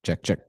Check, check.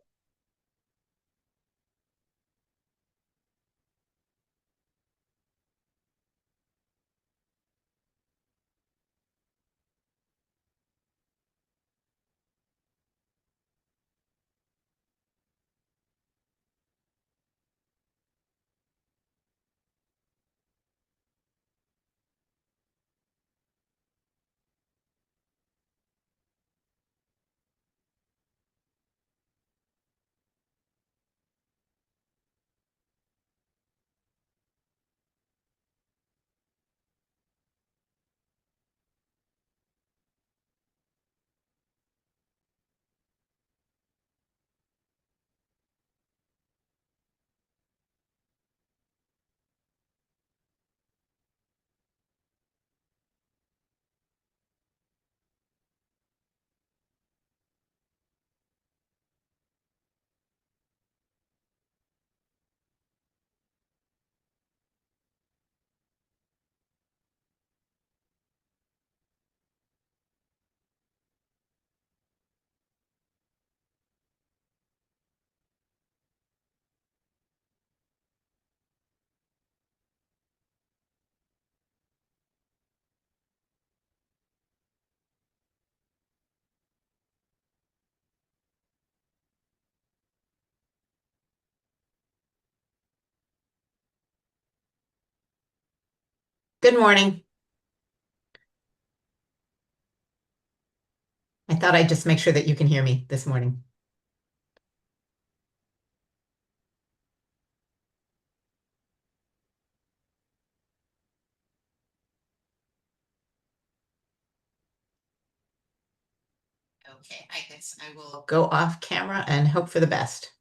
Good morning. I thought I'd just make sure that you can hear me this morning. Okay, I guess I will go off camera and hope for the best.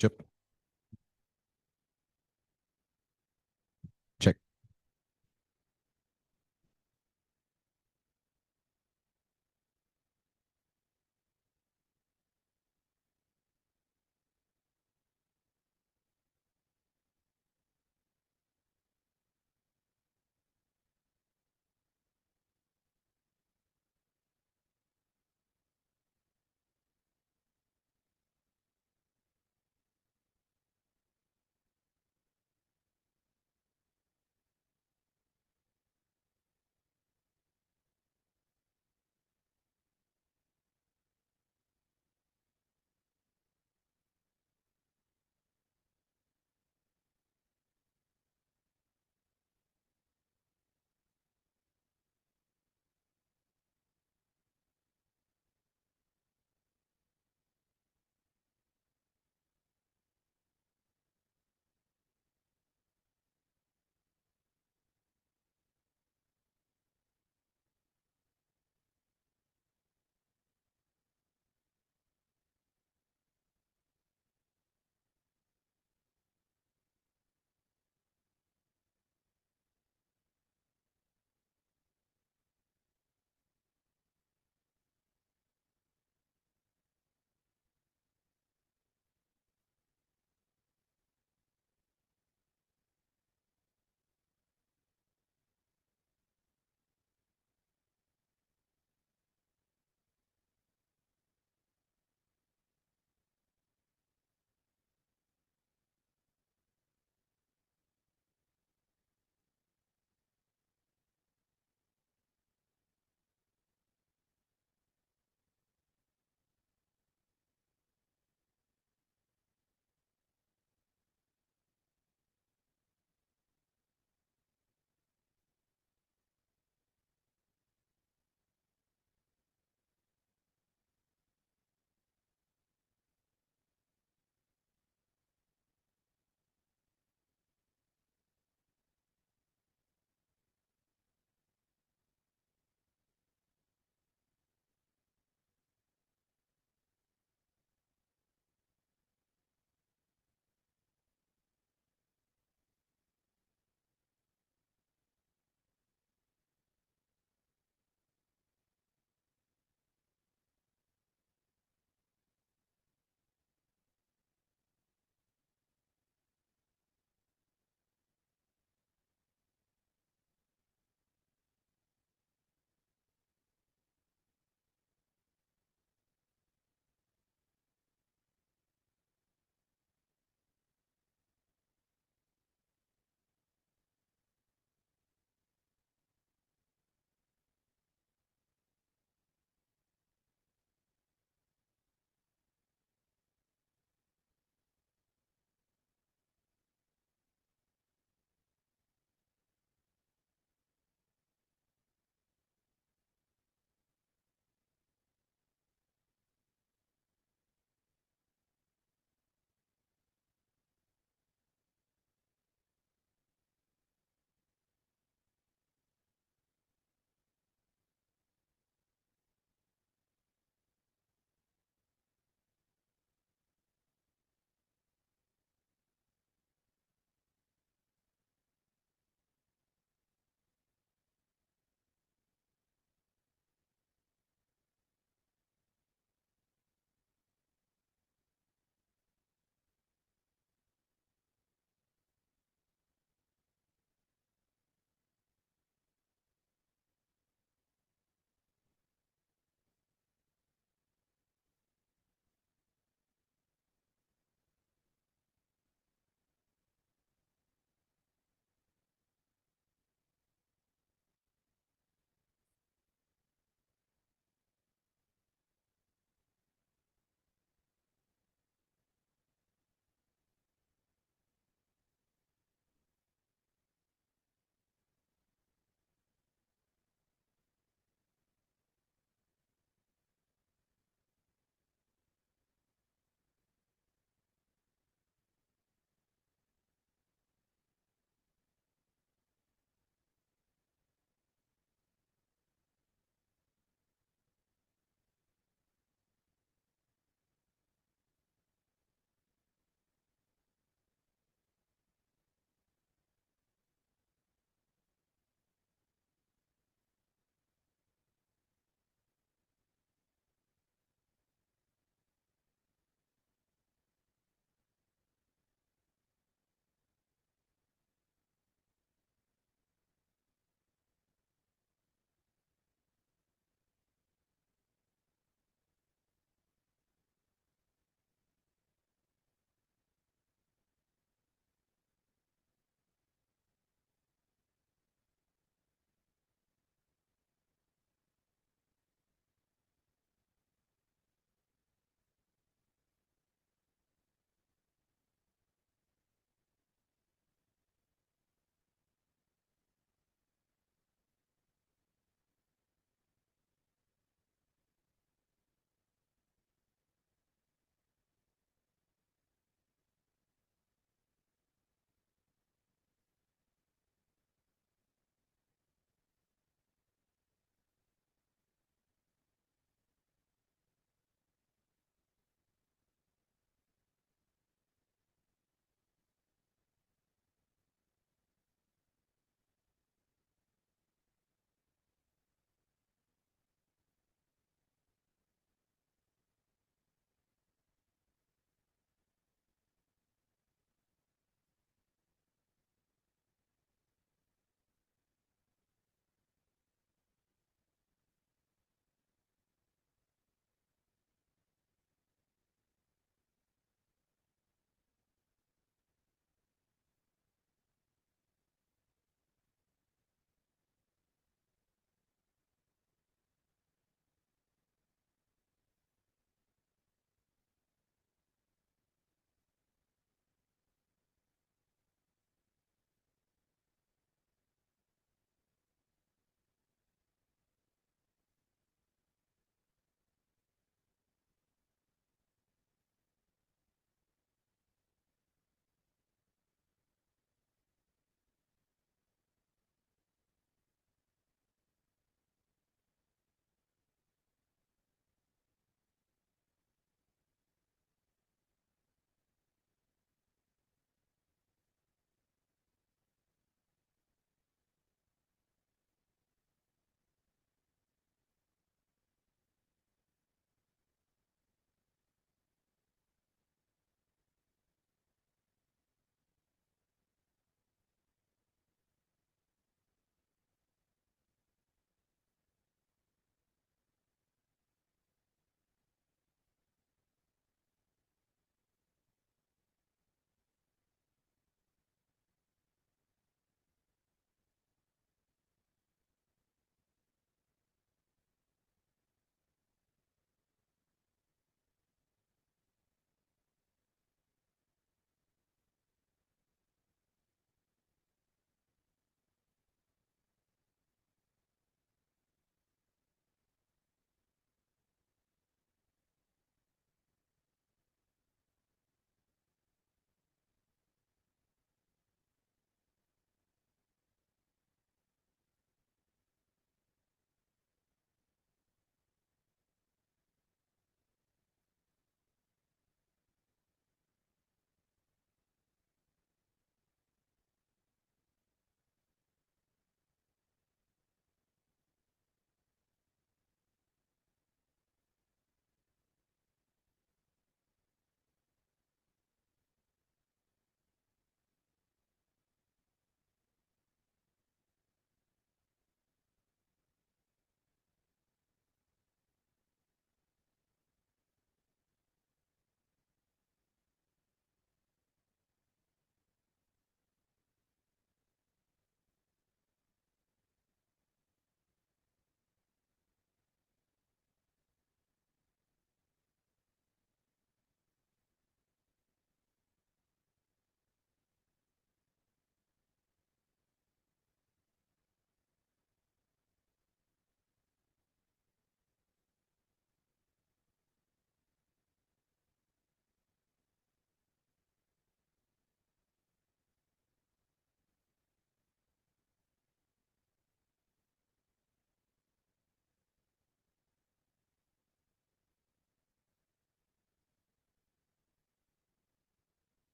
Chip. Check.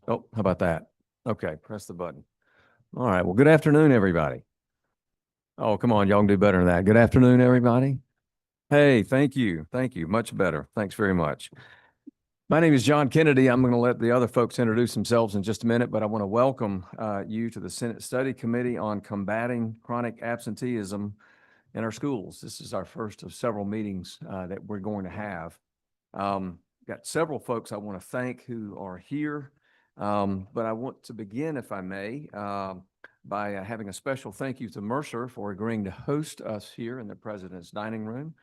how about that? Okay, press the button. All right, well, good afternoon, everybody. Oh, come on, y'all can do better than that. Good afternoon, everybody. Hey, thank you. Thank you. Much better. Thanks very much. My name is John Kennedy. I'm going to let the other folks introduce themselves in just a minute, but I want to welcome you to the Senate Study Committee on Combating Chronic Absenteeism in our schools. This is our first of several meetings that we're going to have. Got several folks I want to thank who are here, but I want to begin, if I may, by having a special thank you to Mercer for agreeing to host us here in the President's Dining Room.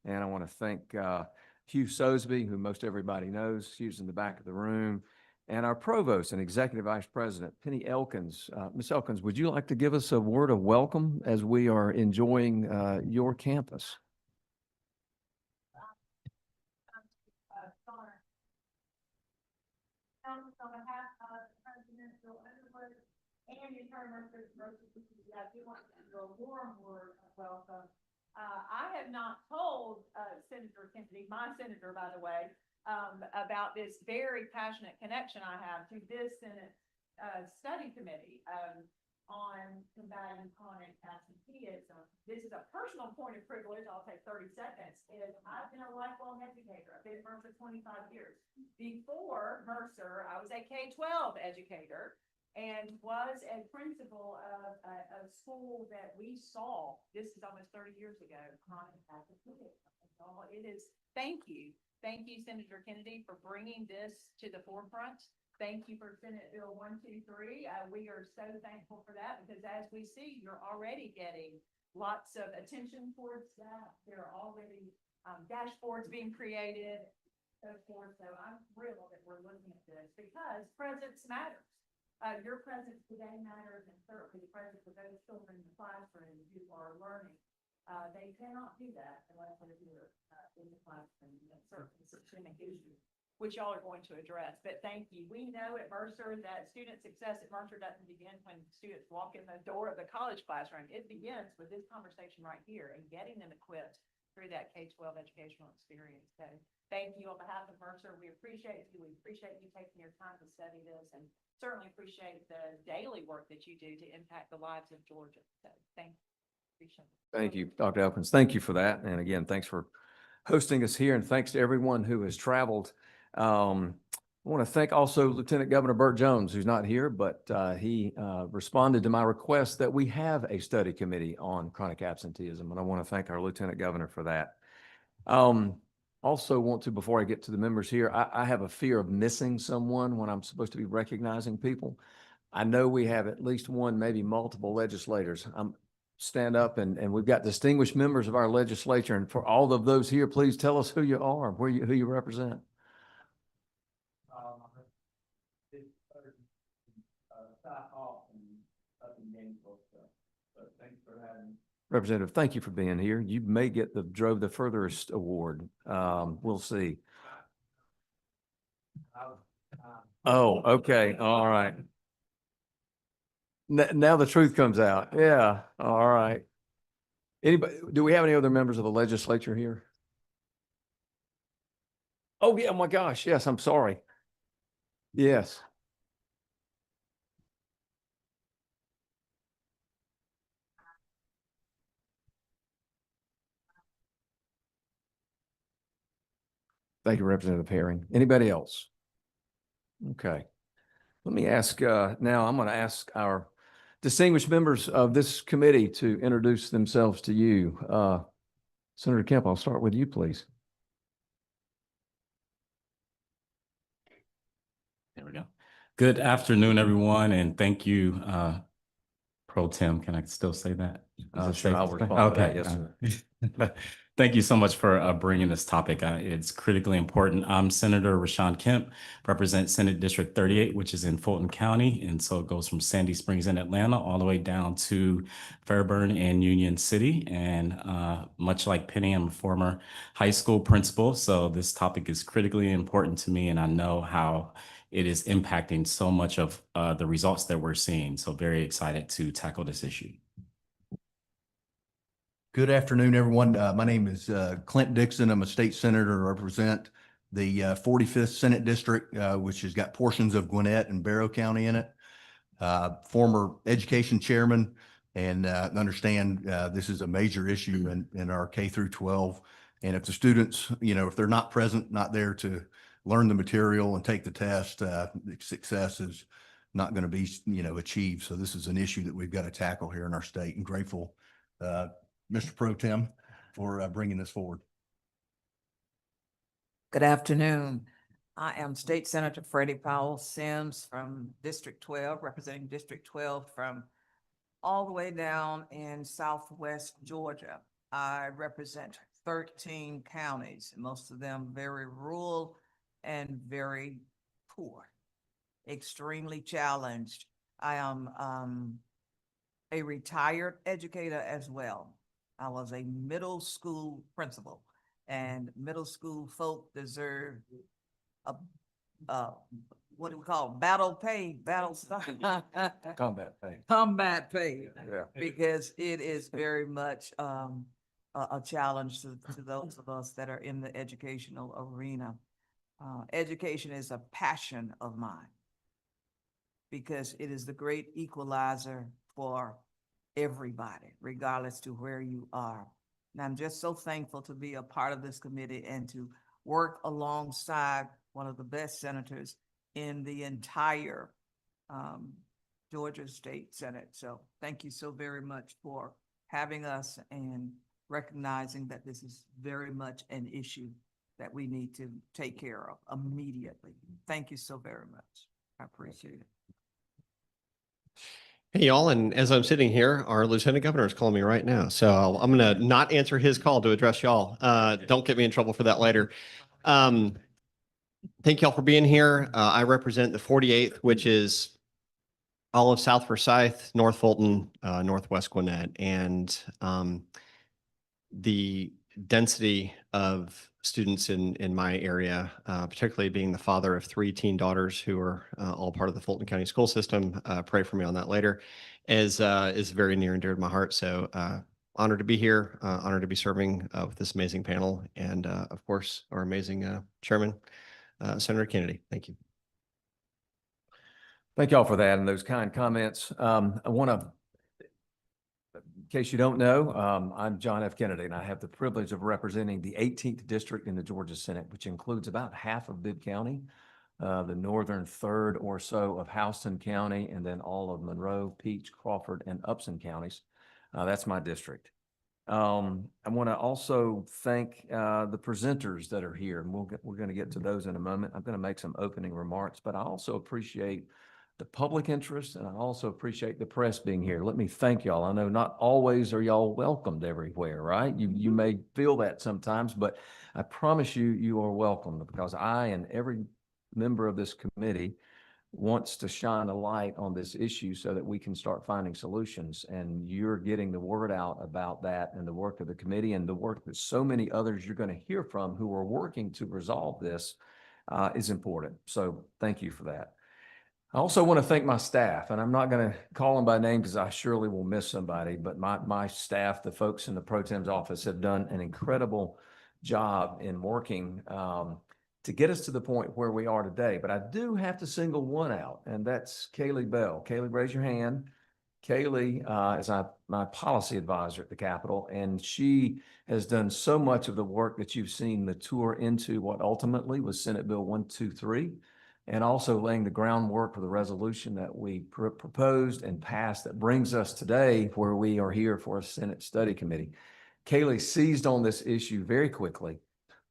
And I want to thank Hugh Sosby, who most everybody knows. Hugh's in the back of the room. And our Provost and Executive Vice President, Penny Elkins. Ms. Elkins, would you like to give us a word of welcome as we are enjoying your campus? On behalf of President Bill Underwood and the entire Mercer community, I do want to give you a warm word of welcome. I have not told Senator Kennedy, my senator, by the way, about this very passionate connection I have to this Senate study committee on combating chronic absenteeism. This is a personal point of privilege. I'll take 30 seconds. I've been a lifelong educator. I've been at Mercer 25 years. Before Mercer, I was a K-12 educator and was a principal of a school that we saw, this is almost 30 years ago, chronic absenteeism. So it is, thank you. Thank you, Senator Kennedy, for bringing this to the forefront. Thank you for Senate Bill 123. We are so thankful for that because as we see, you're already getting lots of attention towards that. There are already dashboards being created, so forth. So I'm thrilled that we're looking at this because presence matters. Your presence today matters, and certainly the presence of those children in the classroom who are learning. They cannot do that unless they're here in the classroom. That's certainly a systemic issue, which y'all are going to address. But thank you. We know at Mercer that student success at Mercer doesn't begin when students walk in the door of the college classroom. It begins with this conversation right here and getting them equipped through that K-12 educational experience. So thank you on behalf of Mercer. We appreciate you. We appreciate you taking your time to study this and certainly appreciate the daily work that you do to impact the lives of Georgia. So thank you. Appreciate it. Thank you, Dr. Elkins. Thank you for that. And again, thanks for hosting us here, and thanks to everyone who has traveled. I want to thank also Lieutenant Governor Burt Jones, who's not here, but he responded to my request that we have a study committee on chronic absenteeism, and I want to thank our Lieutenant Governor for that. Also want to, before I get to the members here, I have a fear of missing someone when I'm supposed to be recognizing people. I know we have at least one, maybe multiple legislators. Stand up, and we've got distinguished members of our legislature. And for all of those here, please tell us who you are, who you represent. Representative, thank you for being here. You may get the Drove the Furthest Award. We'll see. Oh, okay. All right. Now the truth comes out. Yeah. All right. Anybody, do we have any other members of the legislature here? Oh, yeah. Oh my gosh. Yes. I'm sorry. Yes. Thank you, Representative Herring. Anybody else? Okay. Let me ask, now I'm going to ask our distinguished members of this committee to introduce themselves to you. Senator Kemp, I'll start with you, please. There we go. Good afternoon, everyone, and thank you, Pro Tem. Can I still say that? Sure, I'll respond to that. Yes, sir. Thank you so much for bringing this topic. It's critically important. I'm Senator Rashawn Kemp, represent Senate District 38, which is in Fulton County. And so it goes from Sandy Springs in Atlanta all the way down to Fairburn and Union City. And much like Penny, I'm a former high school principal. So this topic is critically important to me, and I know how it is impacting so much of the results that we're seeing. So very excited to tackle this issue. Good afternoon, everyone. My name is Clint Dixon. I'm a state senator, represent the 45th Senate District, which has got portions of Gwinnett and Barrow County in it. Former education chairman, and understand this is a major issue in our K through 12. And if the students, if they're not present, not there to learn the material and take the test, the success is not going to be, achieved. So this is an issue that we've got to tackle here in our state, and grateful, Mr. Pro Tem, for bringing this forward. Good afternoon. I am State Senator Freddie Powell Sims from District 12, representing District 12 from all the way down in Southwest Georgia. I represent 13 counties, most of them very rural and very poor, extremely challenged. I am a retired educator as well. I was a middle school principal, and middle school folk deserve what do we call it? Battle pay, battle stuff. Combat pay. Combat pay, Yeah. because it is very much a challenge to those of us that are in the educational arena. Education is a passion of mine because it is the great equalizer for everybody, regardless to where you are. And I'm just so thankful to be a part of this committee and to work alongside one of the best senators in the entire Georgia State Senate. So thank you so very much for having us and recognizing that this is very much an issue that we need to take care of immediately. Thank you so very much. I appreciate it. Hey, y'all, and as I'm sitting here, our Lieutenant Governor is calling me right now. So I'm going to not answer his call to address y'all. Don't get me in trouble for that later. Thank y'all for being here. I represent the 48th, which is all of South Forsyth, North Fulton, Northwest Gwinnett, and the density of students in my area, particularly being the father of 3 teen daughters who are all part of the Fulton County school system. Pray for me on that later. Is very near and dear to my heart. So honored to be here, honored to be serving with this amazing panel, and of course our amazing chairman, Senator Kennedy. Thank you. Thank y'all for that and those kind comments. I want to, in case you don't know, I'm John F. Kennedy, and I have the privilege of representing the 18th District in the Georgia Senate, which includes about half of Bibb County, the northern third or so of Houston County, and then all of Monroe, Peach, Crawford, and Upson counties. That's my district. I want to also thank the presenters that are here, and we're going to get to those in a moment. I'm going to make some opening remarks, but I also appreciate the public interest, and I also appreciate the press being here. Let me thank y'all. I know not always are y'all welcomed everywhere, right? You may feel that sometimes, but I promise you, you are welcome, because I and every member of this committee wants to shine a light on this issue so that we can start finding solutions. And you're getting the word out about that and the work of the committee and the work that so many others you're going to hear from who are working to resolve this is important. So thank you for that. I also want to thank my staff, and I'm not going to call them by name because I surely will miss somebody, but my staff, the folks in the Pro Tem's office, have done an incredible job in working to get us to the point where we are today. But I do have to single one out, and that's Kaylee Bell. Kaylee, raise your hand. Kaylee is my policy advisor at the Capitol, and she has done so much of the work that you've seen mature into what ultimately was Senate Bill 123. And also laying the groundwork for the resolution that we proposed and passed that brings us today where we are here for a Senate study committee. Kaylee seized on this issue very quickly,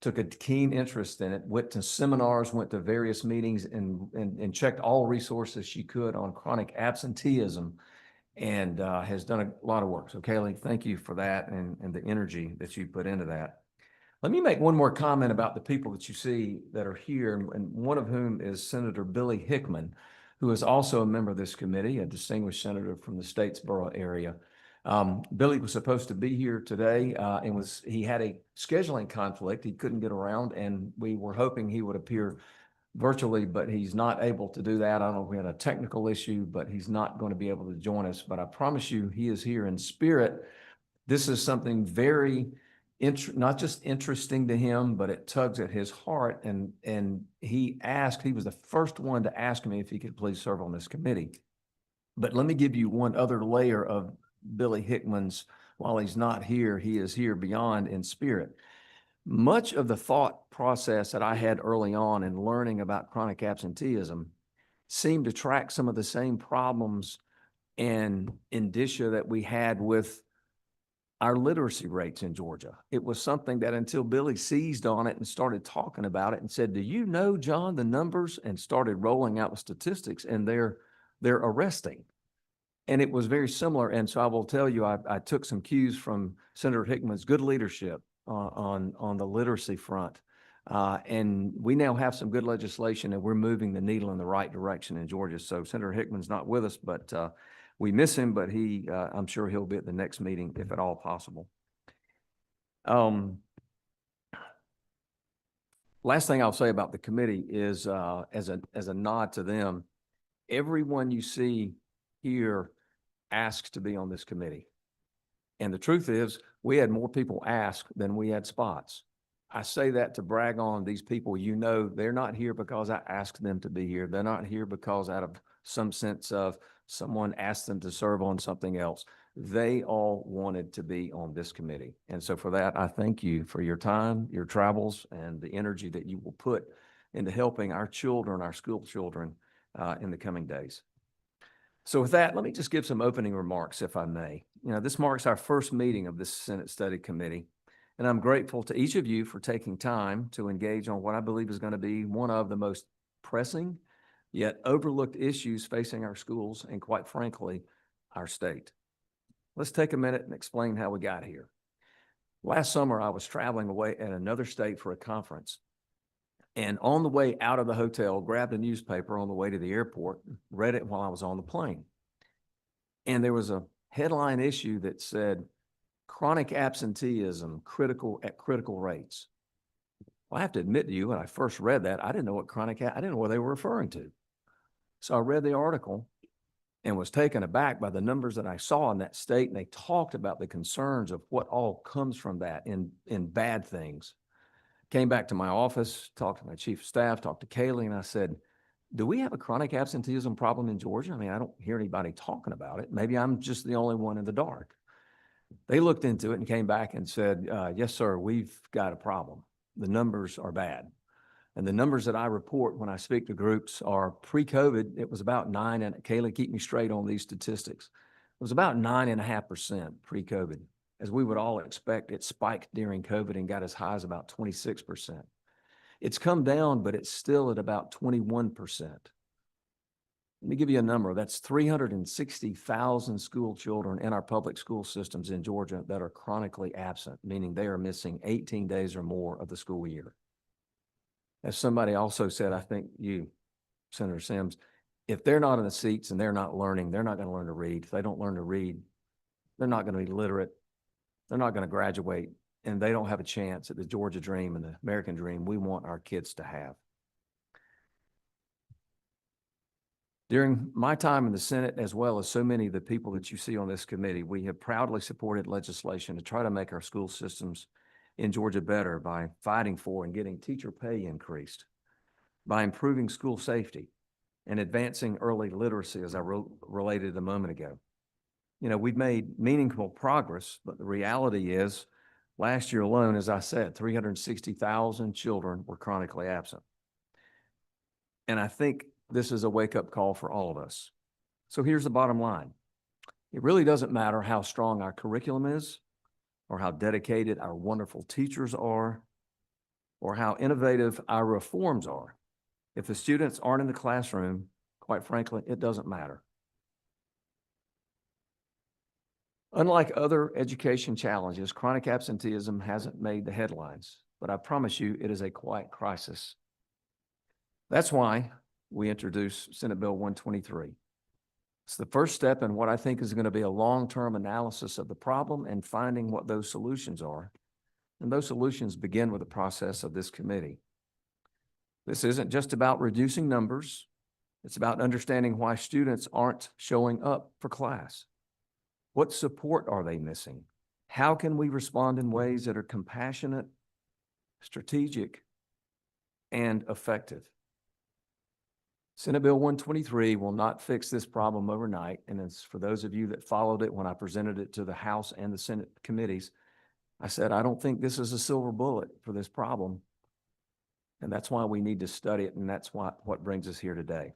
took a keen interest in it, went to seminars, went to various meetings, and checked all resources she could on chronic absenteeism, and has done a lot of work. So Kaylee, thank you for that and the energy that you put into that. Let me make one more comment about the people that you see that are here, and one of whom is Senator Billy Hickman, who is also a member of this committee, a distinguished senator from the Statesboro area. Billy was supposed to be here today and he had a scheduling conflict. He couldn't get around, and we were hoping he would appear virtually, but he's not able to do that. I don't know if we had a technical issue, but he's not going to be able to join us. But I promise you, he is here in spirit. This is something very not just interesting to him, but it tugs at his heart. And he was the first one to ask me if he could please serve on this committee. But let me give you one other layer of Billy Hickman's, while he's not here, he is here beyond in spirit. Much of the thought process that I had early on in learning about chronic absenteeism seemed to track some of the same problems and indicia that we had with our literacy rates in Georgia. It was something that until Billy seized on it and started talking about it and said, do you know, John, the numbers, and started rolling out the statistics, and they're arresting. And it was very similar. And so I will tell you, I took some cues from Senator Hickman's good leadership on the literacy front. And we now have some good legislation, and we're moving the needle in the right direction in Georgia. So Senator Hickman's not with us, but we miss him, but I'm sure he'll be at the next meeting if at all possible. Last thing I'll say about the committee is as a nod to them, everyone you see here asks to be on this committee. And the truth is, we had more people ask than we had spots. I say that to brag on these people. You know, they're not here because I asked them to be here. They're not here because out of some sense of someone asked them to serve on something else. They all wanted to be on this committee. And so for that, I thank you for your time, your travels, and the energy that you will put into helping our children, our school children, in the coming days. So with that, let me just give some opening remarks, if I may. You know, this marks our first meeting of this Senate Study Committee, and I'm grateful to each of you for taking time to engage on what I believe is going to be one of the most pressing yet overlooked issues facing our schools and, quite frankly, our state. Let's take a minute and explain how we got here. Last summer, I was traveling away in another state for a conference. And on the way out of the hotel, grabbed a newspaper on the way to the airport, read it while I was on the plane. And there was a headline issue that said, chronic absenteeism at critical rates. Well, I have to admit to you, when I first read that, I didn't know I didn't know what they were referring to. So I read the article and was taken aback by the numbers that I saw in that state. And they talked about the concerns of what all comes from that in bad things. Came back to my office, talked to my chief of staff, talked to Kaylee, and I said, do we have a chronic absenteeism problem in Georgia? I mean, I don't hear anybody talking about it. Maybe I'm just the only one in the dark. They looked into it and came back and said, yes, sir, we've got a problem. The numbers are bad. And the numbers that I report when I speak to groups are pre-COVID, it was about 9, and Kaylee, keep me straight on these statistics. It was about 9.5% pre-COVID. As we would all expect, it spiked during COVID and got as high as about 26%. It's come down, but it's still at about 21%. Let me give you a number. That's 360,000 school children in our public school systems in Georgia that are chronically absent, meaning they are missing 18 days or more of the school year. As somebody also said, I think you, Senator Sims, if they're not in the seats and they're not learning, they're not going to learn to read. If they don't learn to read, they're not going to be literate. They're not going to graduate, and they don't have a chance at the Georgia dream and the American dream we want our kids to have. During my time in the Senate, as well as so many of the people that you see on this committee, we have proudly supported legislation to try to make our school systems in Georgia better by fighting for and getting teacher pay increased, by improving school safety and advancing early literacy, as I related a moment ago. You know, we've made meaningful progress, but the reality is last year alone, as I said, 360,000 children were chronically absent. And I think this is a wake-up call for all of us. So here's the bottom line. It really doesn't matter how strong our curriculum is, or how dedicated our wonderful teachers are, or how innovative our reforms are. If the students aren't in the classroom, quite frankly, it doesn't matter. Unlike other education challenges, chronic absenteeism hasn't made the headlines, but I promise you it is a quiet crisis. That's why we introduced Senate Bill 123. It's the first step in what I think is going to be a long-term analysis of the problem and finding what those solutions are. And those solutions begin with the process of this committee. This isn't just about reducing numbers. It's about understanding why students aren't showing up for class. What support are they missing? How can we respond in ways that are compassionate, strategic, and effective? Senate Bill 123 will not fix this problem overnight. And it's for those of you that followed it when I presented it to the House and the Senate committees, I said, I don't think this is a silver bullet for this problem. And that's why we need to study it. And that's what brings us here today.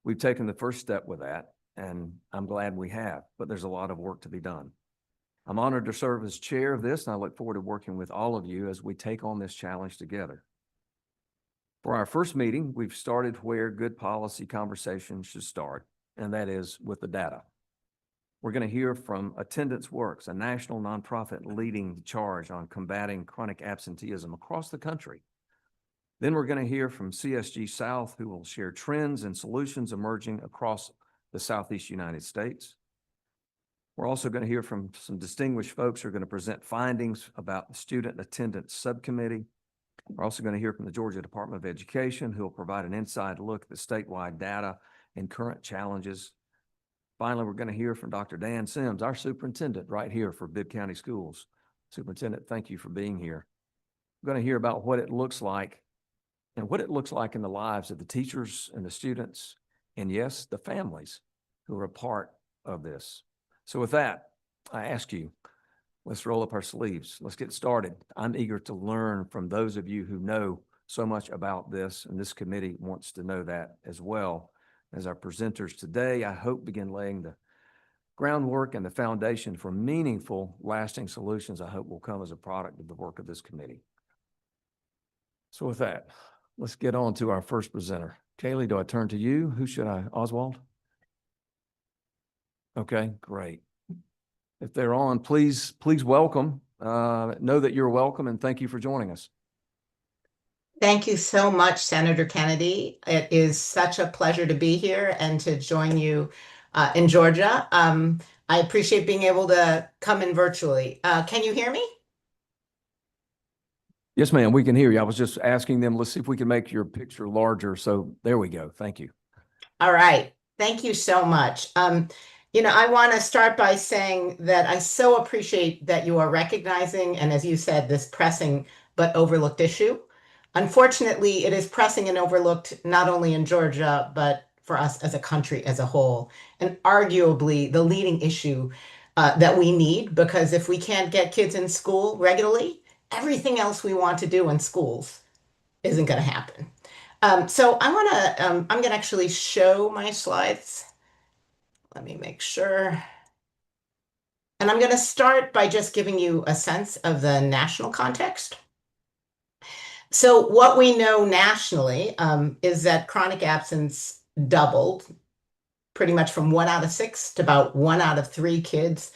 We've taken the first step with that, and I'm glad we have, but there's a lot of work to be done. I'm honored to serve as chair of this, and I look forward to working with all of you as we take on this challenge together. For our first meeting, we've started where good policy conversations should start, and that is with the data. We're going to hear from Attendance Works, a national nonprofit leading the charge on combating chronic absenteeism across the country. Then we're going to hear from CSG South, who will share trends and solutions emerging across the Southeast United States. We're also going to hear from some distinguished folks who are going to present findings about the Student Attendance Subcommittee. We're also going to hear from the Georgia Department of Education, who will provide an inside look at the statewide data and current challenges. Finally, we're going to hear from Dr. Dan Sims, our superintendent right here for Bibb County Schools. Superintendent, thank you for being here. We're going to hear about what it looks like and what it looks like in the lives of the teachers and the students, and yes, the families who are a part of this. So with that, I ask you, let's roll up our sleeves. Let's get started. I'm eager to learn from those of you who know so much about this, and this committee wants to know that as well. As our presenters today, I hope begin laying the groundwork and the foundation for meaningful, lasting solutions I hope will come as a product of the work of this committee. So with that, let's get on to our first presenter. Kaylee, do I turn to you? Who should I, Oswald? Okay, great. If they're on, please welcome. Know that you're welcome, and thank you for joining us. Thank you so much, Senator Kennedy. It is such a pleasure to be here and to join you in Georgia. I appreciate being able to come in virtually. Can you hear me? Yes, ma'am, we can hear you. I was just asking them, let's see if we can make your picture larger. So there we go. Thank you. All right. Thank you so much. I want to start by saying that I so appreciate that you are recognizing, and as you said, this pressing but overlooked issue. Unfortunately, it is pressing and overlooked not only in Georgia, but for us as a country as a whole, and arguably the leading issue that we need, because if we can't get kids in school regularly, everything else we want to do in schools isn't going to happen. So I'm going to actually show my slides. Let me make sure. And I'm going to start by just giving you a sense of the national context. So what we know nationally is that chronic absence doubled pretty much from 1 out of 6 to about 1 out of 3 kids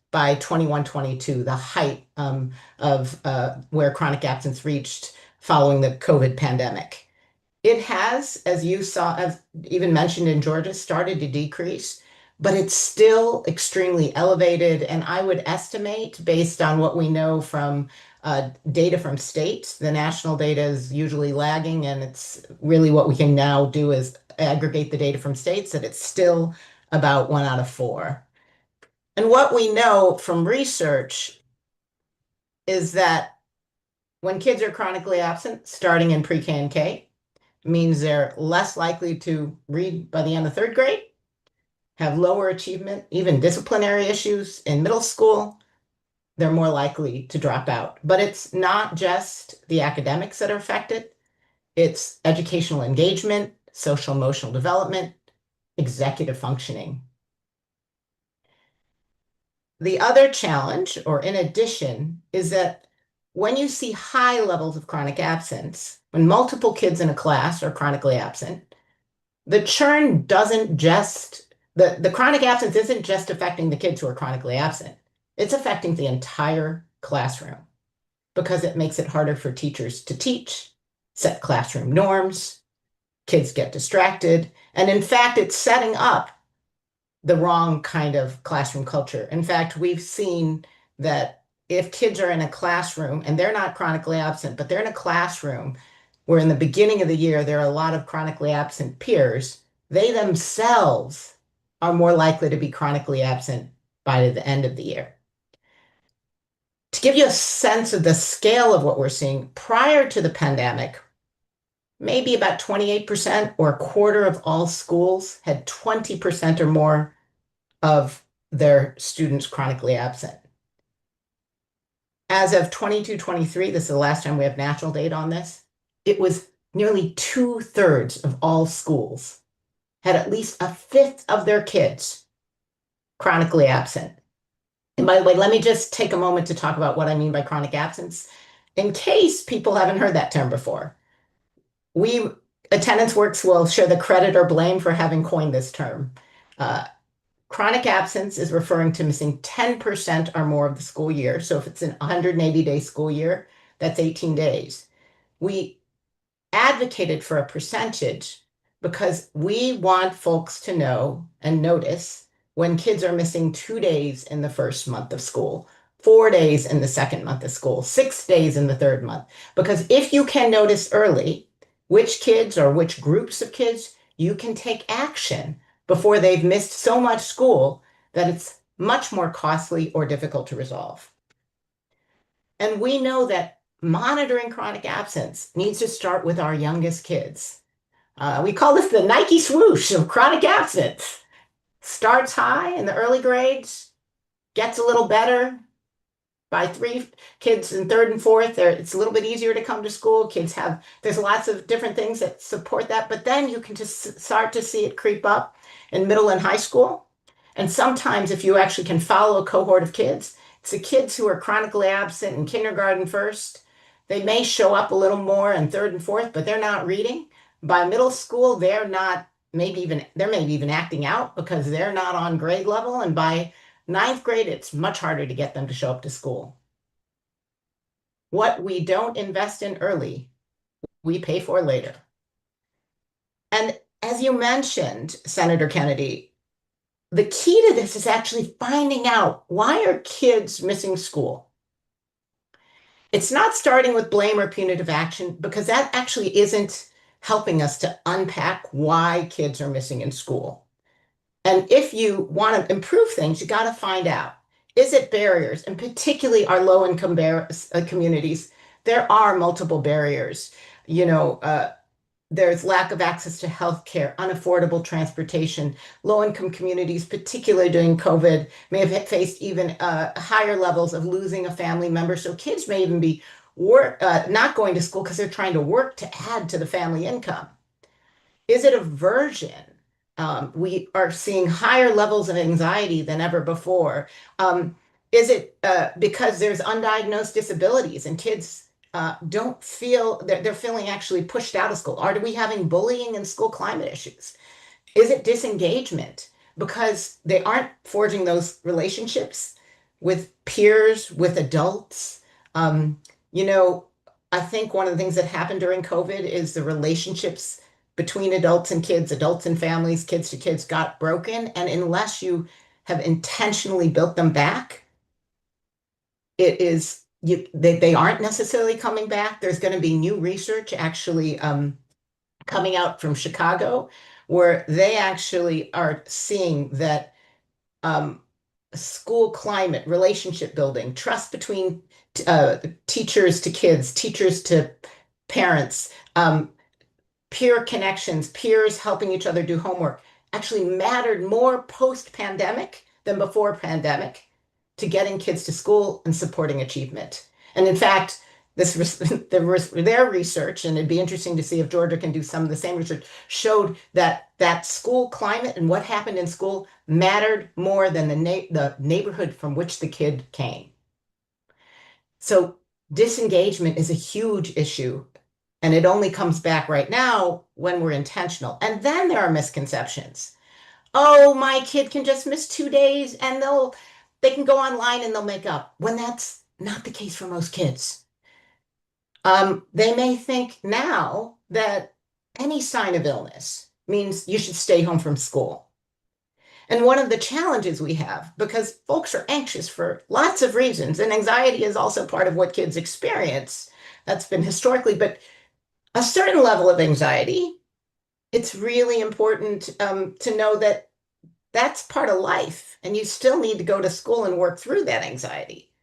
by 21-22, the height of where chronic absence reached following the COVID pandemic. It has, as you saw, as even mentioned in Georgia, started to decrease, but it's still extremely elevated. And I would estimate, based on what we know from data from states, the national data is usually lagging, and it's really what we can now do is aggregate the data from states, that it's still about 1 out of 4. And what we know from research is that when kids are chronically absent, starting in pre-K and K, means they're less likely to read by the end of 3rd grade, have lower achievement, even disciplinary issues in middle school. They're more likely to drop out. But it's not just the academics that are affected. It's educational engagement, social emotional development, executive functioning. The other challenge, or in addition, is that when you see high levels of chronic absence, when multiple kids in a class are chronically absent, the churn doesn't just, the chronic absence isn't just affecting the kids who are chronically absent. It's affecting the entire classroom because it makes it harder for teachers to teach, set classroom norms, kids get distracted, and in fact, it's setting up the wrong kind of classroom culture. In fact, we've seen that if kids are in a classroom and they're not chronically absent, but they're in a classroom where in the beginning of the year, there are a lot of chronically absent peers, they themselves are more likely to be chronically absent by the end of the year. To give you a sense of the scale of what we're seeing, prior to the pandemic, maybe about 28% or a quarter of all schools had 20% or more of their students chronically absent. As of 22-23, this is the last time we have national data on this, it was nearly 2/3 of all schools had at least a fifth of their kids chronically absent. And by the way, let me just take a moment to talk about what I mean by chronic absence, in case people haven't heard that term before. Attendance Works will share the credit or blame for having coined this term. Chronic absence is referring to missing 10% or more of the school year. So if it's an 180-day school year, that's 18 days. We advocated for a percentage because we want folks to know and notice when kids are missing 2 days in the first month of school, 4 days in the second month of school, 6 days in the third month. Because if you can notice early which kids or which groups of kids, you can take action before they've missed so much school that it's much more costly or difficult to resolve. And we know that monitoring chronic absence needs to start with our youngest kids. We call this the Nike swoosh of chronic absence. Starts high in the early grades, gets a little better. By 3 kids in third and fourth, it's a little bit easier to come to school. There's lots of different things that support that, but then you can just start to see it creep up in middle and high school. And sometimes if you actually can follow a cohort of kids, it's the kids who are chronically absent in kindergarten first. They may show up a little more in third and fourth, but they're not reading. By middle school, they're maybe even acting out because they're not on grade level. And by 9th grade, it's much harder to get them to show up to school. What we don't invest in early, we pay for later. And as you mentioned, Senator Kennedy, the key to this is actually finding out, why are kids missing school? It's not starting with blame or punitive action, because that actually isn't helping us to unpack why kids are missing in school. And if you want to improve things, you got to find out, is it barriers? And particularly our low-income communities, there are multiple barriers. There's lack of access to healthcare, unaffordable transportation. Low-income communities, particularly during COVID, may have faced even higher levels of losing a family member. So kids may even be not going to school because they're trying to work to add to the family income. Is it aversion? We are seeing higher levels of anxiety than ever before. Is it because there's undiagnosed disabilities and kids don't feel they're feeling actually pushed out of school? Are we having bullying and school climate issues? Is it disengagement because they aren't forging those relationships with peers, with adults? I think one of the things that happened during COVID is the relationships between adults and kids, adults and families, kids to kids got broken. And unless you have intentionally built them back, they aren't necessarily coming back. There's going to be new research actually coming out from Chicago, where they actually are seeing that school climate, relationship building, trust between teachers to kids, teachers to parents, peer connections, peers helping each other do homework, actually mattered more post-pandemic than before pandemic to getting kids to school and supporting achievement. And in fact, their research, and it'd be interesting to see if Georgia can do some of the same research, showed that school climate and what happened in school mattered more than the neighborhood from which the kid came. So disengagement is a huge issue, and it only comes back right now when we're intentional. And then there are misconceptions. Oh, my kid can just miss 2 days and they can go online and they'll make up, when that's not the case for most kids. They may think now that any sign of illness means you should stay home from school. And one of the challenges we have, because folks are anxious for lots of reasons, and anxiety is also part of what kids experience. That's been historically, but a certain level of anxiety, it's really important to know that that's part of life, and you still need to go to school and work through that anxiety.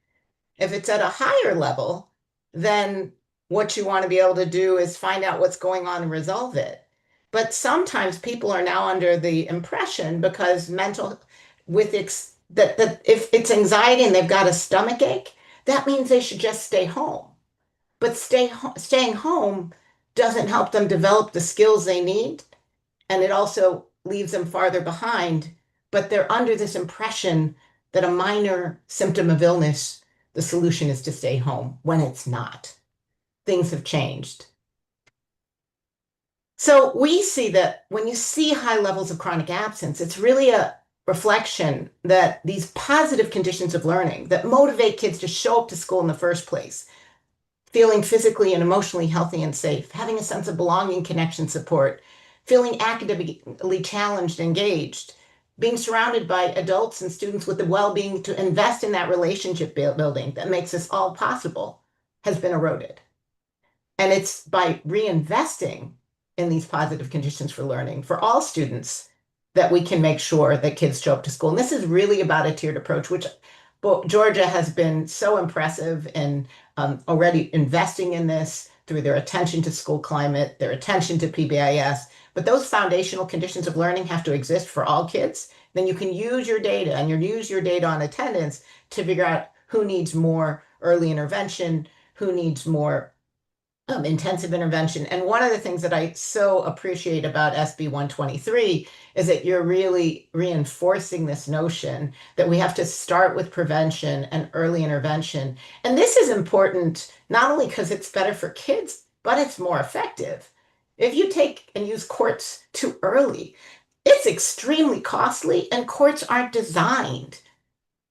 If it's at a higher level, then what you want to be able to do is find out what's going on and resolve it. But sometimes people are now under the impression because that if it's anxiety and they've got a stomach ache, that means they should just stay home. But staying home doesn't help them develop the skills they need, and it also leaves them farther behind. But they're under this impression that a minor symptom of illness, the solution is to stay home, when it's not. Things have changed. So we see that when you see high levels of chronic absence, it's really a reflection that these positive conditions of learning that motivate kids to show up to school in the first place, feeling physically and emotionally healthy and safe, having a sense of belonging, connection, support, feeling academically challenged, engaged, being surrounded by adults and students with the well-being to invest in that relationship building that makes this all possible, has been eroded. And it's by reinvesting in these positive conditions for learning for all students that we can make sure that kids show up to school. And this is really about a tiered approach, which Georgia has been so impressive in already investing in this through their attention to school climate, their attention to PBIS. But those foundational conditions of learning have to exist for all kids. Then you can use your data and use your data on attendance to figure out who needs more early intervention, who needs more intensive intervention. And one of the things that I so appreciate about SB 123 is that you're really reinforcing this notion that we have to start with prevention and early intervention. And this is important not only because it's better for kids, but it's more effective. If you take and use courts too early, it's extremely costly, and courts aren't designed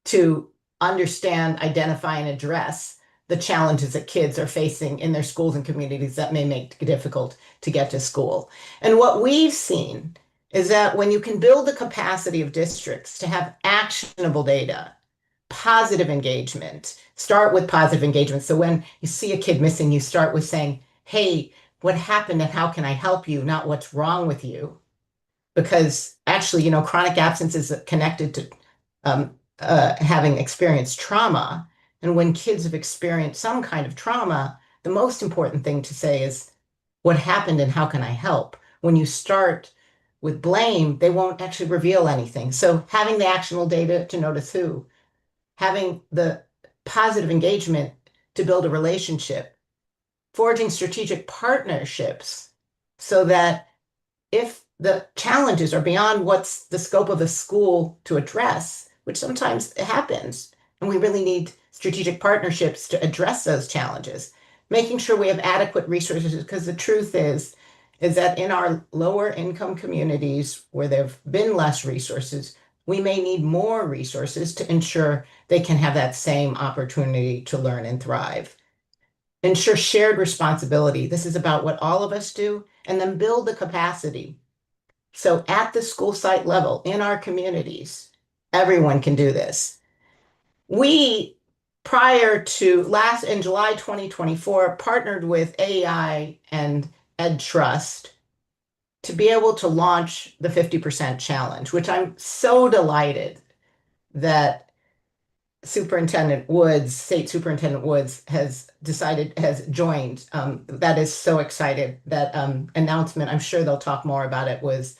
to understand, identify, and address the challenges that kids are facing in their schools and communities that may make it difficult to get to school. And what we've seen is that when you can build the capacity of districts to have actionable data, positive engagement, start with positive engagement. So when you see a kid missing, you start with saying, hey, what happened and how can I help you, not what's wrong with you. Because actually, chronic absence is connected to having experienced trauma. And when kids have experienced some kind of trauma, the most important thing to say is, what happened and how can I help? When you start with blame, they won't actually reveal anything. So having the actionable data to notice who, having the positive engagement to build a relationship, forging strategic partnerships so that if the challenges are beyond what's the scope of a school to address, which sometimes happens, and we really need strategic partnerships to address those challenges, making sure we have adequate resources, because the truth is that in our lower income communities where there have been less resources, we may need more resources to ensure they can have that same opportunity to learn and thrive. Ensure shared responsibility. This is about what all of us do, and then build the capacity. So at the school site level, in our communities, everyone can do this. We, prior to in July 2024, partnered with AEI and Ed Trust to be able to launch the 50% challenge, which I'm so delighted that State Superintendent Woods has joined. That is so excited. That announcement, I'm sure they'll talk more about it, was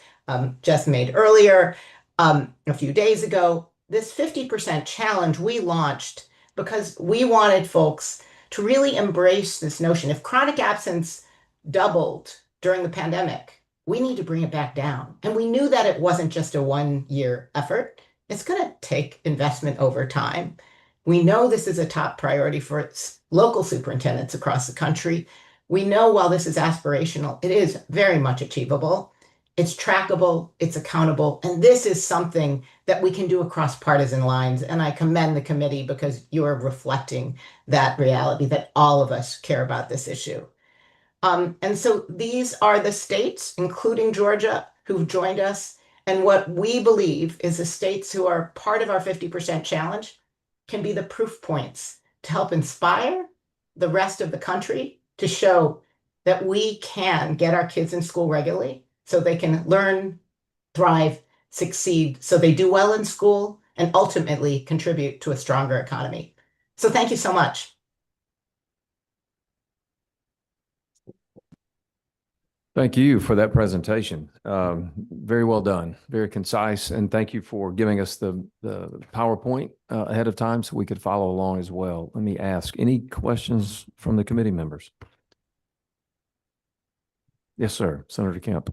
just made earlier, a few days ago. This 50% challenge we launched because we wanted folks to really embrace this notion. If chronic absence doubled during the pandemic, we need to bring it back down. And we knew that it wasn't just a 1-year effort. It's going to take investment over time. We know this is a top priority for local superintendents across the country. We know while this is aspirational, it is very much achievable. It's trackable, it's accountable, and this is something that we can do across partisan lines. And I commend the committee because you are reflecting that reality, that all of us care about this issue. And so these are the states, including Georgia, who've joined us. And what we believe is the states who are part of our 50% challenge can be the proof points to help inspire the rest of the country to show that we can get our kids in school regularly so they can learn, thrive, succeed, so they do well in school and ultimately contribute to a stronger economy. So thank you so much. Thank you for that presentation. Very well done, very concise, and thank you for giving us the PowerPoint ahead of time so we could follow along as well. Let me ask, any questions from the committee members? Yes, sir. Senator Kemp.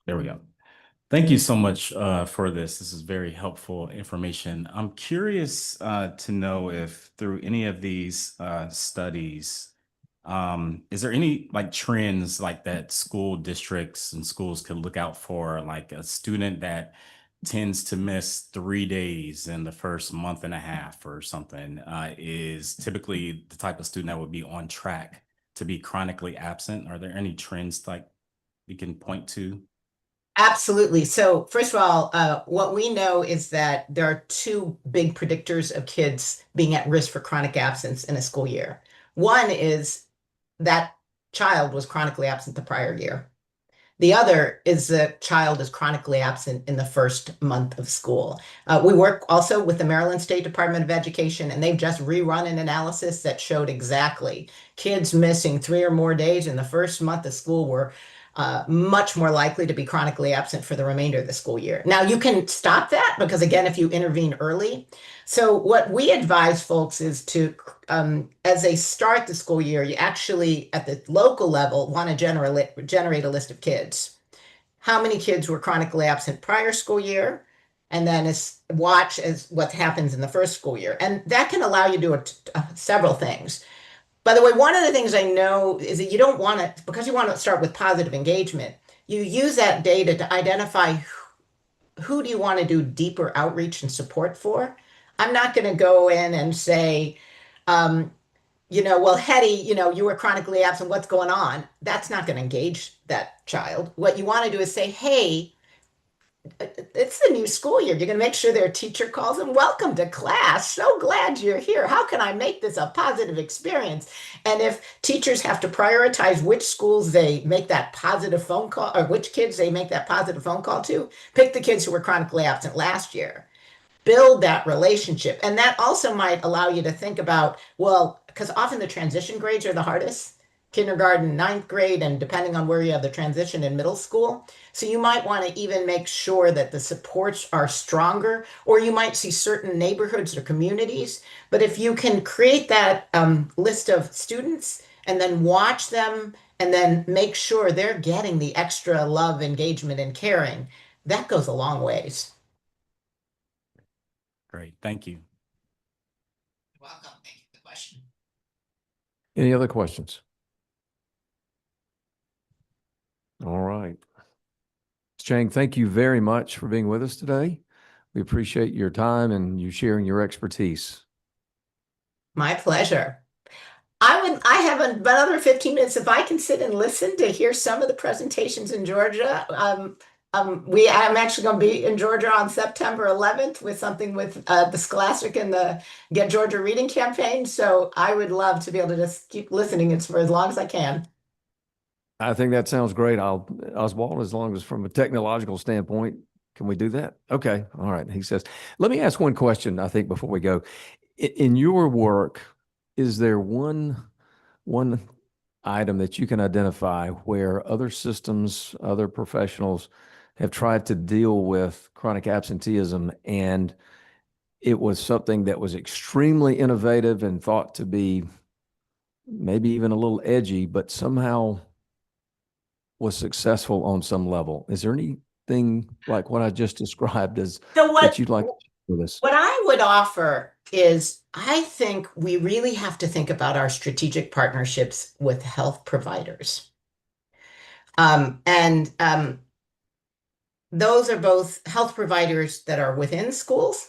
There we go. Thank you so much for this. This is very helpful information. I'm curious to know if through any of these studies, is there any like trends like that school districts and schools could look out for, like a student that tends to miss 3 days in the first month and a half or something is typically the type of student that would be on track to be chronically absent? Are there any trends like you can point to? Absolutely. So first of all, what we know is that there are two big predictors of kids being at risk for chronic absence in a school year. One is that child was chronically absent the prior year. The other is the child is chronically absent in the first month of school. We work also with the Maryland State Department of Education, and they've just rerun an analysis that showed exactly kids missing 3 or more days in the first month of school were much more likely to be chronically absent for the remainder of the school year. Now, you can stop that because, again, if you intervene early. So what we advise folks is to, as they start the school year, you actually, at the local level, want to generate a list of kids. How many kids were chronically absent prior school year? And then watch as what happens in the first school year. And that can allow you to do several things. By the way, one of the things I know is that you don't want to, because you want to start with positive engagement, you use that data to identify who do you want to do deeper outreach and support for. I'm not going to go in and say, well, Hetty, you were chronically absent. What's going on? That's not going to engage that child. What you want to do is say, hey, it's the new school year. You're going to make sure their teacher calls them, welcome to class. So glad you're here. How can I make this a positive experience? And if teachers have to prioritize which schools they make that positive phone call or which kids they make that positive phone call to, pick the kids who were chronically absent last year. Build that relationship. And that also might allow you to think about, well, because often the transition grades are the hardest. Kindergarten, ninth grade, and depending on where you have the transition in middle school. So you might want to even make sure that the supports are stronger, or you might see certain neighborhoods or communities. But if you can create that list of students and then watch them and then make sure they're getting the extra love, engagement, and caring, that goes a long ways. Great, thank you. You're welcome. Thank you for the question. Any other questions? All right. Ms. Chang, thank you very much for being with us today. We appreciate your time and you sharing your expertise. My pleasure. I have another 15 minutes. If I can sit and listen to hear some of the presentations in Georgia. I'm actually going to be in Georgia on September 11th with something with the Scholastic and the Get Georgia Reading campaign. So I would love to be able to just keep listening for as long as I can. I think that sounds great. Oswald, as long as from a technological standpoint, can we do that? Okay. All right. He says, let me ask one question, I think, before we go. In your work, is there one item that you can identify where other systems, other professionals have tried to deal with chronic absenteeism and it was something that was extremely innovative and thought to be maybe even a little edgy, but somehow was successful on some level? Is there anything like what I just described that you'd like to share with us? What I would offer is I think we really have to think about our strategic partnerships with health providers. Those are both health providers that are within schools.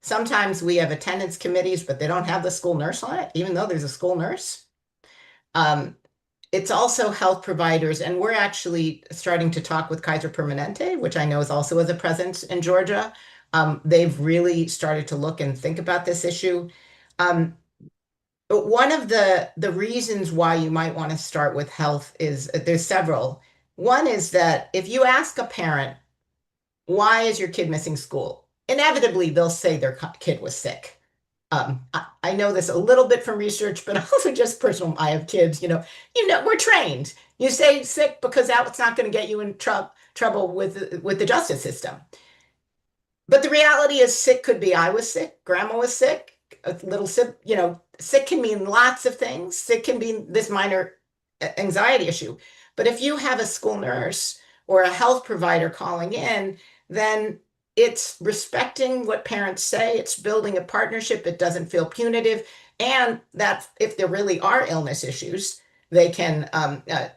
Sometimes we have attendance committees, but they don't have the school nurse on it, even though there's a school nurse. It's also health providers, and we're actually starting to talk with Kaiser Permanente, which I know is also has a presence in Georgia. They've really started to look and think about this issue. But one of the reasons why you might want to start with health is there's several. One is that if you ask a parent, why is your kid missing school? Inevitably, they'll say their kid was sick. I know this a little bit from research, but also just personal. I have kids, we're trained. You say sick because that's not going to get you in trouble with the justice system. But the reality is sick could be I was sick, grandma was sick, a little sick, sick can mean lots of things. Sick can be this minor anxiety issue. But if you have a school nurse or a health provider calling in, then it's respecting what parents say, it's building a partnership, it doesn't feel punitive, and that if there really are illness issues, they can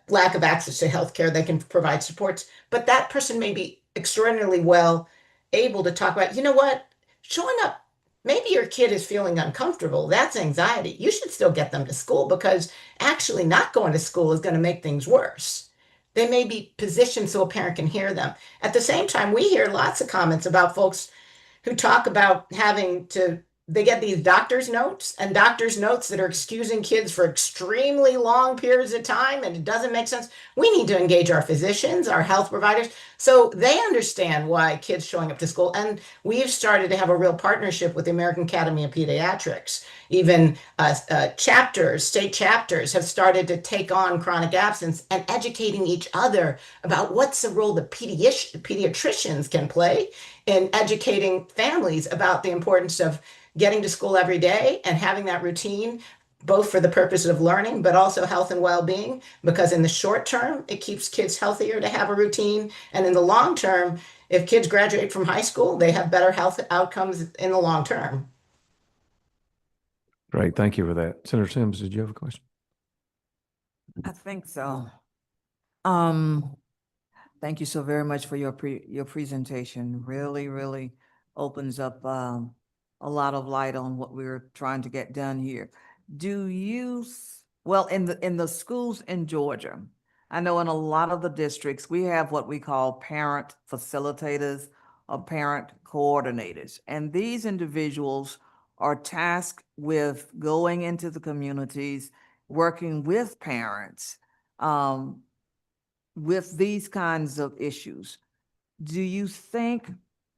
lack of access to healthcare, they can provide supports, but that person may be extraordinarily well able to talk about, you know what, showing up, maybe your kid is feeling uncomfortable. That's anxiety. You should still get them to school because actually not going to school is going to make things worse. They may be positioned so a parent can hear them. At the same time, we hear lots of comments about folks who talk about they get these doctor's notes and doctor's notes that are excusing kids for extremely long periods of time, and it doesn't make sense. We need to engage our physicians, our health providers, so they understand why kids showing up to school. And we've started to have a real partnership with the American Academy of Pediatrics. Even state chapters have started to take on chronic absence and educating each other about what's the role that pediatricians can play in educating families about the importance of getting to school every day and having that routine, both for the purpose of learning, but also health and well-being, because in the short term, it keeps kids healthier to have a routine. And in the long term, if kids graduate from high school, they have better health outcomes in the long term. Great. Thank you for that. Senator Sims, did you have a question? I think so. Thank you so very much for your presentation. Really opens up a lot of light on what we're trying to get done here. Well, in the schools in Georgia, I know in a lot of the districts, we have what we call parent facilitators or parent coordinators. And these individuals are tasked with going into the communities, working with parents, with these kinds of issues. Do you think,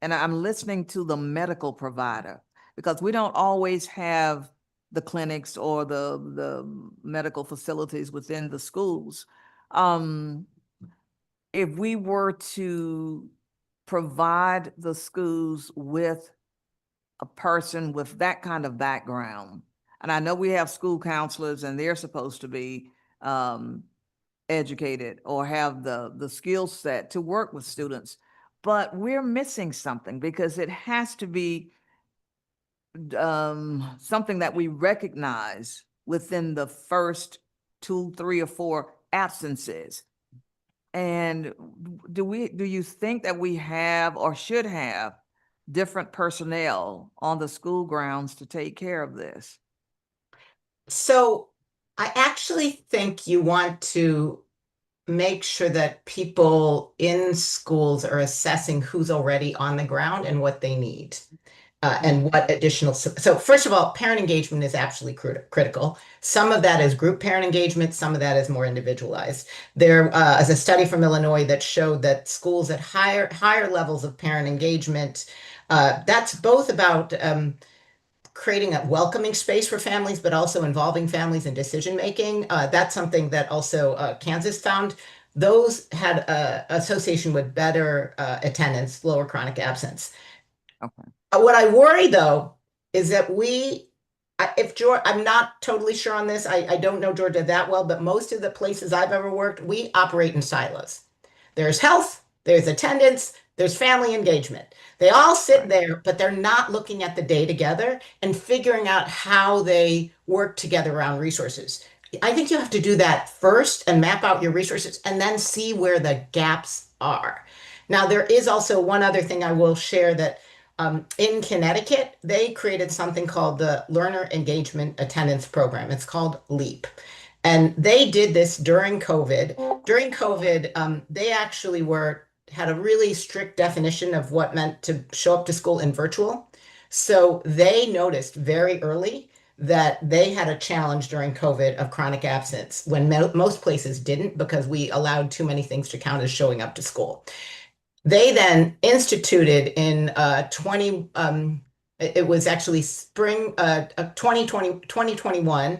and I'm listening to the medical provider, because we don't always have the clinics or the medical facilities within the schools. If we were to provide the schools with a person with that kind of background, and I know we have school counselors and they're supposed to be educated or have the skill set to work with students, but we're missing something because it has to be something that we recognize within the first 2, 3, or 4 absences. And do you think that we have or should have different personnel on the school grounds to take care of this? So I actually think you want to make sure that people in schools are assessing who's already on the ground and what they need. And what additional, so first of all, parent engagement is absolutely critical. Some of that is group parent engagement, some of that is more individualized. There is a study from Illinois that showed that schools at higher levels of parent engagement, that's both about creating a welcoming space for families, but also involving families in decision making. That's something that also Kansas found. Those had association with better attendance, lower chronic absence. Okay. What I worry though is that I'm not totally sure on this. I don't know Georgia that well, but most of the places I've ever worked, we operate in silos. There's health, there's attendance, there's family engagement. They all sit there, but they're not looking at the day together and figuring out how they work together around resources. I think you have to do that first and map out your resources and then see where the gaps are. Now, there is also one other thing I will share that in Connecticut, they created something called the Learner Engagement Attendance Program. It's called LEAP. And they did this during COVID. During COVID, they actually had a really strict definition of what meant to show up to school in virtual. So they noticed very early that they had a challenge during COVID of chronic absence when most places didn't, because we allowed too many things to count as showing up to school. They then instituted in 20, it was actually spring 2021.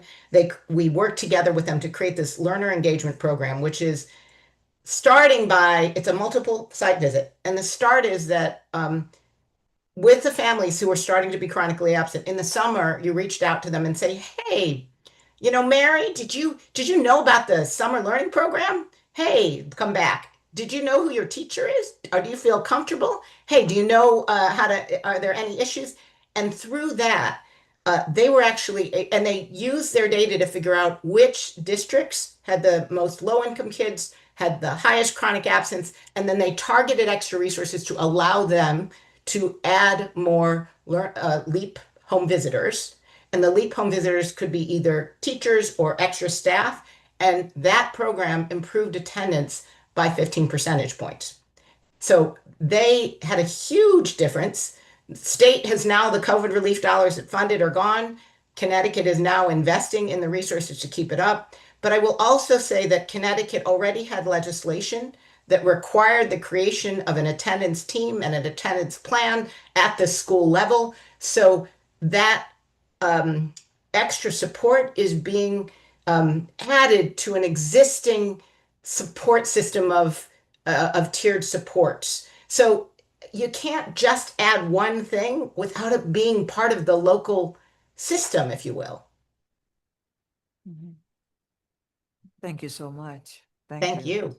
We worked together with them to create this learner engagement program, which is starting by, it's a multiple site visit. And the start is that with the families who are starting to be chronically absent, in the summer, you reached out to them and say, hey, Mary, did you know about the summer learning program? Hey, come back. Did you know who your teacher is? Or do you feel comfortable? Hey, do you know are there any issues? And through that, they were actually, and they used their data to figure out which districts had the most low income kids, had the highest chronic absence, and then they targeted extra resources to allow them to add more LEAP home visitors. And the LEAP home visitors could be either teachers or extra staff. And that program improved attendance by 15 percentage points. So they had a huge difference. State has now, the COVID relief dollars that funded are gone. Connecticut is now investing in the resources to keep it up. But I will also say that Connecticut already had legislation that required the creation of an attendance team and an attendance plan at the school level. So that extra support is being added to an existing support system of tiered supports. So you can't just add one thing without it being part of the local system, if you will. Mhm. Thank you so much. Thank you.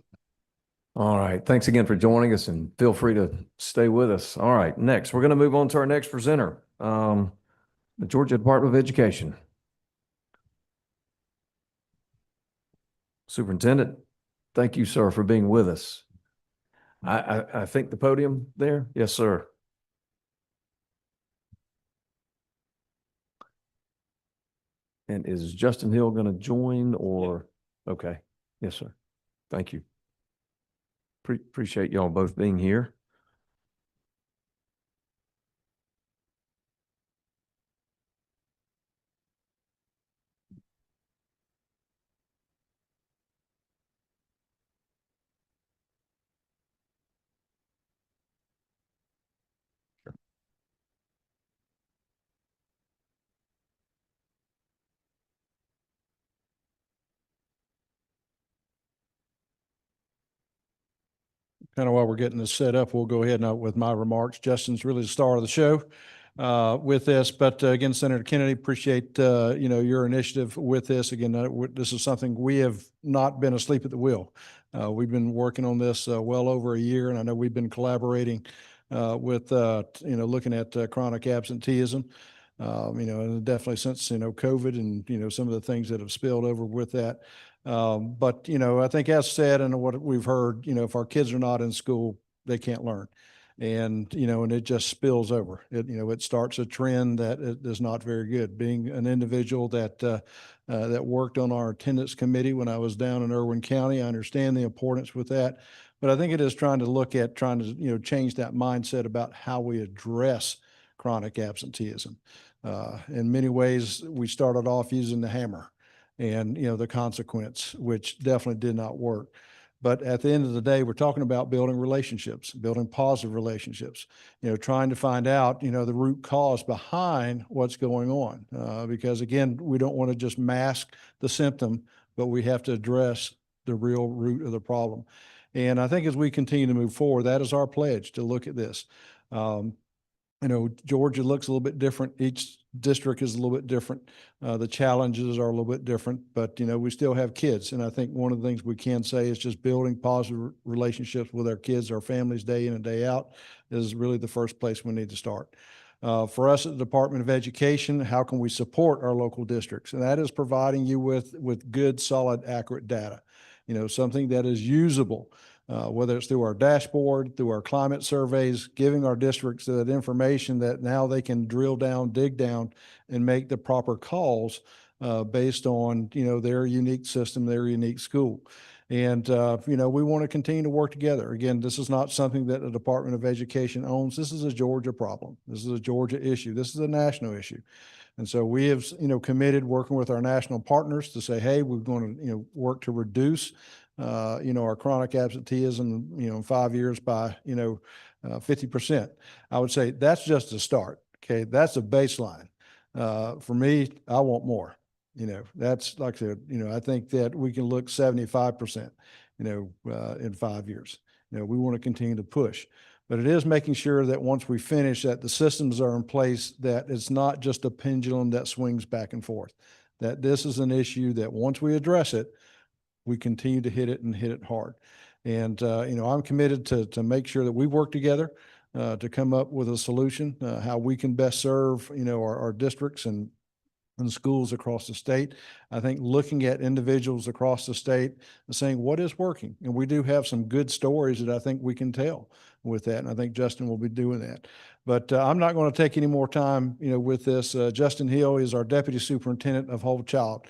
All right. Thanks again for joining us, and feel free to stay with us. All right. Next, we're going to move on to our next presenter, the Georgia Department of Education. Superintendent, thank you, sir, for being with us. I think the podium there. Yes, sir. And is Justin Hill going to join or? Okay. Yes, sir. Thank you. Appreciate y'all both being here. Kind of while we're getting this set up, we'll go ahead and with my remarks. Justin's really the star of the show with this. But again, Senator Kennedy, appreciate your initiative with this. Again, this is something we have not been asleep at the wheel. We've been working on this well over a year, and I know we've been collaborating with looking at chronic absenteeism. And definitely since COVID and some of the things that have spilled over with that. But I think as said, and what we've heard, if our kids are not in school, they can't learn. And and it just spills over. It starts a trend that is not very good. Being an individual that worked on our attendance committee when I was down in Irwin County, I understand the importance with that. But I think it is trying to change that mindset about how we address chronic absenteeism. In many ways, we started off using the hammer and the consequence, which definitely did not work. But at the end of the day, we're talking about building relationships, building positive relationships, trying to find out, the root cause behind what's going on. Because again, we don't want to just mask the symptom, but we have to address the real root of the problem. And I think as we continue to move forward, that is our pledge to look at this. Georgia looks a little bit different. Each district is a little bit different. The challenges are a little bit different, but we still have kids. And I think one of the things we can say is just building positive relationships with our kids, our families, day in and day out, is really the first place we need to start. For us at the Department of Education, how can we support our local districts? And that is providing you with good, solid, accurate data. Something that is usable. Whether it's through our dashboard, through our climate surveys, giving our districts that information that now they can drill down, dig down, and make the proper calls based on, their unique system, their unique school. And, we want to continue to work together. Again, this is not something that the Department of Education owns. This is a Georgia problem. This is a Georgia issue. This is a national issue. And so we have, committed working with our national partners to say, hey, we're going to, work to reduce our chronic absenteeism, in 5 years by, 50%. I would say that's just a start. Okay. That's a baseline. For me, I want more. That's like I said, I think that we can look 75%, in 5 years. We want to continue to push, but it is making sure that once we finish that the systems are in place, that it's not just a pendulum that swings back and forth, that this is an issue that once we address it, we continue to hit it and hit it hard. And, I'm committed to make sure that we work together to come up with a solution, how we can best serve, our districts and schools across the state. I think looking at individuals across the state and saying what is working. And we do have some good stories that I think we can tell with that. And I think Justin will be doing that. But I'm not going to take any more time, with this. Justin Hill is our Deputy Superintendent of Whole Child.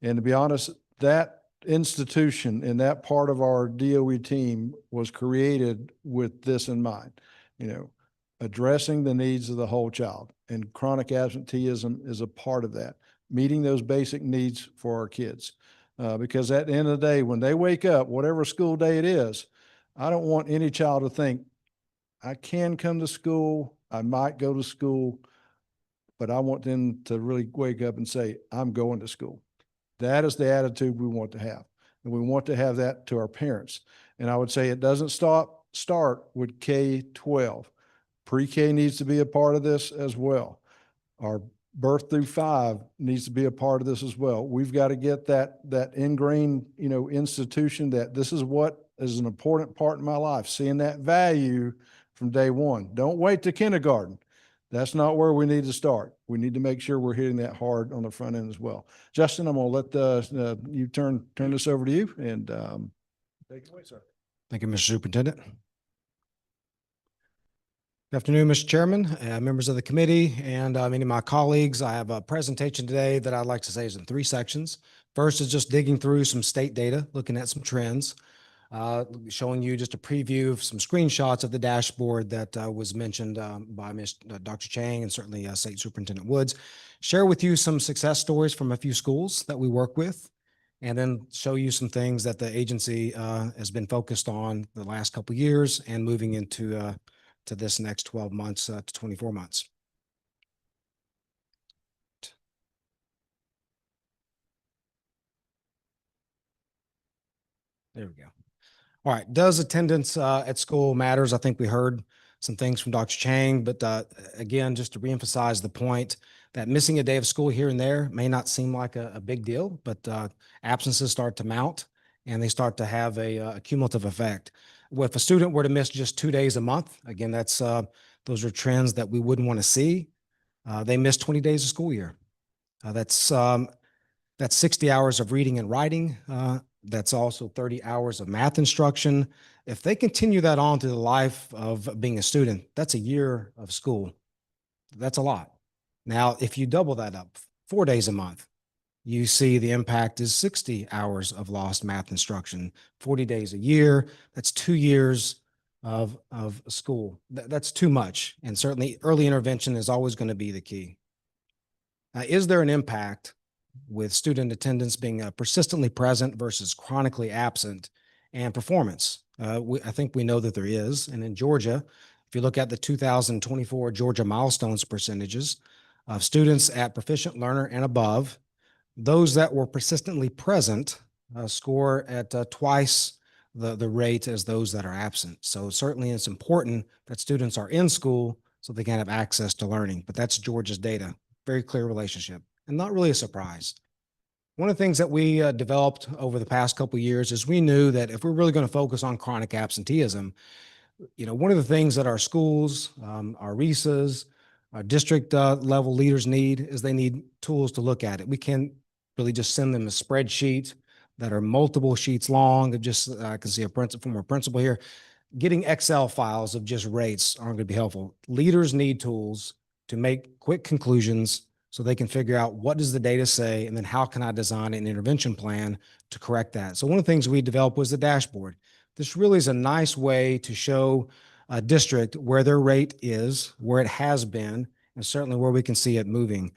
And to be honest, that institution and that part of our DOE team was created with this in mind, addressing the needs of the whole child, and chronic absenteeism is a part of that, meeting those basic needs for our kids. Because at the end of the day, when they wake up, whatever school day it is, I don't want any child to think, I can come to school, I might go to school, but I want them to really wake up and say, I'm going to school. That is the attitude we want to have. And we want to have that to our parents. And I would say it doesn't start with K-12. Pre-K needs to be a part of this as well. Our birth through 5 needs to be a part of this as well. We've got to get that ingrained, institution that this is what is an important part in my life, seeing that value from day one. Don't wait to kindergarten. That's not where we need to start. We need to make sure we're hitting that hard on the front end as well. Justin, I'm going to let you turn this over to you and take it away, sir. Thank you, Mr. Superintendent. Good afternoon, Mr. Chairman, members of the committee, and many of my colleagues. I have a presentation today that I'd like to say is in 3 sections. First is just digging through some state data, looking at some trends, showing you just a preview of some screenshots of the dashboard that was mentioned by Dr. Chang and certainly State Superintendent Woods. Share with you some success stories from a few schools that we work with, and then show you some things that the agency has been focused on the last couple of years and moving into to this next 12 months to 24 months. There we go. All right. Does attendance at school matters? I think we heard some things from Dr. Chang, but again, just to reemphasize the point that missing a day of school here and there may not seem like a big deal, but absences start to mount and they start to have a cumulative effect. If a student were to miss just 2 days a month, again, those are trends that we wouldn't want to see. They miss 20 days of school year. That's 60 hours of reading and writing. That's also 30 hours of math instruction. If they continue that on to the life of being a student, that's a year of school. That's a lot. Now, if you double that up, 4 days a month, you see the impact is 60 hours of lost math instruction, 40 days a year. That's 2 years of school. That's too much. And certainly early intervention is always going to be the key. Now, is there an impact with student attendance being persistently present versus chronically absent and performance? I think we know that there is. And in Georgia, if you look at the 2024 Georgia milestones percentages of students at proficient learner and above, those that were persistently present score at twice the rate as those that are absent. So certainly it's important that students are in school so they can have access to learning, but that's Georgia's data. Very clear relationship and not really a surprise. One of the things that we developed over the past couple of years is we knew that if we're really going to focus on chronic absenteeism, one of the things that our schools, our RESAs, our district level leaders need is they need tools to look at it. We can't really just send them a spreadsheet that are multiple sheets long. I can see a former principal here. Getting Excel files of just rates aren't going to be helpful. Leaders need tools to make quick conclusions so they can figure out what does the data say, and then how can I design an intervention plan to correct that. So one of the things we developed was the dashboard. This really is a nice way to show a district where their rate is, where it has been, and certainly where we can see it moving.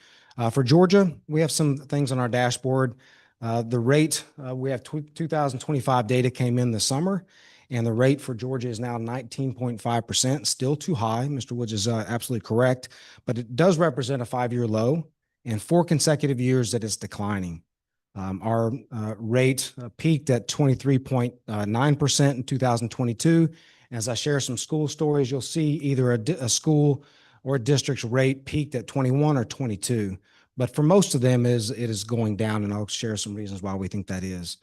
For Georgia, we have some things on our dashboard. The rate, we have 2025 data came in this summer, and the rate for Georgia is now 19.5%, still too high. Mr. Woods is absolutely correct, but it does represent a 5-year low and 4 consecutive years that it's declining. Our rate peaked at 23.9% in 2022. As I share some school stories, you'll see either a school or a district's rate peaked at 21 or 22. But for most of them, it is going down, and I'll share some reasons why we think that is.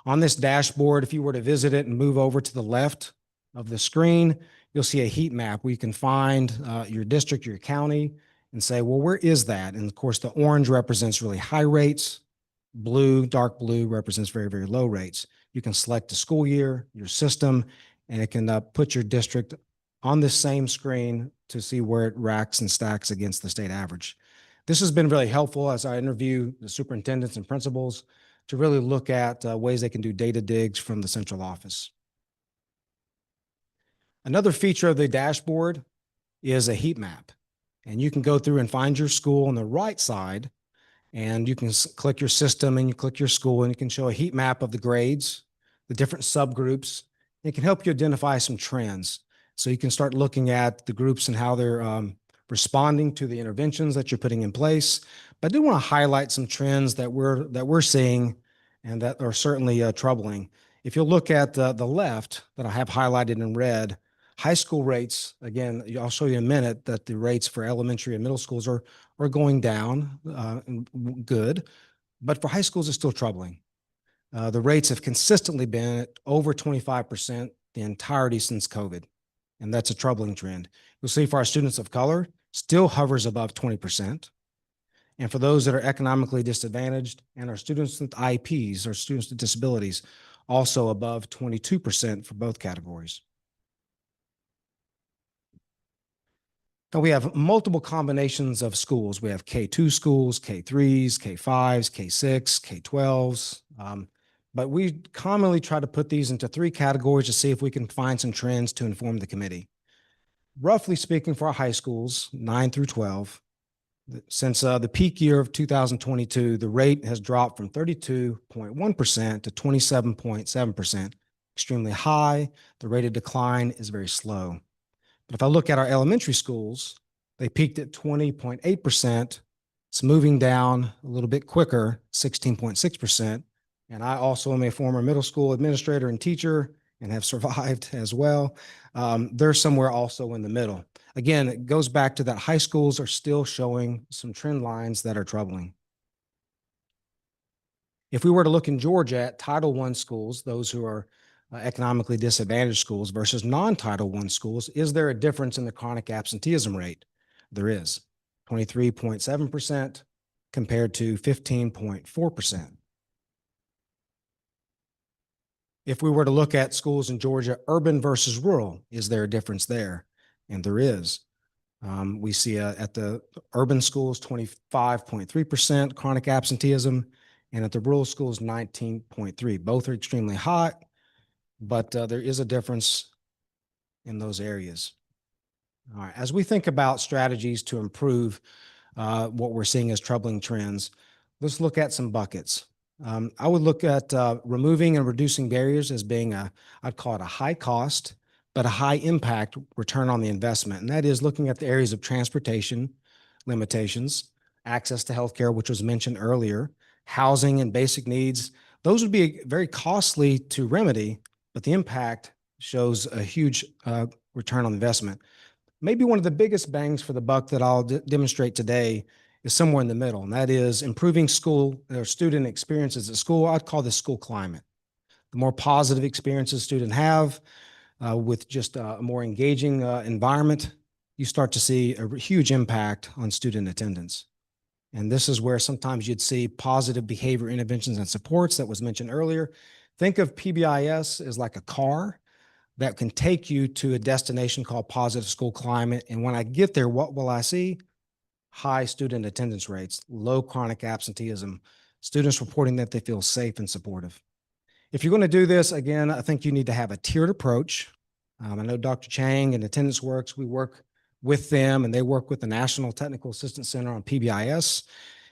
On this dashboard, if you were to visit it and move over to the left of the screen, you'll see a heat map where you can find your district, your county, and say, well, where is that? And of course, the orange represents really high rates. Blue, dark blue represents very, very low rates. You can select the school year, your system, and it can put your district on the same screen to see where it racks and stacks against the state average. This has been really helpful as I interview the superintendents and principals to really look at ways they can do data digs from the central office. Another feature of the dashboard is a heat map. And you can go through and find your school on the right side, and you can click your system and you click your school, and you can show a heat map of the grades, the different subgroups. It can help you identify some trends. So you can start looking at the groups and how they're responding to the interventions that you're putting in place. But I do want to highlight some trends that we're seeing and that are certainly troubling. If you look at the left that I have highlighted in red, high school rates, again, I'll show you in a minute that the rates for elementary and middle schools are going down, good, but for high schools, it's still troubling. The rates have consistently been at over 25% the entirety since COVID, and that's a troubling trend. You'll see for our students of color, still hovers above 20%. And for those that are economically disadvantaged and our students with IEPs or students with disabilities, also above 22% for both categories. Now we have multiple combinations of schools. We have K2 schools, K3s, K5s, K6, K12s. But we commonly try to put these into 3 categories to see if we can find some trends to inform the committee. Roughly speaking, for our high schools, 9 through 12, since the peak year of 2022, the rate has dropped from 32.1% to 27.7%, extremely high. The rate of decline is very slow. But if I look at our elementary schools, they peaked at 20.8%. It's moving down a little bit quicker, 16.6%. And I also am a former middle school administrator and teacher and have survived as well. They're somewhere also in the middle. Again, it goes back to that high schools are still showing some trend lines that are troubling. If we were to look in Georgia at Title I schools, those who are economically disadvantaged schools versus non-Title I schools, is there a difference in the chronic absenteeism rate? There is, 23.7% compared to 15.4%. If we were to look at schools in Georgia, urban versus rural, is there a difference there? And there is. We see at the urban schools, 25.3% chronic absenteeism, and at the rural schools, 19.3%. Both are extremely high, but there is a difference in those areas. All right, as we think about strategies to improve what we're seeing as troubling trends, let's look at some buckets. I would look at removing and reducing barriers as being I'd call it a high cost, but a high impact return on the investment. And that is looking at the areas of transportation limitations, access to healthcare, which was mentioned earlier, housing and basic needs. Those would be very costly to remedy, but the impact shows a huge return on investment. Maybe one of the biggest bangs for the buck that I'll demonstrate today is somewhere in the middle, and that is improving school or student experiences at school. I'd call this school climate. The more positive experiences students have with just a more engaging environment, you start to see a huge impact on student attendance. And this is where sometimes you'd see positive behavior interventions and supports that was mentioned earlier. Think of PBIS as like a car that can take you to a destination called positive school climate. And when I get there, what will I see? High student attendance rates, low chronic absenteeism, students reporting that they feel safe and supportive. If you're going to do this, again, I think you need to have a tiered approach. I know Dr. Chang and Attendance Works, we work with them and they work with the National Technical Assistance Center on PBIS.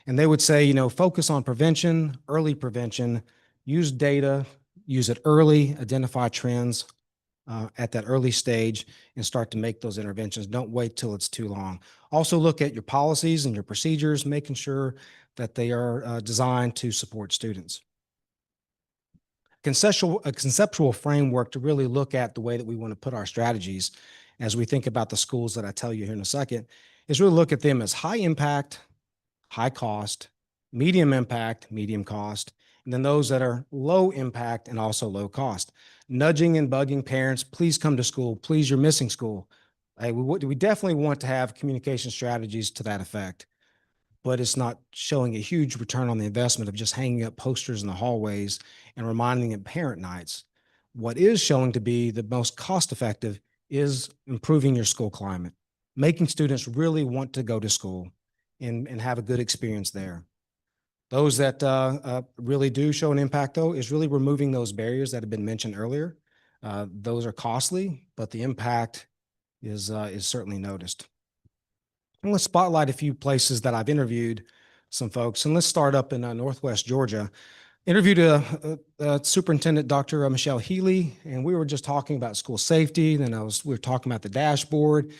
And they would say, focus on prevention, early prevention, use data, use it early, identify trends at that early stage, and start to make those interventions. Don't wait till it's too long. Also look at your policies and your procedures, making sure that they are designed to support students. A conceptual framework to really look at the way that we want to put our strategies as we think about the schools that I tell you here in a second is really look at them as high impact, high cost, medium impact, medium cost, and then those that are low impact and also low cost. Nudging and bugging parents, please come to school. Please, you're missing school. We definitely want to have communication strategies to that effect, but it's not showing a huge return on the investment of just hanging up posters in the hallways and reminding them parent nights. What is showing to be the most cost effective is improving your school climate, making students really want to go to school and have a good experience there. Those that really do show an impact, though, is really removing those barriers that have been mentioned earlier. Those are costly, but the impact is certainly noticed. I'm going to spotlight a few places that I've interviewed some folks, and let's start up in Northwest Georgia. Interviewed Superintendent Dr. Michelle Healy, and we were just talking about school safety. Then we were talking about the dashboard.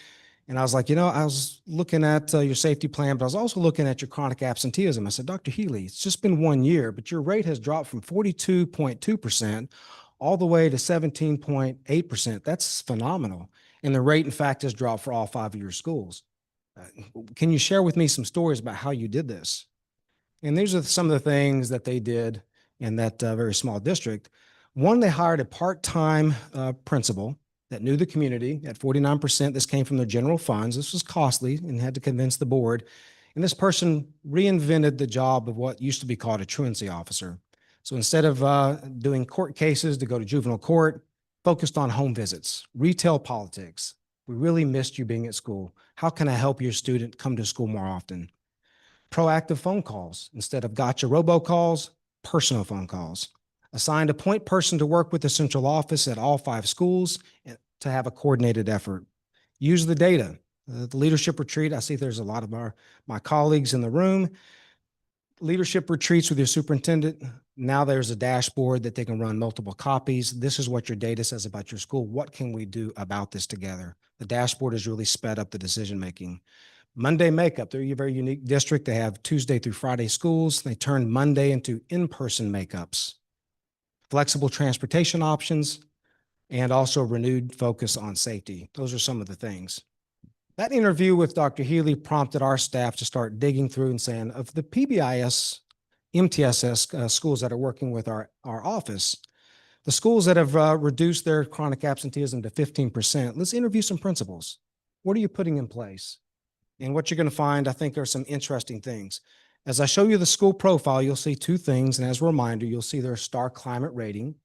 And I was like, I was looking at your safety plan, but I was also looking at your chronic absenteeism. I said, Dr. Healy, it's just been 1 year, but your rate has dropped from 42.2% all the way to 17.8%. That's phenomenal. And the rate, in fact, has dropped for all 5 of your schools. Can you share with me some stories about how you did this? And these are some of the things that they did in that very small district. One, they hired a part-time principal that knew the community at 49%. This came from their general funds. This was costly and had to convince the board. And this person reinvented the job of what used to be called a truancy officer. So instead of doing court cases to go to juvenile court, focused on home visits, retail politics. We really missed you being at school. How can I help your student come to school more often? Proactive phone calls. Instead of gotcha robocalls, personal phone calls. Assigned a point person to work with the central office at all 5 schools to have a coordinated effort. Use the data. The leadership retreat, I see there's a lot of my colleagues in the room. Leadership retreats with your superintendent. Now there's a dashboard that they can run multiple copies. This is what your data says about your school. What can we do about this together? The dashboard has really sped up the decision-making. Monday makeup, they're a very unique district. They have Tuesday through Friday schools. They turned Monday into in-person makeups. Flexible transportation options, and also renewed focus on safety. Those are some of the things. That interview with Dr. Healy prompted our staff to start digging through and saying, of the PBIS, MTSS schools that are working with our office, the schools that have reduced their chronic absenteeism to 15%, let's interview some principals. What are you putting in place? And what you're going to find, I think, are some interesting things. As I show you the school profile, you'll see 2 things. And as a reminder, you'll see their star climate rating.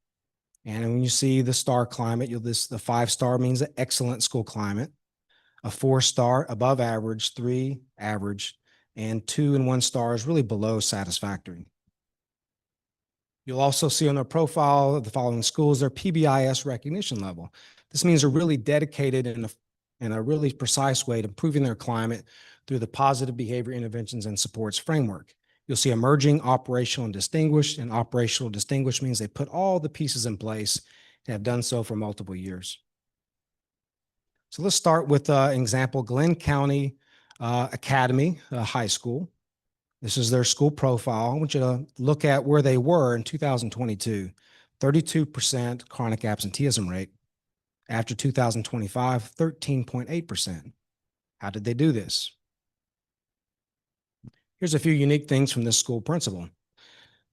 And when you see the star climate, the 5-star means an excellent school climate, a 4-star above average, 3 average, and 2 and 1 star is really below satisfactory. You'll also see on their profile of the following schools, their PBIS recognition level. This means they're really dedicated in a really precise way to improving their climate through the positive behavior interventions and supports framework. You'll see emerging, operational, and distinguished. And operational distinguished means they put all the pieces in place and have done so for multiple years. So let's start with an example, Glenn County Academy High School. This is their school profile. I want you to look at where they were in 2022, 32% chronic absenteeism rate. After 2025, 13.8%. How did they do this? Here's a few unique things from this school principal.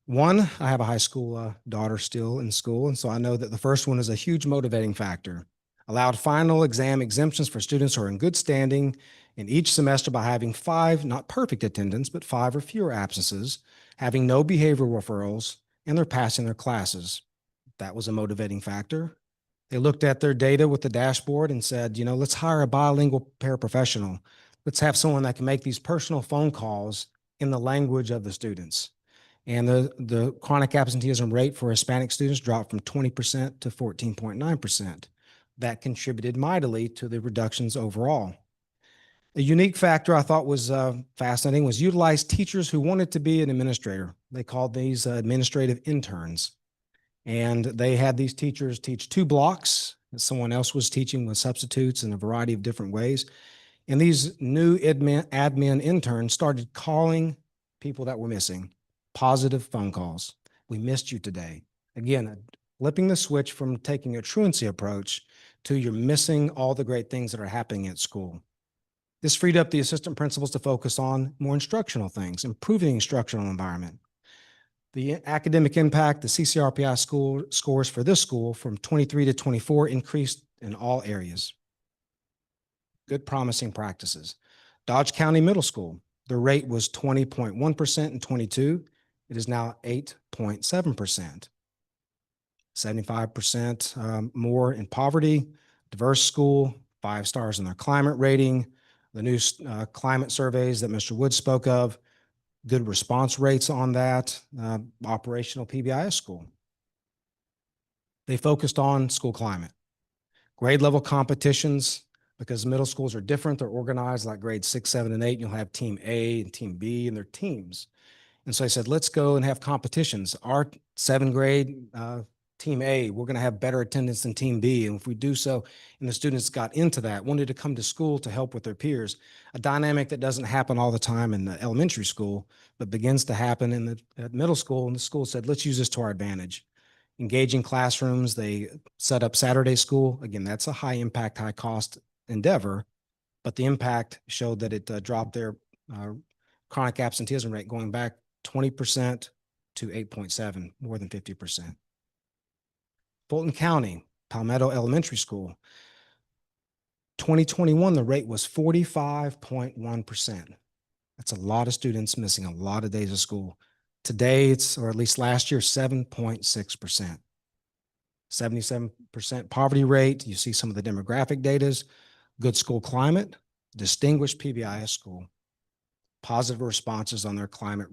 One, I have a high school daughter still in school, and so I know that the first one is a huge motivating factor. Allowed final exam exemptions for students who are in good standing in each semester by having 5, not perfect attendance, but 5 or fewer absences, having no behavioral referrals, and they're passing their classes. That was a motivating factor. They looked at their data with the dashboard and said, let's hire a bilingual paraprofessional. Let's have someone that can make these personal phone calls in the language of the students. And the chronic absenteeism rate for Hispanic students dropped from 20% to 14.9%. That contributed mightily to the reductions overall. A unique factor I thought was fascinating was utilize teachers who wanted to be an administrator. They called these administrative interns. And they had these teachers teach 2 blocks. Someone else was teaching with substitutes in a variety of different ways. And these new admin interns started calling people that were missing, positive phone calls. We missed you today. Again, flipping the switch from taking a truancy approach to you're missing all the great things that are happening at school. This freed up the assistant principals to focus on more instructional things, improving the instructional environment. The academic impact, the CCRPI scores for this school from 23 to 24 increased in all areas. Good promising practices. Dodge County Middle School, the rate was 20.1% in 22. It is now 8.7%. 75% more in poverty, diverse school, 5 stars in their climate rating, the new climate surveys that Mr. Wood spoke of, good response rates on that, operational PBIS school. They focused on school climate, grade level competitions, because middle schools are different. They're organized like grades 6, 7, and 8. You'll have team A and team B and their teams. And so I said, let's go and have competitions. Our 7th grade team A, we're going to have better attendance than team B. And if we do so, and the students got into that, wanted to come to school to help with their peers, a dynamic that doesn't happen all the time in the elementary school, but begins to happen in the at middle school. And the school said, let's use this to our advantage. Engaging classrooms, they set up Saturday school. Again, that's a high impact, high cost endeavor, but the impact showed that it dropped their chronic absenteeism rate going back 20% to 8.7, more than 50%. Fulton County, Palmetto Elementary School, 2021, the rate was 45.1%. That's a lot of students missing a lot of days of school. Today, or at least last year, 7.6%. 77% poverty rate. You see some of the demographic data. Good school climate, distinguished PBIS school, positive responses on their climate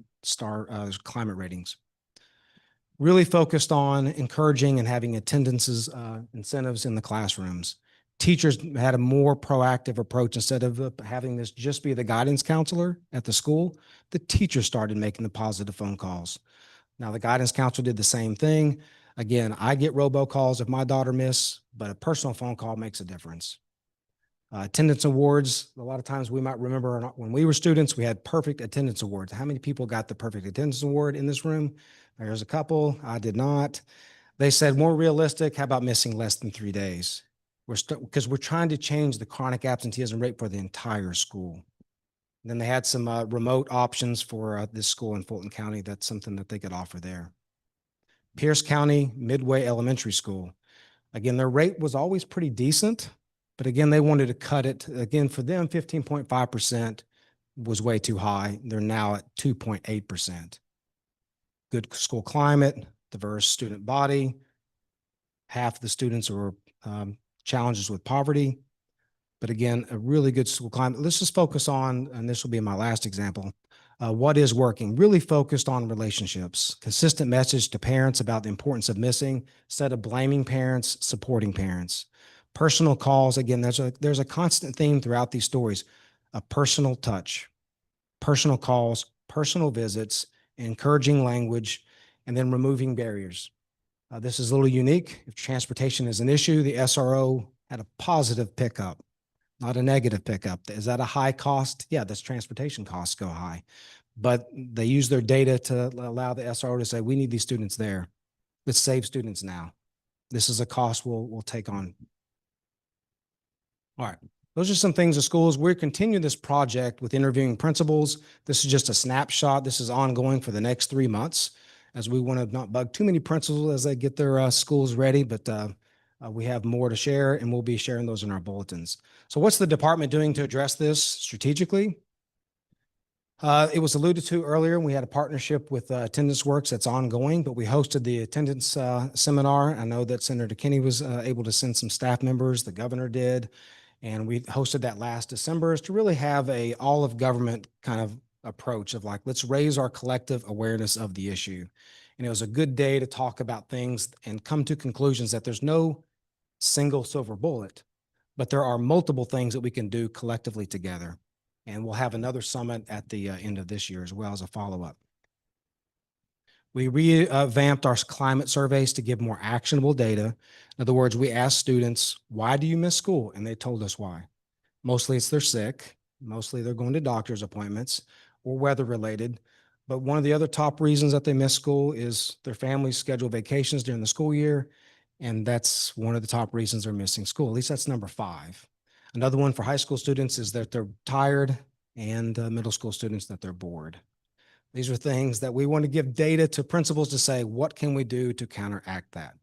ratings. Really focused on encouraging and having attendances incentives in the classrooms. Teachers had a more proactive approach. Instead of having this just be the guidance counselor at the school, the teachers started making the positive phone calls. Now the guidance counselor did the same thing. Again, I get robocalls if my daughter miss, but a personal phone call makes a difference. Attendance awards, a lot of times we might remember when we were students, we had perfect attendance awards. How many people got the perfect attendance award in this room? There's a couple. I did not. They said more realistic. How about missing less than 3 days? Because we're trying to change the chronic absenteeism rate for the entire school. And then they had some remote options for this school in Fulton County. That's something that they could offer there. Pierce County Midway Elementary School. Again, their rate was always pretty decent, but again, they wanted to cut it. Again, for them, 15.5% was way too high. They're now at 2.8%. Good school climate, diverse student body. Half the students are challenges with poverty. But again, a really good school climate. Let's just focus on, and this will be my last example, what is working. Really focused on relationships. Consistent message to parents about the importance of missing, instead of blaming parents, supporting parents. Personal calls, again, there's a constant theme throughout these stories, a personal touch, personal calls, personal visits, encouraging language, and then removing barriers. This is a little unique. If transportation is an issue, the SRO had a positive pickup, not a negative pickup. Is that a high cost? Yeah, that's transportation costs go high. But they use their data to allow the SRO to say, we need these students there. Let's save students now. This is a cost we'll take on. All right. Those are some things the schools. We're continuing this project with interviewing principals. This is just a snapshot. This is ongoing for the next 3 months, as we want to not bug too many principals as they get their schools ready, but we have more to share, and we'll be sharing those in our bulletins. So what's the department doing to address this strategically? It was alluded to earlier. We had a partnership with Attendance Works that's ongoing, but we hosted the attendance seminar. I know that Senator Kinney was able to send some staff members. The governor did. And we hosted that last December, to really have a all of government kind of approach of like, let's raise our collective awareness of the issue. And it was a good day to talk about things and come to conclusions that there's no single silver bullet, but there are multiple things that we can do collectively together. And we'll have another summit at the end of this year as well as a follow-up. We revamped our climate surveys to give more actionable data. In other words, we asked students, why do you miss school? And they told us why. Mostly it's they're sick. Mostly they're going to doctor's appointments or weather related. But one of the other top reasons that they miss school is their families schedule vacations during the school year. And that's one of the top reasons they're missing school. At least that's number 5. Another one for high school students is that they're tired, and middle school students that they're bored. These are things that we want to give data to principals to say, what can we do to counteract that?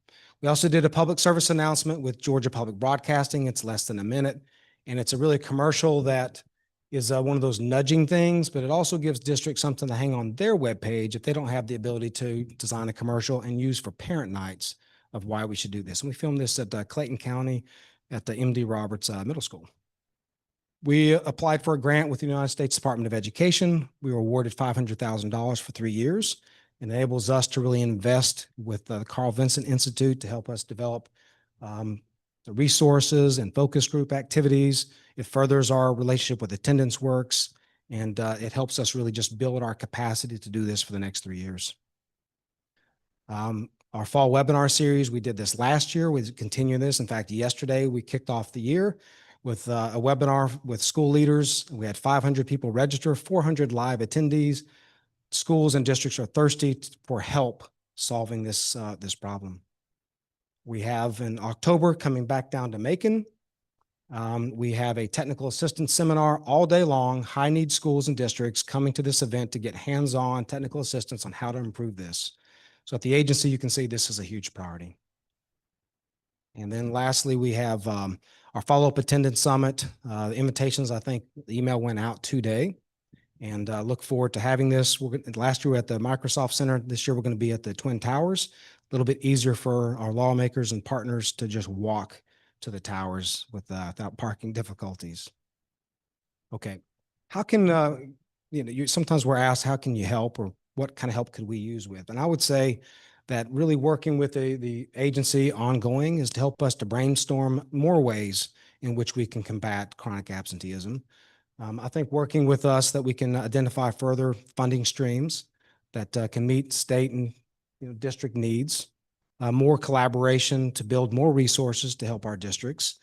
We also did a public service announcement with Georgia Public Broadcasting. It's less than a minute, and it's a really commercial that is one of those nudging things, but it also gives districts something to hang on their webpage if they don't have the ability to design a commercial and use for parent nights of why we should do this. And we filmed this at Clayton County at the MD Roberts Middle School. We applied for a grant with the United States Department of Education. We were awarded $500,000 for 3 years. It enables us to really invest with the Carl Vinson Institute to help us develop the resources and focus group activities. It furthers our relationship with Attendance Works, and it helps us really just build our capacity to do this for the next 3 years. Our fall webinar series, we did this last year. We continue this. In fact, yesterday we kicked off the year with a webinar with school leaders. We had 500 people register, 400 live attendees. Schools and districts are thirsty for help solving this problem. We have in October coming back down to Macon. We have a technical assistance seminar all day long, high need schools and districts coming to this event to get hands-on technical assistance on how to improve this. So at the agency, you can see this is a huge priority. And then lastly, we have our follow-up attendance summit. The invitations, I think the email went out today, and look forward to having this. Last year we were at the Microsoft Center. This year we're going to be at the Twin Towers. A little bit easier for our lawmakers and partners to just walk to the towers without parking difficulties. Okay, how can sometimes we're asked, how can you help, or what kind of help could we use with? And I would say that really working with the agency ongoing is to help us to brainstorm more ways in which we can combat chronic absenteeism. I think working with us that we can identify further funding streams that can meet state and district needs, more collaboration to build more resources to help our districts,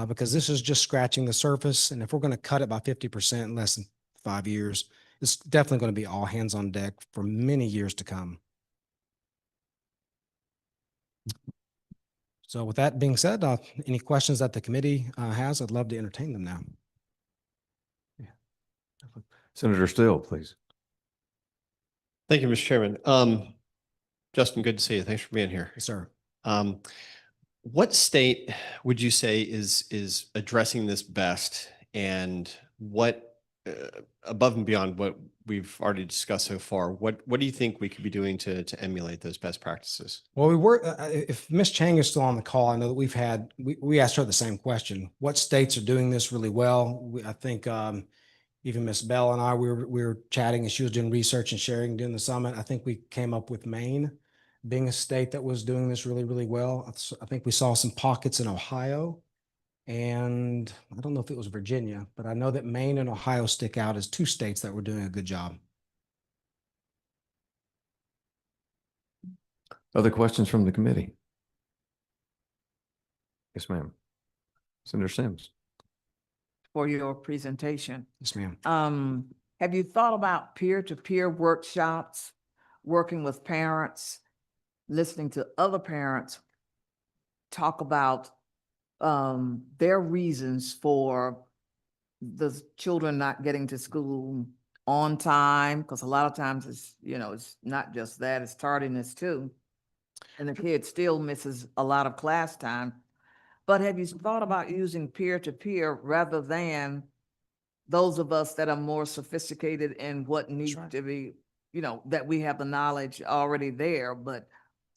because this is just scratching the surface. And if we're going to cut it by 50% in less than 5 years, it's definitely going to be all hands on deck for many years to come. So with that being said, any questions that the committee has, I'd love to entertain them now. Senator Still, please. Thank you, Mr. Chairman. Justin, good to see you. Thanks for being here. Yes, sir. What state would you say is addressing this best, and what above and beyond what we've already discussed so far, what do you think we could be doing to emulate those best practices? Well, we were, if Ms. Chang is still on the call, I know that we asked her the same question. What states are doing this really well? I think even Ms. Bell and I, we were chatting, and she was doing research and sharing during the summit. I think we came up with Maine being a state that was doing this really, really well. I think we saw some pockets in Ohio, and I don't know if it was Virginia, but I know that Maine and Ohio stick out as 2 states that were doing a good job. Other questions from the committee? Yes, ma'am. Senator Sims. For your presentation. Yes, ma'am. Have you thought about peer-to-peer workshops, working with parents, listening to other parents talk about their reasons for the children not getting to school on time? Because a lot of times it's not just that, it's tardiness too. And the kid still misses a lot of class time. But have you thought about using peer-to-peer rather than those of us that are more sophisticated in what needs to be, that we have the knowledge already there, but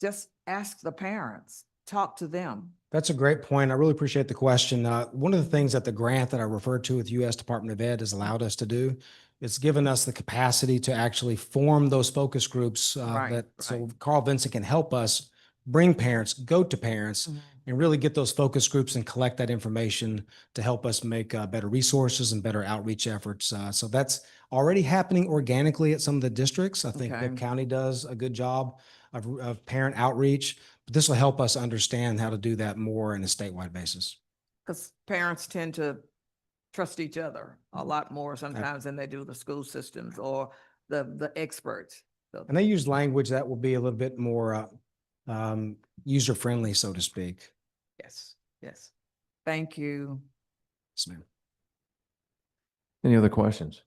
just ask the parents, talk to them? That's a great point. I really appreciate the question. One of the things that the grant that I referred to with U.S. Department of Ed has allowed us to do, it's given us the capacity to actually form those focus groups so Carl Vinson can help us bring parents, go to parents, and really get those focus groups and collect that information to help us make better resources and better outreach efforts. So that's already happening organically at some of the districts. I think Okay. Cook County does a good job of parent outreach, but this will help us understand how to do that more on a statewide basis. Because parents tend to trust each other a lot more sometimes than they do the school systems or the experts. So, And they use language that will be a little bit more user-friendly, so to speak. yes, yes. Thank you. Yes, ma'am. Any other questions?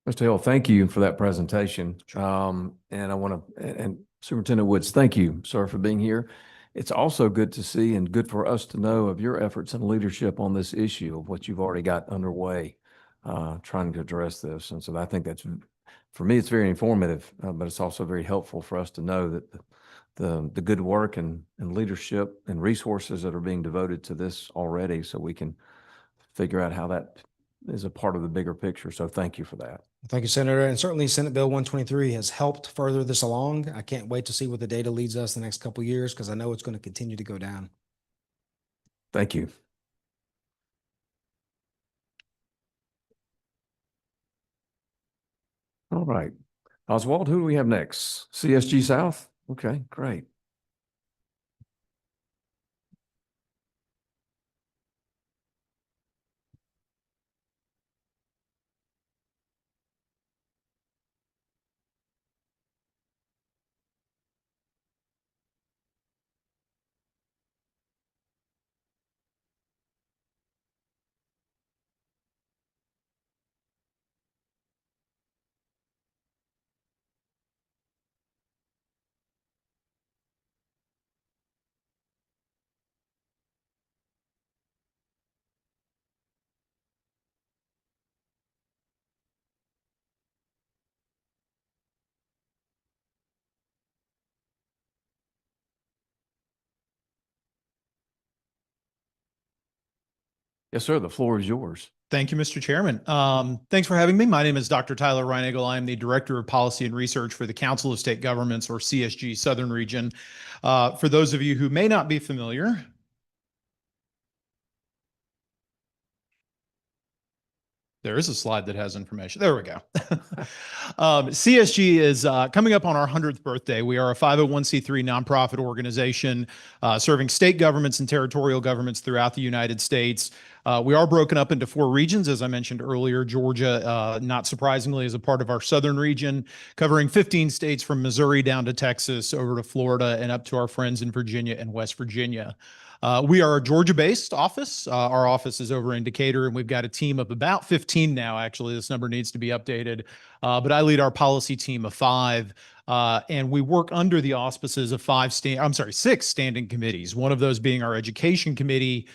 Mr. Hill, thank you for that presentation. And I want to, and Superintendent Woods, thank you, sir, for being here. It's also good to see and good for us to know of your efforts and leadership on this issue of what you've already got underway, trying to address this. And so I think that's, for me, it's very informative, but it's also very helpful for us to know that the good work and leadership and resources that are being devoted to this already, so we can figure out how that is a part of the bigger picture. So thank you for that. Thank you, Senator. And certainly Senate Bill 123 has helped further this along. I can't wait to see what the data leads us the next couple of years, because I know it's going to continue to go down. Thank you. All right. Oswald, who do we have next? CSG South? Okay, great. Yes, sir. The floor is yours. Thank you, Mr. Chairman. Thanks for having me. My name is Dr. Tyler Reinagel. I am the Director of Policy and Research for the Council of State Governments, or CSG Southern Region. For those of you who may not be familiar, there is a slide that has information. There we go. CSG is coming up on our 100th birthday. We are a 501c3 nonprofit organization serving state governments and territorial governments throughout the United States. We are broken up into 4 regions, as I mentioned earlier. Georgia, not surprisingly, is a part of our southern region, covering 15 states from Missouri down to Texas, over to Florida, and up to our friends in Virginia and West Virginia. We are a Georgia-based office. Our office is over in Decatur, and we've got a team of about 15 now. Actually, this number needs to be updated. But I lead our policy team of 5, and we work under the auspices of 6 standing committees. One of those being our Education Committee,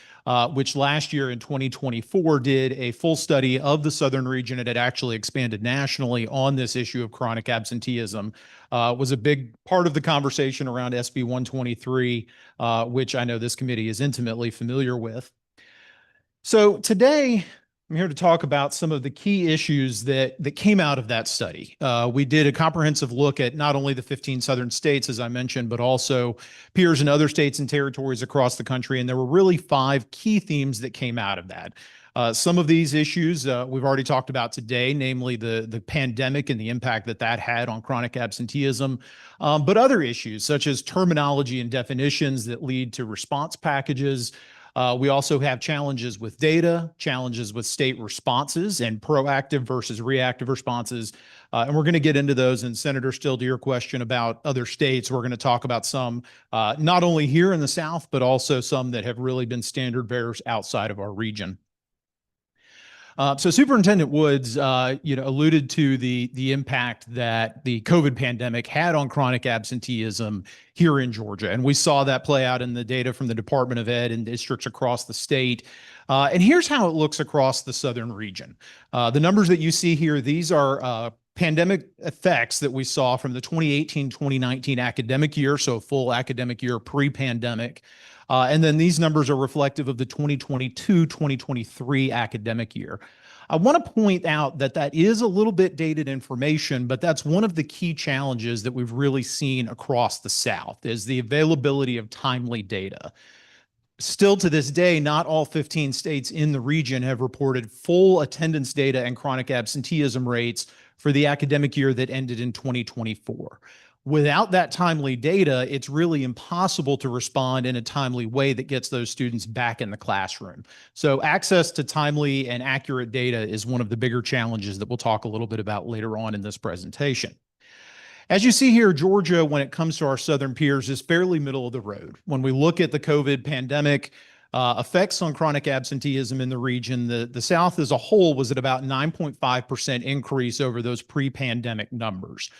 which last year in 2024 did a full study of the Southern region, and it actually expanded nationally on this issue of chronic absenteeism. Was a big part of the conversation around SB 123, which I know this committee is intimately familiar with. So today, I'm here to talk about some of the key issues that came out of that study. We did a comprehensive look at not only the 15 southern states, as I mentioned, but also peers in other states and territories across the country. And there were really 5 key themes that came out of that. Some of these issues we've already talked about today, namely the pandemic and the impact that had on chronic absenteeism, but other issues such as terminology and definitions that lead to response packages. We also have challenges with data, challenges with state responses and proactive versus reactive responses. And we're going to get into those. And Senator, still to your question about other states, we're going to talk about some not only here in the South, but also some that have really been standard bearers outside of our region. So Superintendent Woods, alluded to the impact that the COVID pandemic had on chronic absenteeism here in Georgia. And we saw that play out in the data from the Department of Ed and districts across the state. And here's how it looks across the southern region. The numbers that you see here, these are pandemic effects that we saw from the 2018-2019 academic year, so full academic year pre-pandemic. And then these numbers are reflective of the 2022-2023 academic year. I want to point out that that is a little bit dated information, but that's one of the key challenges that we've really seen across the South is the availability of timely data. Still to this day, not all 15 states in the region have reported full attendance data and chronic absenteeism rates for the academic year that ended in 2024. Without that timely data, it's really impossible to respond in a timely way that gets those students back in the classroom. So access to timely and accurate data is one of the bigger challenges that we'll talk a little bit about later on in this presentation. As you see here, Georgia, when it comes to our southern peers, is fairly middle of the road. When we look at the COVID pandemic effects on chronic absenteeism in the region, the South as a whole was at about 9.5% increase over those pre-pandemic numbers.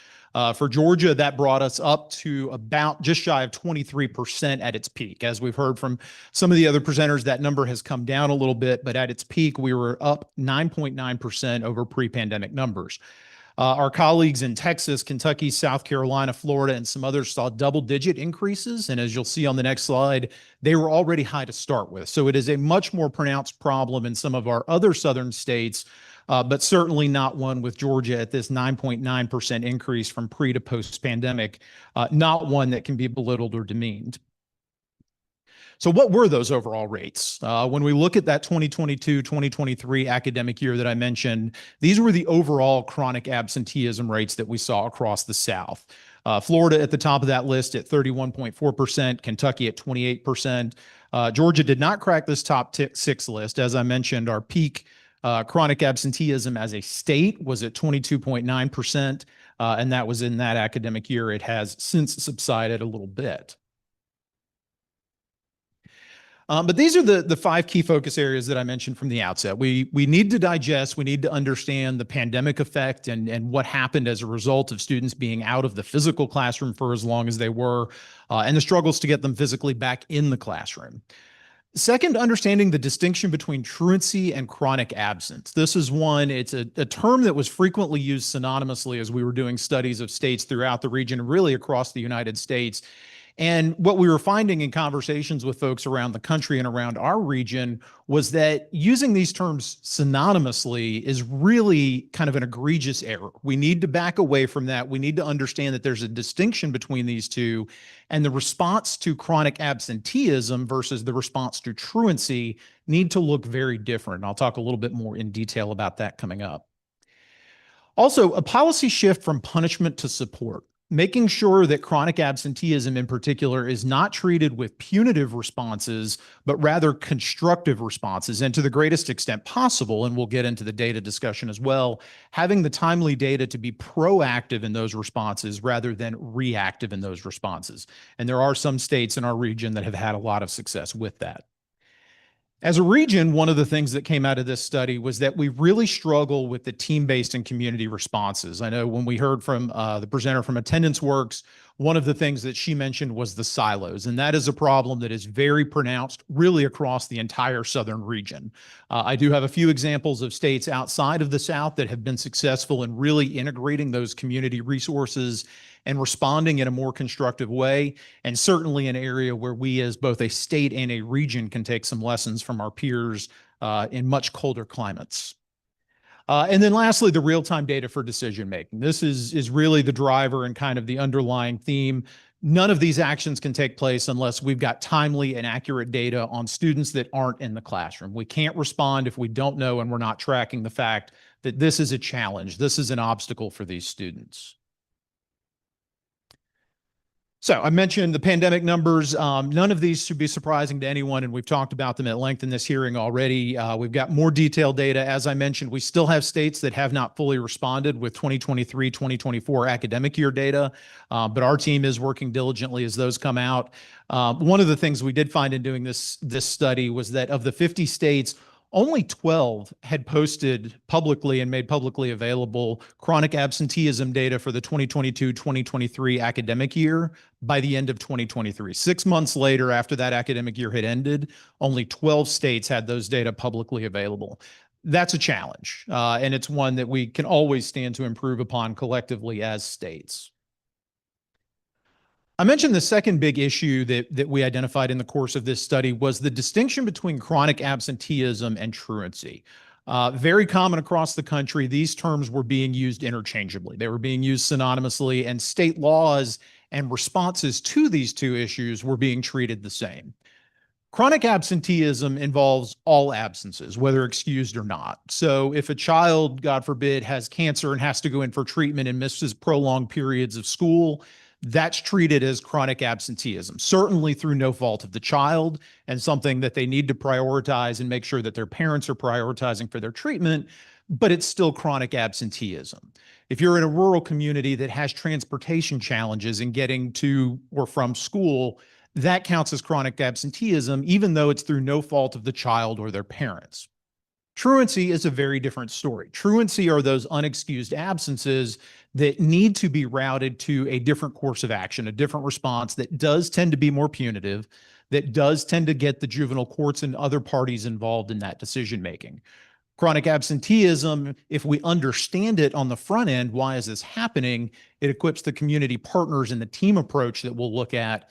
For Georgia, that brought us up to about just shy of 23% at its peak. As we've heard from some of the other presenters, that number has come down a little bit, but at its peak, we were up 9.9% over pre-pandemic numbers. Our colleagues in Texas, Kentucky, South Carolina, Florida, and some others saw double-digit increases. And as you'll see on the next slide, they were already high to start with. So it is a much more pronounced problem in some of our other southern states, but certainly not one with Georgia at this 9.9% increase from pre to post-pandemic, not one that can be belittled or demeaned. So what were those overall rates? When we look at that 2022-2023 academic year that I mentioned, these were the overall chronic absenteeism rates that we saw across the South. Florida at the top of that list at 31.4%, Kentucky at 28%. Georgia did not crack this top six list. As I mentioned, our peak chronic absenteeism as a state was at 22.9%, and that was in that academic year. It has since subsided a little bit. But these are the five key focus areas that I mentioned from the outset. We need to digest, we need to understand the pandemic effect and what happened as a result of students being out of the physical classroom for as long as they were, and the struggles to get them physically back in the classroom. Second, understanding the distinction between truancy and chronic absence. This is one, it's a term that was frequently used synonymously as we were doing studies of states throughout the region, really across the United States. And what we were finding in conversations with folks around the country and around our region was that using these terms synonymously is really kind of an egregious error. We need to back away from that. We need to understand that there's a distinction between these two, and the response to chronic absenteeism versus the response to truancy need to look very different. And I'll talk a little bit more in detail about that coming up. Also, a policy shift from punishment to support. Making sure that chronic absenteeism in particular is not treated with punitive responses, but rather constructive responses, and to the greatest extent possible, and we'll get into the data discussion as well, having the timely data to be proactive in those responses rather than reactive in those responses. And there are some states in our region that have had a lot of success with that. As a region, one of the things that came out of this study was that we really struggle with the team-based and community responses. I know when we heard from the presenter from Attendance Works, one of the things that she mentioned was the silos, and that is a problem that is very pronounced really across the entire southern region. I do have a few examples of states outside of the South that have been successful in really integrating those community resources and responding in a more constructive way, and certainly an area where we as both a state and a region can take some lessons from our peers in much colder climates. And then lastly, the real-time data for decision-making. This is really the driver and kind of the underlying theme. None of these actions can take place unless we've got timely and accurate data on students that aren't in the classroom. We can't respond if we don't know and we're not tracking the fact that this is a challenge. This is an obstacle for these students. So I mentioned the pandemic numbers. None of these should be surprising to anyone, and we've talked about them at length in this hearing already. We've got more detailed data. As I mentioned, we still have states that have not fully responded with 2023-2024 academic year data, but our team is working diligently as those come out. One of the things we did find in doing this study was that of the 50 states, only 12 had posted publicly and made publicly available chronic absenteeism data for the 2022-2023 academic year by the end of 2023. 6 months later, after that academic year had ended, only 12 states had those data publicly available. That's a challenge, and it's one that we can always stand to improve upon collectively as states. I mentioned the second big issue that we identified in the course of this study was the distinction between chronic absenteeism and truancy. Very common across the country, these terms were being used interchangeably. They were being used synonymously, and state laws and responses to these two issues were being treated the same. Chronic absenteeism involves all absences, whether excused or not. So if a child, God forbid, has cancer and has to go in for treatment and misses prolonged periods of school, that's treated as chronic absenteeism, certainly through no fault of the child, and something that they need to prioritize and make sure that their parents are prioritizing for their treatment, but it's still chronic absenteeism. If you're in a rural community that has transportation challenges in getting to or from school, that counts as chronic absenteeism, even though it's through no fault of the child or their parents. Truancy is a very different story. Truancy are those unexcused absences that need to be routed to a different course of action, a different response that does tend to be more punitive, that does tend to get the juvenile courts and other parties involved in that decision-making. Chronic absenteeism, if we understand it on the front end, why is this happening? It equips the community partners in the team approach that we'll look at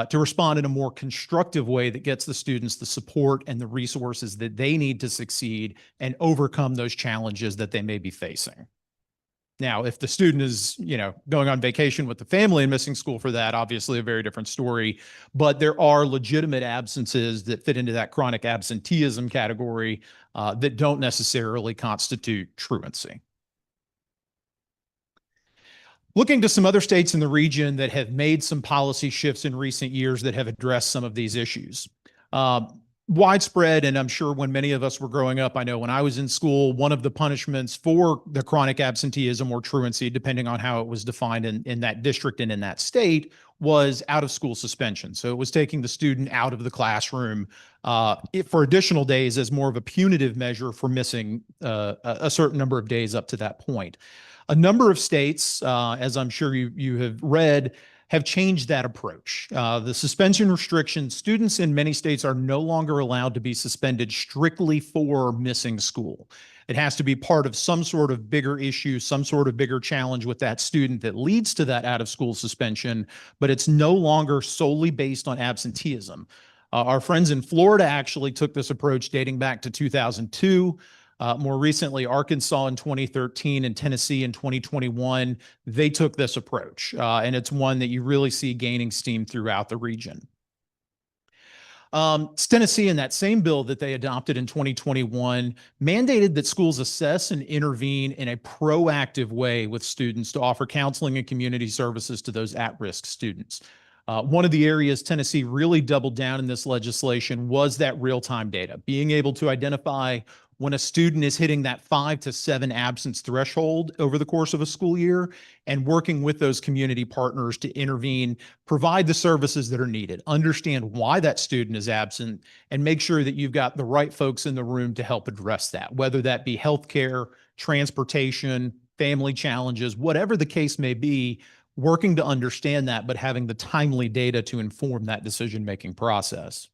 to respond in a more constructive way that gets the students the support and the resources that they need to succeed and overcome those challenges that they may be facing. Now, if the student is, going on vacation with the family and missing school for that, obviously a very different story. But there are legitimate absences that fit into that chronic absenteeism category that don't necessarily constitute truancy. Looking to some other states in the region that have made some policy shifts in recent years that have addressed some of these issues. Widespread, and I'm sure when many of us were growing up, I know when I was in school, one of the punishments for the chronic absenteeism or truancy, depending on how it was defined in that district and in that state, was out of school suspension. So it was taking the student out of the classroom for additional days as more of a punitive measure for missing a certain number of days up to that point. A number of states, as I'm sure you have read, have changed that approach. The suspension restrictions, students in many states are no longer allowed to be suspended strictly for missing school. It has to be part of some sort of bigger issue, some sort of bigger challenge with that student that leads to that out of school suspension, but it's no longer solely based on absenteeism. Our friends in Florida actually took this approach dating back to 2002. More recently, Arkansas in 2013 and Tennessee in 2021, they took this approach, and it's one that you really see gaining steam throughout the region. Tennessee, in that same bill that they adopted in 2021, mandated that schools assess and intervene in a proactive way with students to offer counseling and community services to those at-risk students. One of the areas Tennessee really doubled down in this legislation was that real-time data, being able to identify when a student is hitting that 5 to 7 absence threshold over the course of a school year, and working with those community partners to intervene, provide the services that are needed, understand why that student is absent, and make sure that you've got the right folks in the room to help address that, whether that be healthcare, transportation, family challenges, whatever the case may be, working to understand that, but having the timely data to inform that decision-making process.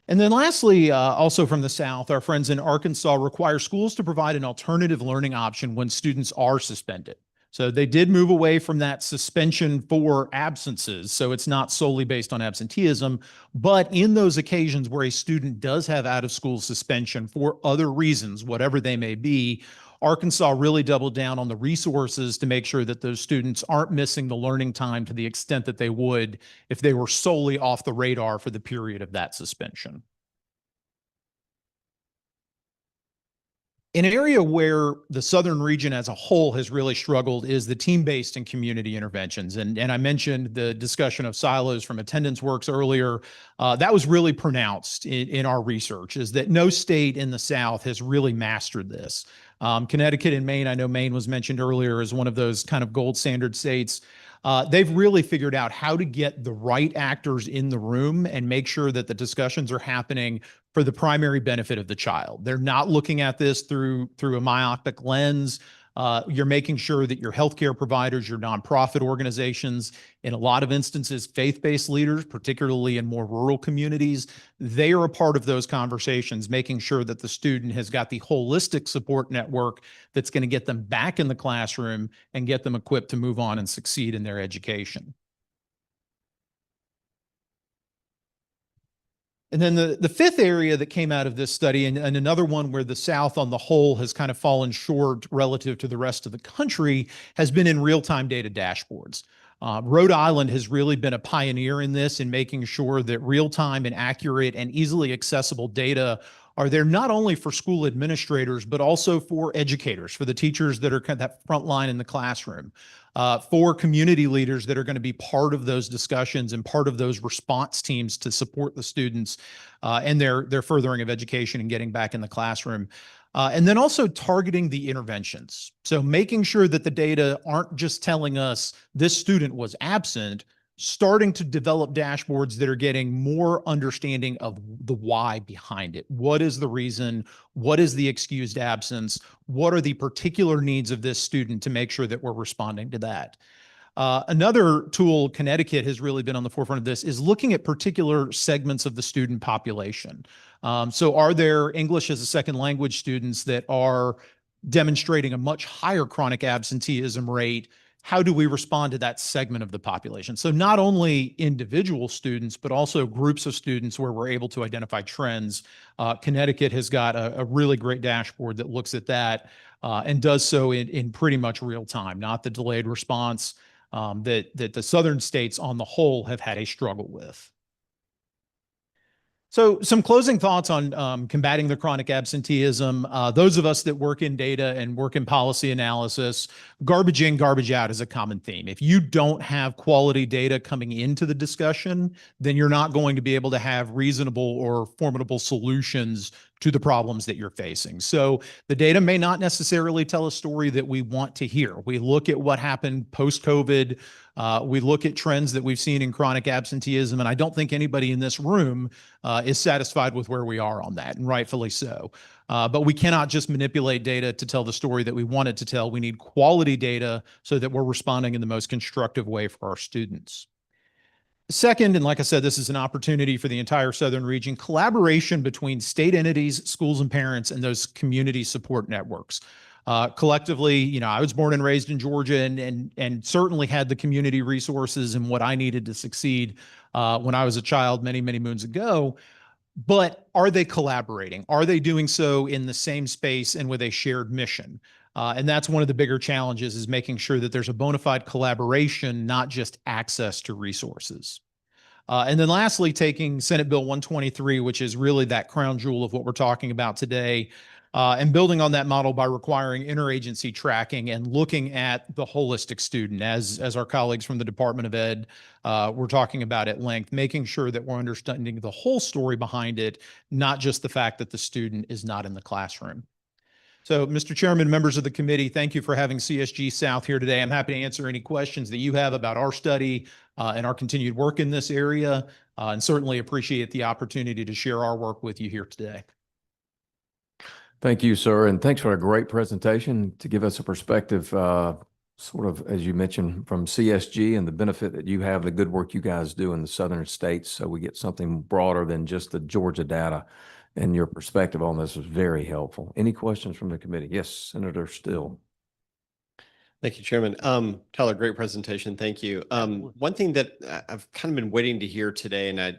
And then lastly, also from the South, our friends in Arkansas require schools to provide an alternative learning option when students are suspended. So they did move away from that suspension for absences. So it's not solely based on absenteeism, but in those occasions where a student does have out of school suspension for other reasons, whatever they may be, Arkansas really doubled down on the resources to make sure that those students aren't missing the learning time to the extent that they would if they were solely off the radar for the period of that suspension. An area where the southern region as a whole has really struggled is the team-based and community interventions. And I mentioned the discussion of silos from attendance works earlier. That was really pronounced in our research, is that no state in the South has really mastered this. Connecticut and Maine, I know Maine was mentioned earlier as one of those kind of gold standard states. They've really figured out how to get the right actors in the room and make sure that the discussions are happening for the primary benefit of the child. They're not looking at this through a myopic lens. You're making sure that your healthcare providers, your nonprofit organizations, in a lot of instances, faith-based leaders, particularly in more rural communities, they are a part of those conversations, making sure that the student has got the holistic support network that's going to get them back in the classroom and get them equipped to move on and succeed in their education. And then the fifth area that came out of this study, and another one where the South on the whole has kind of fallen short relative to the rest of the country, has been in real-time data dashboards. Rhode Island has really been a pioneer in this, in making sure that real-time and accurate and easily accessible data are there not only for school administrators, but also for educators, for the teachers that are kind of that front line in the classroom, for community leaders that are going to be part of those discussions and part of those response teams to support the students and their furthering of education and getting back in the classroom. And then also targeting the interventions. So making sure that the data aren't just telling us this student was absent, starting to develop dashboards that are getting more understanding of the why behind it. What is the reason? What is the excused absence? What are the particular needs of this student to make sure that we're responding to that? Another tool Connecticut has really been on the forefront of this is looking at particular segments of the student population. So are there English as a second language students that are demonstrating a much higher chronic absenteeism rate? How do we respond to that segment of the population? So not only individual students, but also groups of students where we're able to identify trends. Connecticut has got a really great dashboard that looks at that and does so in pretty much real time, not the delayed response that the southern states on the whole have had a struggle with. So some closing thoughts on combating the chronic absenteeism. Those of us that work in data and work in policy analysis, garbage in, garbage out is a common theme. If you don't have quality data coming into the discussion, then you're not going to be able to have reasonable or formidable solutions to the problems that you're facing. So the data may not necessarily tell a story that we want to hear. We look at what happened post-COVID. We look at trends that we've seen in chronic absenteeism, and I don't think anybody in this room is satisfied with where we are on that, and rightfully so. But we cannot just manipulate data to tell the story that we want it to tell. We need quality data so that we're responding in the most constructive way for our students. Second, and like I said, this is an opportunity for the entire Southern region, collaboration between state entities, schools and parents, and those community support networks. Collectively, I was born and raised in Georgia and certainly had the community resources and what I needed to succeed when I was a child many, many moons ago. But are they collaborating? Are they doing so in the same space and with a shared mission? And that's one of the bigger challenges, is making sure that there's a bona fide collaboration, not just access to resources. And then lastly, taking Senate Bill 123, which is really that crown jewel of what we're talking about today, and building on that model by requiring interagency tracking and looking at the holistic student, as our colleagues from the Department of Ed were talking about at length, making sure that we're understanding the whole story behind it, not just the fact that the student is not in the classroom. So, Mr. Chairman, members of the committee, thank you for having CSG South here today. I'm happy to answer any questions that you have about our study and our continued work in this area, and certainly appreciate the opportunity to share our work with you here today. Thank you, sir, and thanks for a great presentation to give us a perspective, sort of, as you mentioned, from CSG and the benefit that you have, the good work you guys do in the southern states, so we get something broader than just the Georgia data. And your perspective on this was very helpful. Any questions from the committee? Yes, Senator Still. Thank you, Chairman. Tyler, great presentation. Thank you. One thing that I've kind of been waiting to hear today, and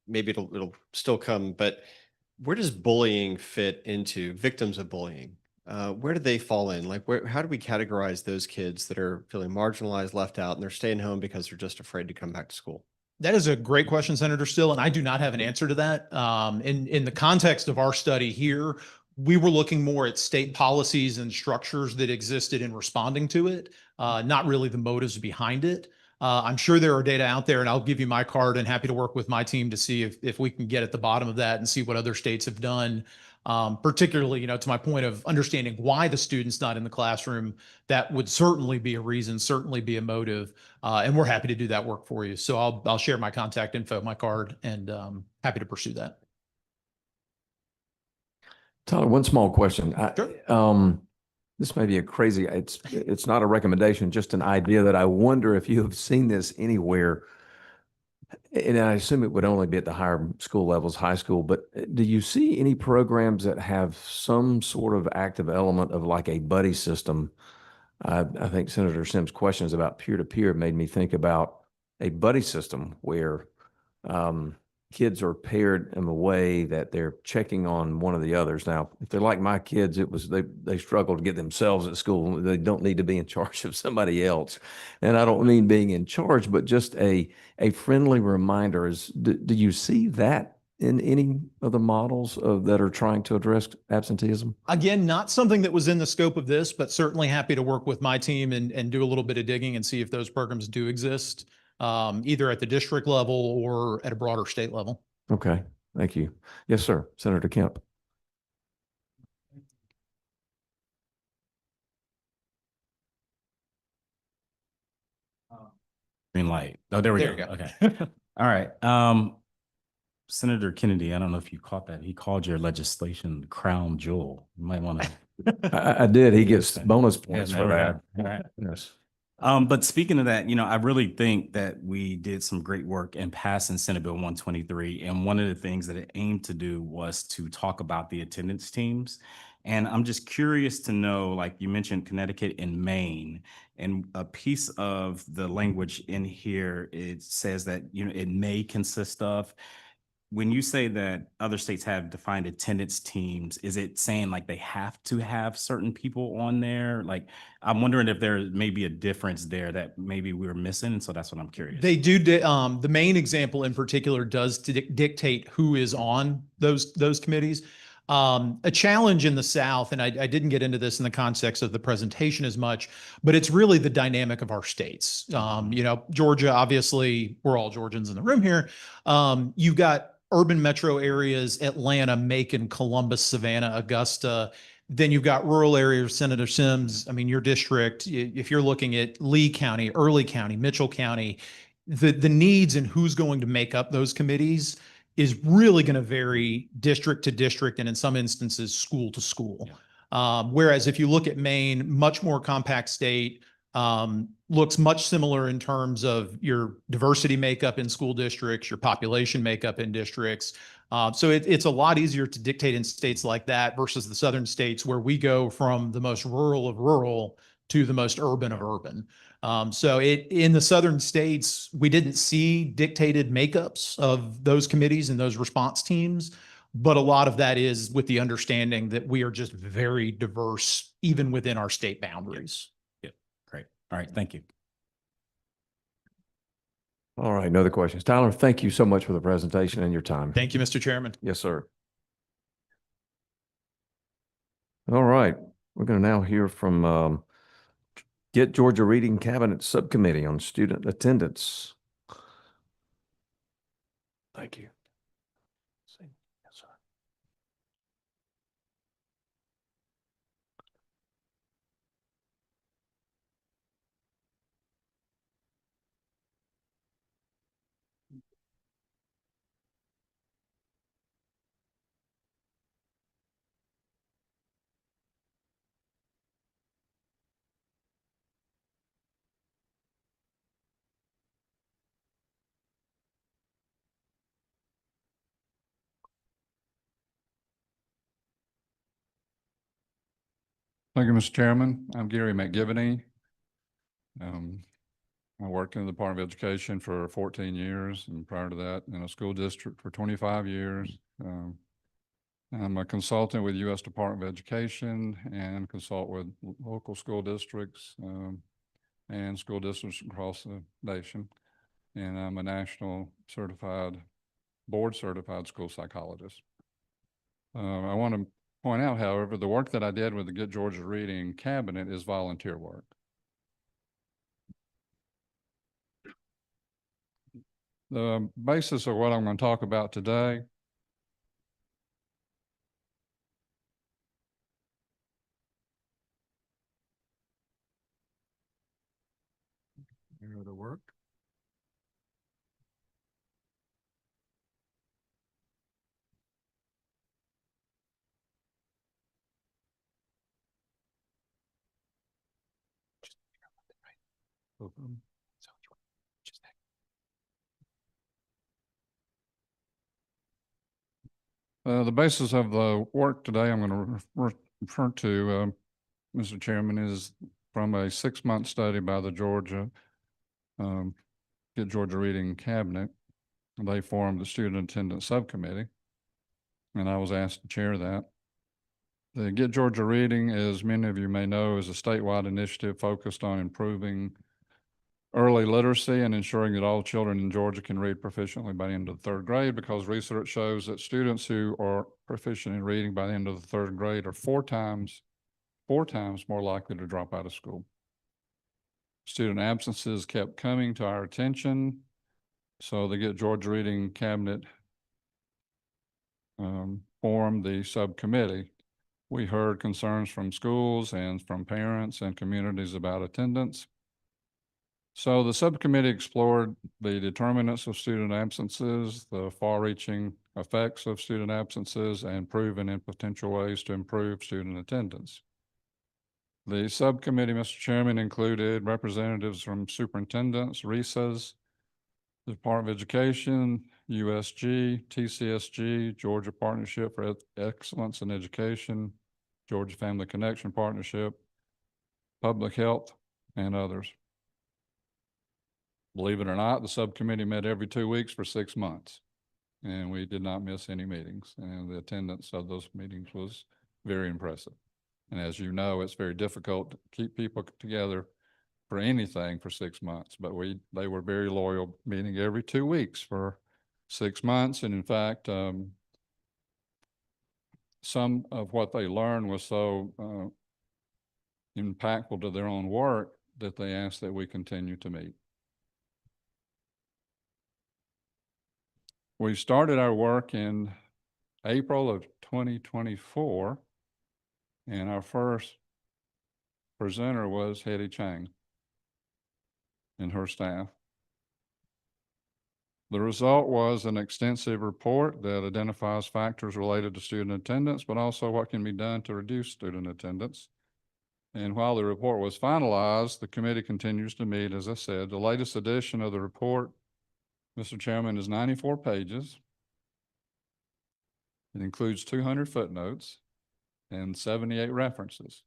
maybe it'll still come, but where does bullying fit into victims of bullying? Where do they fall in? Like, how do we categorize those kids that are feeling marginalized, left out, and they're staying home because they're just afraid to come back to school? That is a great question, Senator Still, and I do not have an answer to that. In the context of our study here, we were looking more at state policies and structures that existed in responding to it, not really the motives behind it. I'm sure there are data out there, and I'll give you my card and happy to work with my team to see if we can get at the bottom of that and see what other states have done. Particularly, to my point of understanding why the student's not in the classroom, that would certainly be a reason, certainly be a motive, and we're happy to do that work for you. So I'll share my contact info, my card, and happy to pursue that. Tyler, one small question. Sure. This may be it's not a recommendation, just an idea that I wonder if you have seen this anywhere. And I assume it would only be at the higher school levels, high school, but do you see any programs that have some sort of active element of like a buddy system? I think Senator Sims' questions about peer-to-peer made me think about a buddy system where kids are paired in a way that they're checking on one of the others. Now, if they're like my kids, they struggle to get themselves at school. They don't need to be in charge of somebody else. And I don't mean being in charge, but just a friendly reminder do you see that in any of the models that are trying to address absenteeism? Again, not something that was in the scope of this, but certainly happy to work with my team and do a little bit of digging and see if those programs do exist, either at the district level or at a broader state level. Okay, thank you. Yes, sir. Senator Kemp. Green light. Oh, there we There go. you go. Okay. All right. Senator Kennedy, I don't know if you caught that. He called your legislation crown jewel. You might want to. I did. He gets bonus points Yeah, for there that. we go. All right. Yes. But speaking of that, I really think that we did some great work in passing Senate Bill 123. And one of the things that it aimed to do was to talk about the attendance teams. And I'm just curious to know, like you mentioned Connecticut and Maine, and a piece of the language in here, it says that, it may consist of. When you say that other states have defined attendance teams, is it saying like they have to have certain people on there? Like, I'm wondering if there may be a difference there that maybe we're missing. And so that's what I'm curious. They do. The main example in particular does dictate who is on those committees. A challenge in the South, and I didn't get into this in the context of the presentation as much, but it's really the dynamic of our states. Georgia, obviously, we're all Georgians in the room here. You've got urban metro areas, Atlanta, Macon, Columbus, Savannah, Augusta. Then you've got rural areas, Senator Sims, your district, if you're looking at Lee County, Early County, Mitchell County, the needs and who's going to make up those committees is really going to vary district to district and in some instances school to school. Whereas if you look at Maine, much more compact state, looks much similar in terms of your diversity makeup in school districts, your population makeup in districts. So it's a lot easier to dictate in states like that versus the southern states where we go from the most rural of rural to the most urban of urban. So in the southern states, we didn't see dictated makeups of those committees and those response teams, but a lot of that is with the understanding that we are just very diverse, even within our state boundaries. Great. All right. Thank you. All right. No other questions. Tyler, thank you so much for the presentation and your time. Thank you, Mr. Chairman. Yes, sir. All right. We're going to now hear from Get Georgia Reading Cabinet Subcommittee on Student Attendance. Thank you. Yes, sir. Thank you, Mr. Chairman. I'm Gary McGivney. I worked in the Department of Education for 14 years, and prior to that, in a school district for 25 years. I'm a consultant with U.S. Department of Education and consult with local school districts and school districts across the nation. And I'm a national board certified school psychologist. I want to point out, however, the work that I did with the Get Georgia Reading Cabinet is volunteer work. The basis of what I'm going to talk about today to work. The basis of the work today I'm going to refer to, Mr. Chairman, is from a 6-month study by the Get Georgia Reading Cabinet. they formed the Student Attendance Subcommittee, and I was asked to chair that. The Get Georgia Reading, as many of you may know, is a statewide initiative focused on improving early literacy and ensuring that all children in Georgia can read proficiently by the end of the third grade, because research shows that students who are proficient in reading by the end of the third grade are four times more likely to drop out of school. Student absences kept coming to our attention, so the Get Georgia Reading Cabinet formed the subcommittee. We heard concerns from schools and from parents and communities about attendance. So the subcommittee explored the determinants of student absences, the far-reaching effects of student absences, and proven and potential ways to improve student attendance. The subcommittee, Mr. Chairman, included representatives from superintendents, RESAs, the Department of Education, USG, TCSG, Georgia Partnership for Excellence in Education, Georgia Family Connection Partnership, Public Health, and others. Believe it or not, the subcommittee met every 2 weeks for 6 months, and we did not miss any meetings, and the attendance of those meetings was very impressive. And as you know, it's very difficult to keep people together for anything for 6 months, but they were very loyal, meeting every 2 weeks for 6 months. And in fact, some of what they learned was so impactful to their own work that they asked that we continue to meet. We started our work in April of 2024, and our first presenter was Hetty Chang and her staff. The result was an extensive report that identifies factors related to student attendance, but also what can be done to reduce student attendance. And while the report was finalized, the committee continues to meet, as I said. The latest edition of the report, Mr. Chairman, is 94 pages. It includes 200 footnotes and 78 references.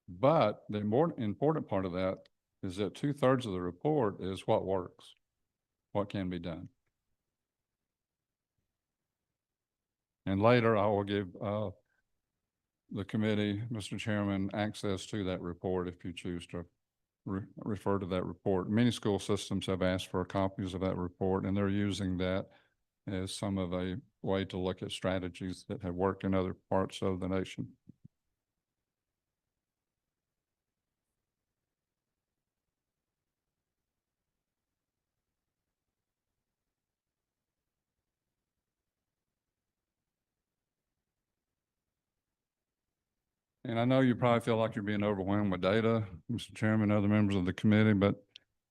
But the more important part of that is that 2/3 of the report is what works, what can be done. And later I will give the committee, Mr. Chairman, access to that report if you choose to refer to that report. Many school systems have asked for copies of that report, and they're using that as some of a way to look at strategies that have worked in other parts of the nation. And I know you probably feel like you're being overwhelmed with data, Mr. Chairman, other members of the committee, but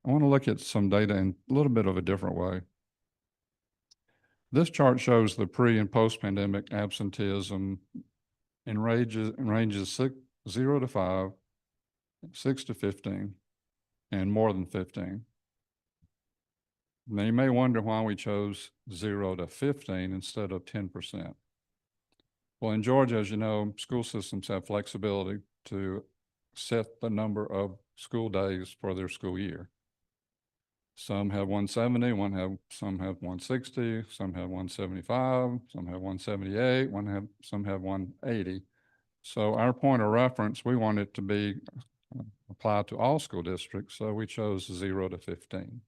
I want to look at some data in a little bit of a different way. This chart shows the pre and post-pandemic absenteeism in ranges 0 to 5, 6 to 15, and more than 15. Now you may wonder why we chose 0 to 15 instead of 10%. Well, in Georgia, as you know, school systems have flexibility to set the number of school days for their school year. Some have 170, some have 160, some have 175, some have 178, some have 180. So our point of reference, we want it to be applied to all school districts, so we chose 0 to 15.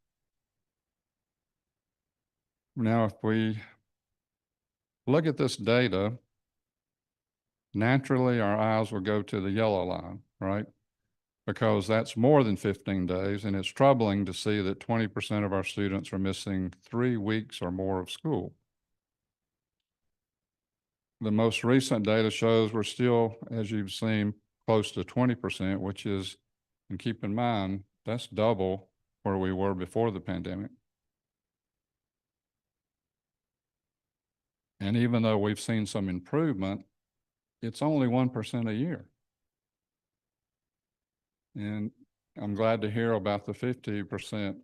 Now, if we look at this data, naturally our eyes will go to the yellow line, right? Because that's more than 15 days, and it's troubling to see that 20% of our students are missing 3 weeks or more of school. The most recent data shows we're still, as you've seen, close to 20%, which is, and keep in mind, that's double where we were before the pandemic. And even though we've seen some improvement, it's only 1% a year. And I'm glad to hear about the 50%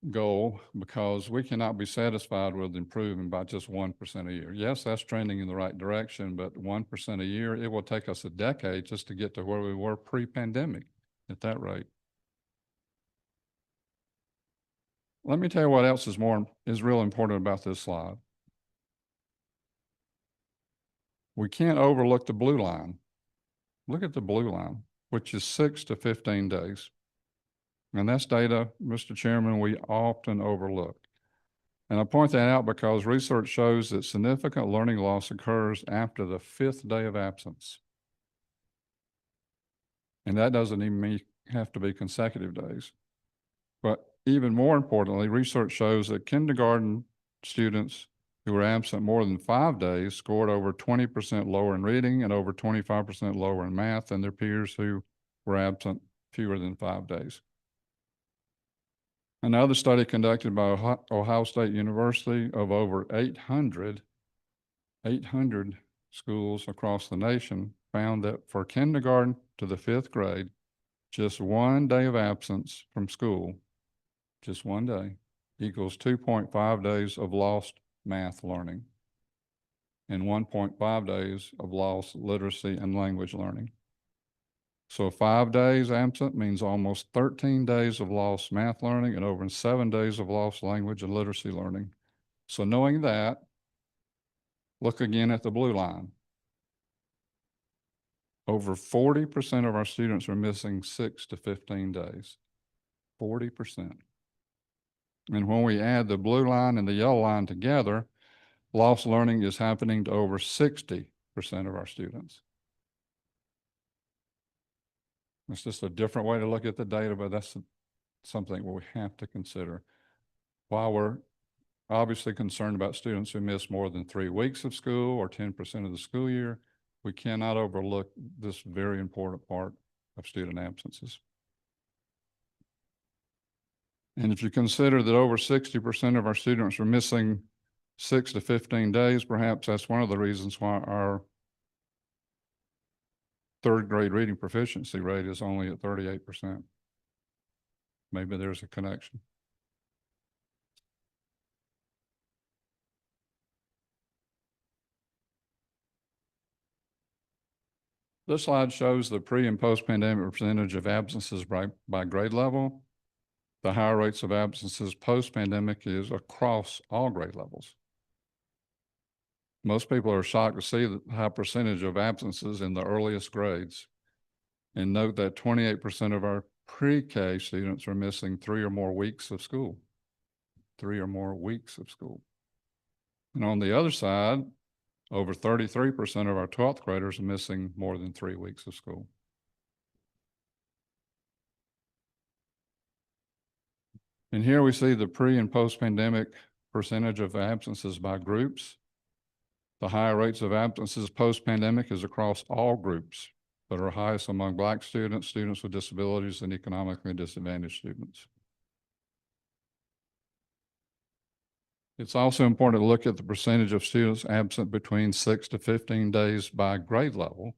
goal, because we cannot be satisfied with improving by just 1% a year. Yes, that's trending in the right direction, but 1% a year, it will take us a decade just to get to where we were pre-pandemic at that rate. let me tell you what else is real important about this slide. We can't overlook the blue line. Look at the blue line, which is 6 to 15 days. And that's data, Mr. Chairman, we often overlook. And I point that out because research shows that significant learning loss occurs after the 5th day of absence. And that doesn't even have to be consecutive days. But even more importantly, research shows that kindergarten students who were absent more than 5 days scored over 20% lower in reading and over 25% lower in math than their peers who were absent fewer than 5 days. Another study conducted by Ohio State University of over 800 schools across the nation found that for kindergarten to the 5th grade, just 1 day of absence from school, just 1 day, equals 2.5 days of lost math learning and 1.5 days of lost literacy and language learning. So 5 days absent means almost 13 days of lost math learning and over 7 days of lost language and literacy learning. So knowing that, look again at the blue line. Over 40% of our students are missing 6 to 15 days. 40%. And when we add the blue line and the yellow line together, lost learning is happening to over 60% of our students. It's just a different way to look at the data, but that's something we have to consider. While we're obviously concerned about students who miss more than 3 weeks of school or 10% of the school year, we cannot overlook this very important part of student absences. And if you consider that over 60% of our students are missing 6 to 15 days, perhaps that's one of the reasons why our 3rd grade reading proficiency rate is only at 38%. Maybe there's a connection. This slide shows the pre and post-pandemic percentage of absences by grade level. The higher rates of absences post-pandemic is across all grade levels. Most people are shocked to see the high percentage of absences in the earliest grades. And note that 28% of our pre-K students are missing 3 or more weeks of school. 3 or more weeks of school. And on the other side, over 33% of our 12th graders are missing more than 3 weeks of school. And here we see the pre and post-pandemic percentage of absences by groups. The higher rates of absences post-pandemic is across all groups, but are highest among Black students, students with disabilities, and economically disadvantaged students. It's also important to look at the percentage of students absent between 6 to 15 days by grade level,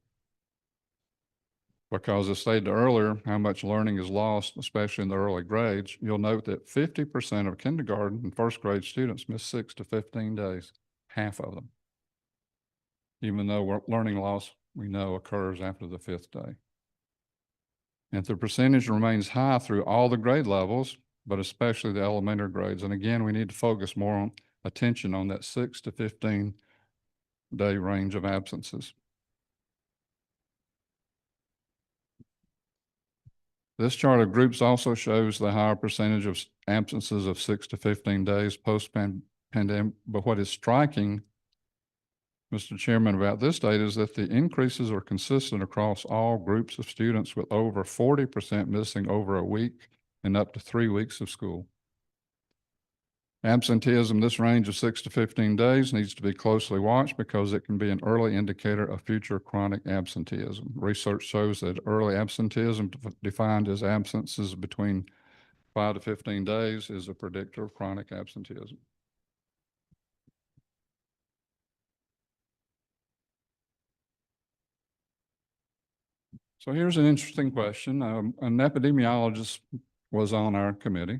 because as stated earlier, how much learning is lost, especially in the early grades. You'll note that 50% of kindergarten and 1st grade students miss 6 to 15 days, half of them. Even though learning loss, we know, occurs after the 5th day. And the percentage remains high through all the grade levels, but especially the elementary grades. And again, we need to focus more on attention on that 6 to 15 day range of absences. This chart of groups also shows the higher percentage of absences of 6 to 15 days post-pandemic. But what is striking, Mr. Chairman, about this data is that the increases are consistent across all groups of students, with over 40% missing over a week and up to 3 weeks of school. Absenteeism, this range of 6 to 15 days, needs to be closely watched because it can be an early indicator of future chronic absenteeism. Research shows that early absenteeism, defined as absences between 5 to 15 days, is a predictor of chronic absenteeism. So here's an interesting question. An epidemiologist was on our committee.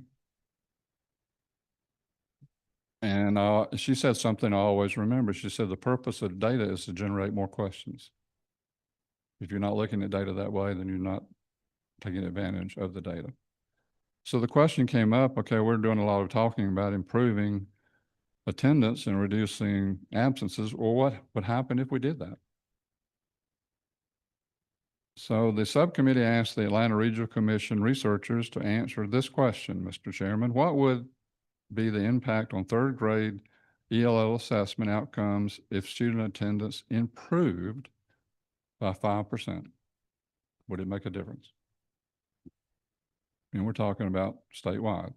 And she said something I always remember. She said, the purpose of data is to generate more questions. If you're not looking at data that way, then you're not taking advantage of the data. So the question came up, okay, we're doing a lot of talking about improving attendance and reducing absences. Well, what would happen if we did that? So the subcommittee asked the Atlanta Regional Commission researchers to answer this question, Mr. Chairman. What would be the impact on third grade ELL assessment outcomes if student attendance improved by 5%? Would it make a difference? And we're talking about statewide.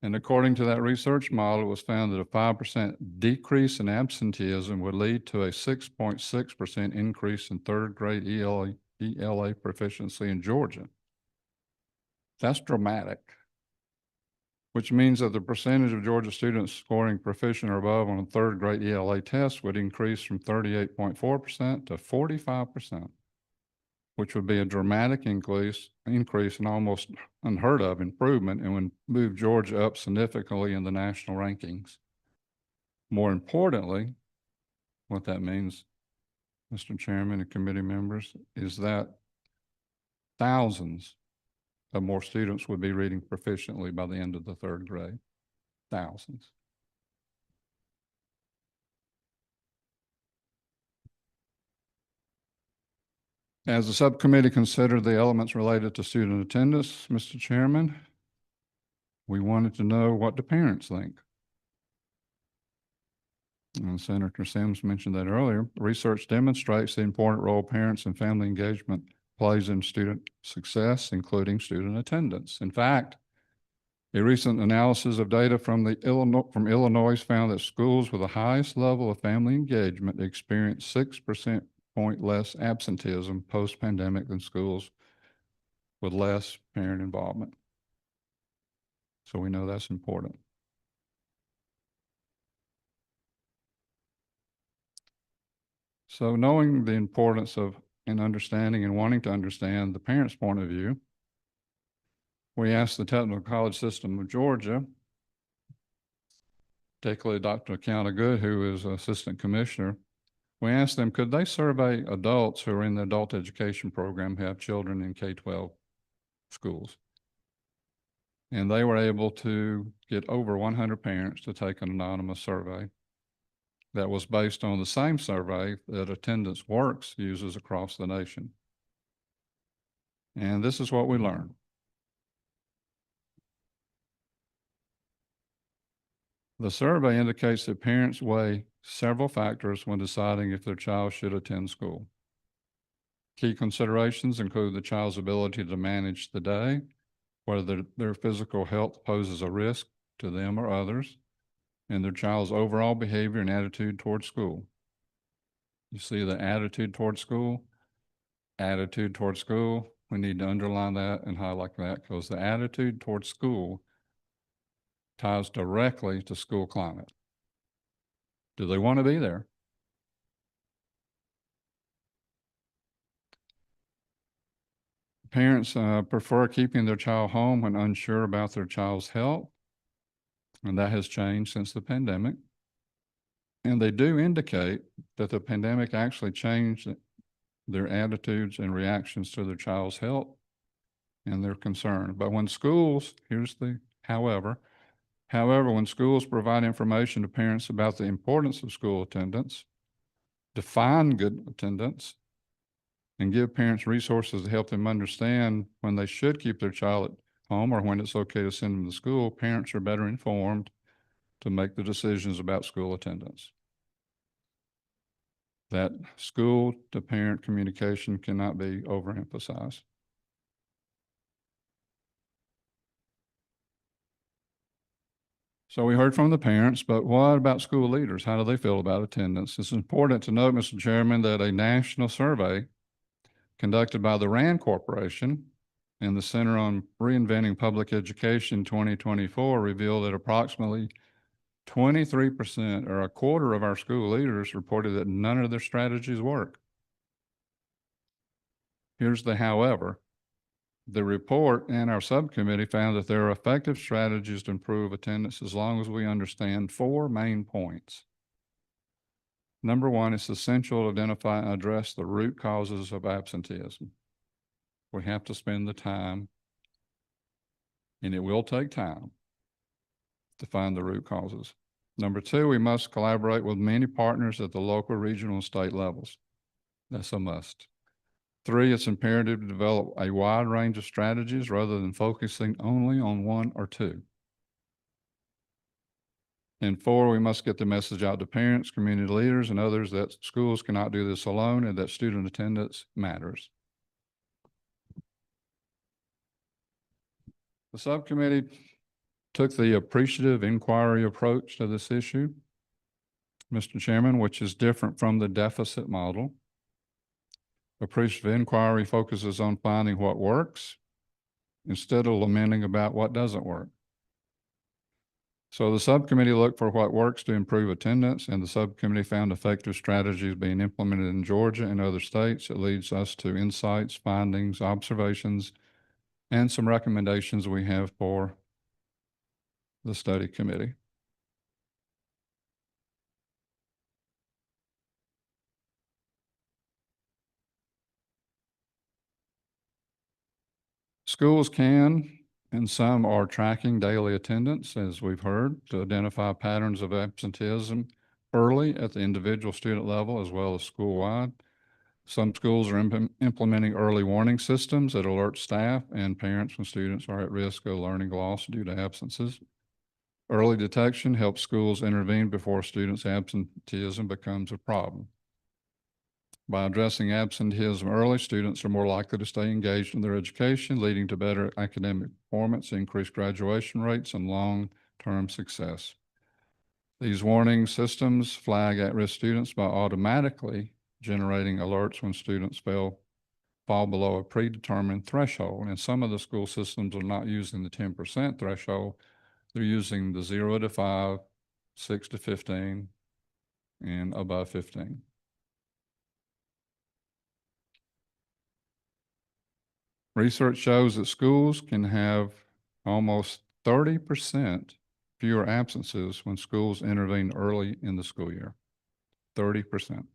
And according to that research model, it was found that a 5% decrease in absenteeism would lead to a 6.6% increase in third grade ELA proficiency in Georgia. That's dramatic, which means that the percentage of Georgia students scoring proficient or above on a third grade ELA test would increase from 38.4% to 45%, which would be a dramatic increase and almost unheard of improvement, and would move Georgia up significantly in the national rankings. More importantly, what that means, Mr. Chairman and committee members, is that thousands of more students would be reading proficiently by the end of the third grade. Thousands. As the subcommittee considered the elements related to student attendance, Mr. Chairman, we wanted to know what the parents think. And Senator Sims mentioned that earlier. Research demonstrates the important role parents and family engagement plays in student success, including student attendance. In fact, a recent analysis of data from Illinois found that schools with the highest level of family engagement experienced 6% point less absenteeism post-pandemic than schools with less parent involvement. So we know that's important. So knowing the importance of and understanding and wanting to understand the parent's point of view, we asked the Technical College System of Georgia, particularly Dr. Kiana Good, who is Assistant Commissioner, we asked them, could they survey adults who are in the adult education program who have children in K-12 schools? And they were able to get over 100 parents to take an anonymous survey that was based on the same survey that Attendance Works uses across the nation. And this is what we learned. The survey indicates that parents weigh several factors when deciding if their child should attend school. Key considerations include the child's ability to manage the day, whether their physical health poses a risk to them or others, and their child's overall behavior and attitude towards school. You see the attitude towards school? Attitude towards school. We need to underline that and highlight that, because the attitude towards school ties directly to school climate. Do they want to be there? Parents prefer keeping their child home when unsure about their child's health, and that has changed since the pandemic. And they do indicate that the pandemic actually changed their attitudes and reactions to their child's health and their concern. But when schools, here's the however, when schools provide information to parents about the importance of school attendance, define good attendance, and give parents resources to help them understand when they should keep their child at home or when it's okay to send them to school, parents are better informed to make the decisions about school attendance. That school to parent communication cannot be overemphasized. So we heard from the parents, but what about school leaders? How do they feel about attendance? It's important to note, Mr. Chairman, that a national survey conducted by the RAND Corporation and the Center on Reinventing Public Education 2024 revealed that approximately 23%, or a quarter of our school leaders, reported that none of their strategies work. Here's the however. The report and our subcommittee found that there are effective strategies to improve attendance as long as we understand 4 main points. Number one, it's essential to identify and address the root causes of absenteeism. We have to spend the time, and it will take time to find the root causes. Number two, we must collaborate with many partners at the local, regional, and state levels. That's a must. Three, it's imperative to develop a wide range of strategies rather than focusing only on one or two. And four, we must get the message out to parents, community leaders, and others that schools cannot do this alone and that student attendance matters. The subcommittee took the appreciative inquiry approach to this issue, Mr. Chairman, which is different from the deficit model. Appreciative inquiry focuses on finding what works instead of lamenting about what doesn't work. So the subcommittee looked for what works to improve attendance, and the subcommittee found effective strategies being implemented in Georgia and other states. It leads us to insights, findings, observations, and some recommendations we have for the study committee. Schools can, and some are tracking daily attendance, as we've heard, to identify patterns of absenteeism early at the individual student level as well as school-wide. Some schools are implementing early warning systems that alert staff and parents when students are at risk of learning loss due to absences. Early detection helps schools intervene before students' absenteeism becomes a problem. By addressing absenteeism early, students are more likely to stay engaged in their education, leading to better academic performance, increased graduation rates, and long-term success. These warning systems flag at-risk students by automatically generating alerts when students fall below a predetermined threshold. And some of the school systems are not using the 10% threshold. They're using the 0 to 5, 6 to 15, and above 15. Research shows that schools can have almost 30% fewer absences when schools intervene early in the school year. 30%.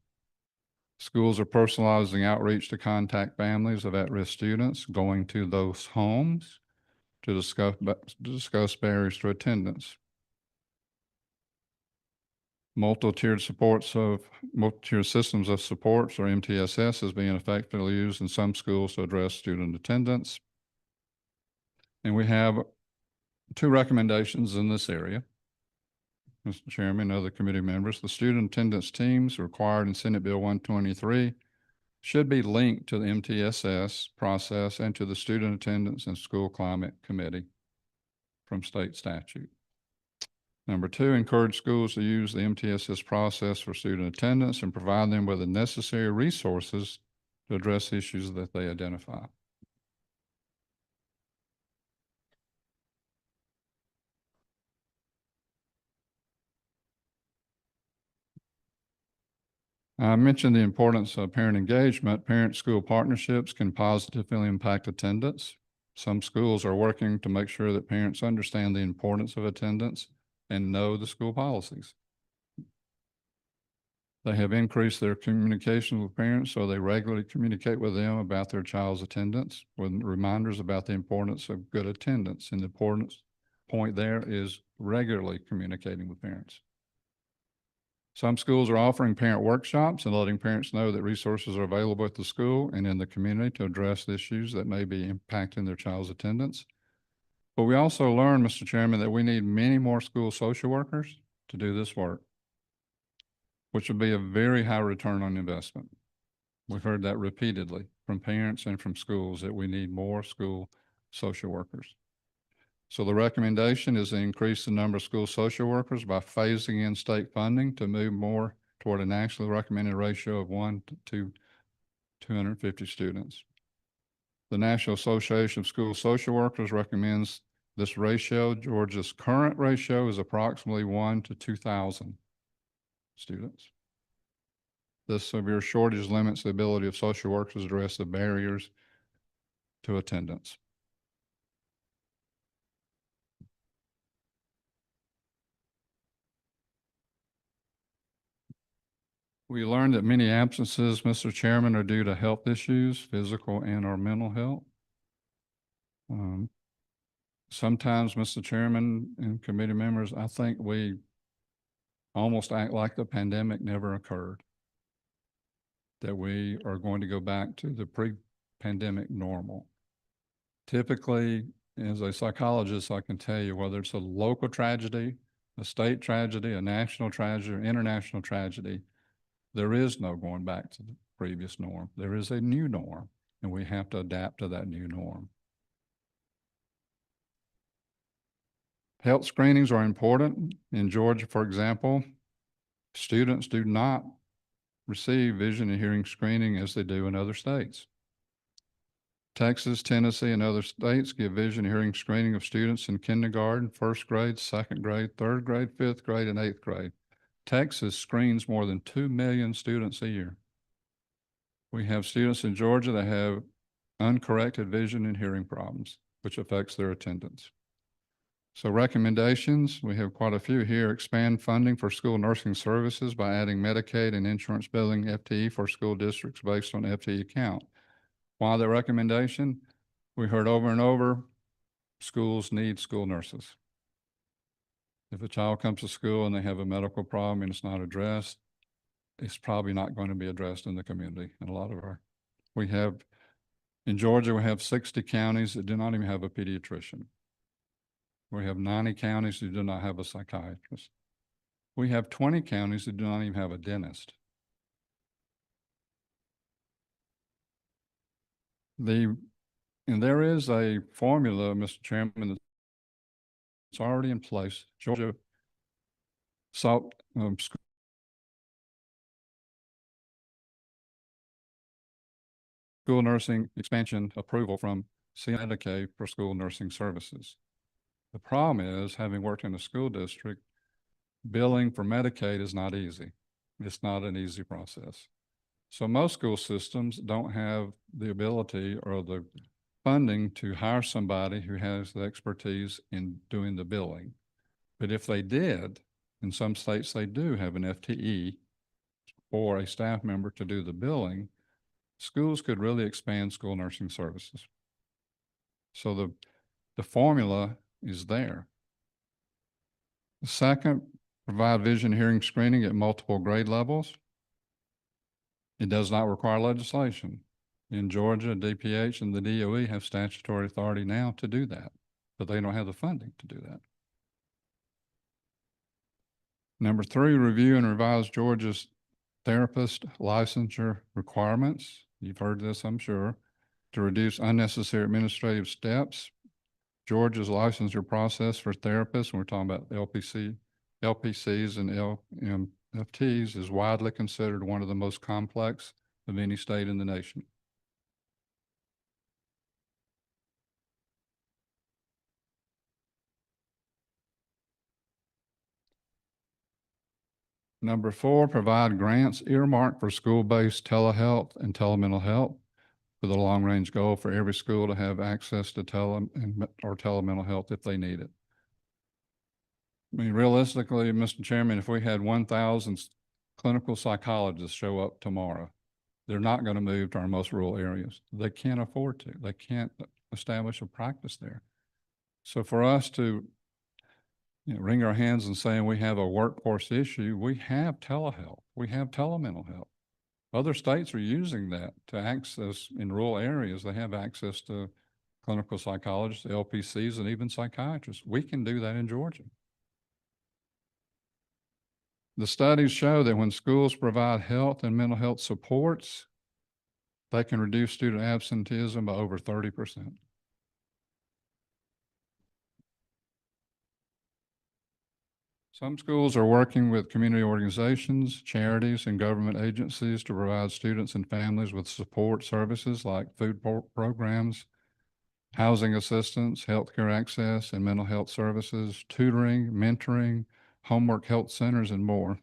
Schools are personalizing outreach to contact families of at-risk students, going to those homes to discuss barriers to attendance. Multi-tiered systems of supports, or MTSS, is being effectively used in some schools to address student attendance. And we have 2 recommendations in this area. Mr. Chairman, other committee members, the student attendance teams required in Senate Bill 123 should be linked to the MTSS process and to the Student Attendance and School Climate Committee from state statute. Number 2, encourage schools to use the MTSS process for student attendance and provide them with the necessary resources to address issues that they identify. I mentioned the importance of parent engagement. Parent-school partnerships can positively impact attendance. Some schools are working to make sure that parents understand the importance of attendance and know the school policies. They have increased their communication with parents, so they regularly communicate with them about their child's attendance with reminders about the importance of good attendance. And the importance point there is regularly communicating with parents. Some schools are offering parent workshops and letting parents know that resources are available at the school and in the community to address issues that may be impacting their child's attendance. But we also learned, Mr. Chairman, that we need many more school social workers to do this work, which would be a very high return on investment. We've heard that repeatedly from parents and from schools that we need more school social workers. So the recommendation is to increase the number of school social workers by phasing in state funding to move more toward a nationally recommended ratio of 1 to 250 students. The National Association of School Social Workers recommends this ratio. Georgia's current ratio is approximately 1 to 2,000 students. This severe shortage limits the ability of social workers to address the barriers to attendance. We learned that many absences, Mr. Chairman, are due to health issues, physical and or mental health. Sometimes, Mr. Chairman and committee members, I think we almost act like the pandemic never occurred, that we are going to go back to the pre-pandemic normal. Typically, as a psychologist, I can tell you whether it's a local tragedy, a state tragedy, a national tragedy, or international tragedy, there is no going back to the previous norm. There is a new norm, and we have to adapt to that new norm. Health screenings are important. In Georgia, for example, students do not receive vision and hearing screening as they do in other states. Texas, Tennessee, and other states give vision and hearing screening of students in kindergarten, first grade, second grade, third grade, fifth grade, and eighth grade. Texas screens more than 2 million students a year. We have students in Georgia that have uncorrected vision and hearing problems, which affects their attendance. So recommendations, we have quite a few here. Expand funding for school nursing services by adding Medicaid and insurance billing FTE for school districts based on FTE count. Why the recommendation? We heard over and over, schools need school nurses. If a child comes to school and they have a medical problem and it's not addressed, it's probably not going to be addressed in the community. And a lot of we have, in Georgia, we have 60 counties that do not even have a pediatrician. We have 90 counties who do not have a psychiatrist. We have 20 counties that do not even have a dentist. And there is a formula, Mr. Chairman, that's already in place. Georgia sought school nursing expansion approval from Medicaid for school nursing services. The problem is, having worked in a school district, billing for Medicaid is not easy. It's not an easy process. So most school systems don't have the ability or the funding to hire somebody who has the expertise in doing the billing. But if they did, in some states they do have an FTE or a staff member to do the billing, schools could really expand school nursing services. So the formula is there. The second, provide vision hearing screening at multiple grade levels. It does not require legislation. In Georgia, DPH and the DOE have statutory authority now to do that, but they don't have the funding to do that. Number three, review and revise Georgia's therapist licensure requirements. You've heard this, I'm sure, to reduce unnecessary administrative steps. Georgia's licensure process for therapists, and we're talking about LPCs and LMFTs, is widely considered one of the most complex of any state in the nation. Number four, provide grants earmarked for school-based telehealth and telemental health with a long-range goal for every school to have access to or telemental health if they need it. I mean, realistically, Mr. Chairman, if we had 1,000 clinical psychologists show up tomorrow, they're not going to move to our most rural areas. They can't afford to. They can't establish a practice there. So for us to wring our hands and saying we have a workforce issue, we have telehealth, we have telemental health. Other states are using that to access in rural areas. They have access to clinical psychologists, LPCs, and even psychiatrists. We can do that in Georgia. The studies show that when schools provide health and mental health supports, they can reduce student absenteeism by over 30%. Some schools are working with community organizations, charities, and government agencies to provide students and families with support services like food programs, housing assistance, healthcare access, and mental health services, tutoring, mentoring, homework health centers, and more.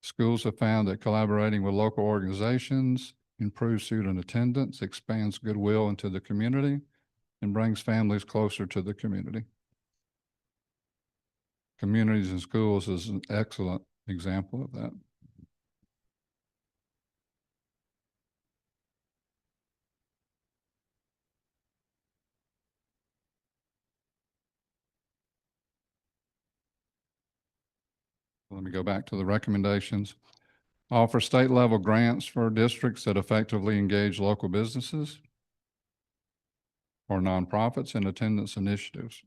Schools have found that collaborating with local organizations improves student attendance, expands goodwill into the community, and brings families closer to the community. Communities and schools is an excellent example of that. Let me go back to the recommendations. Offer state level grants for districts that effectively engage local businesses or nonprofits in attendance initiatives.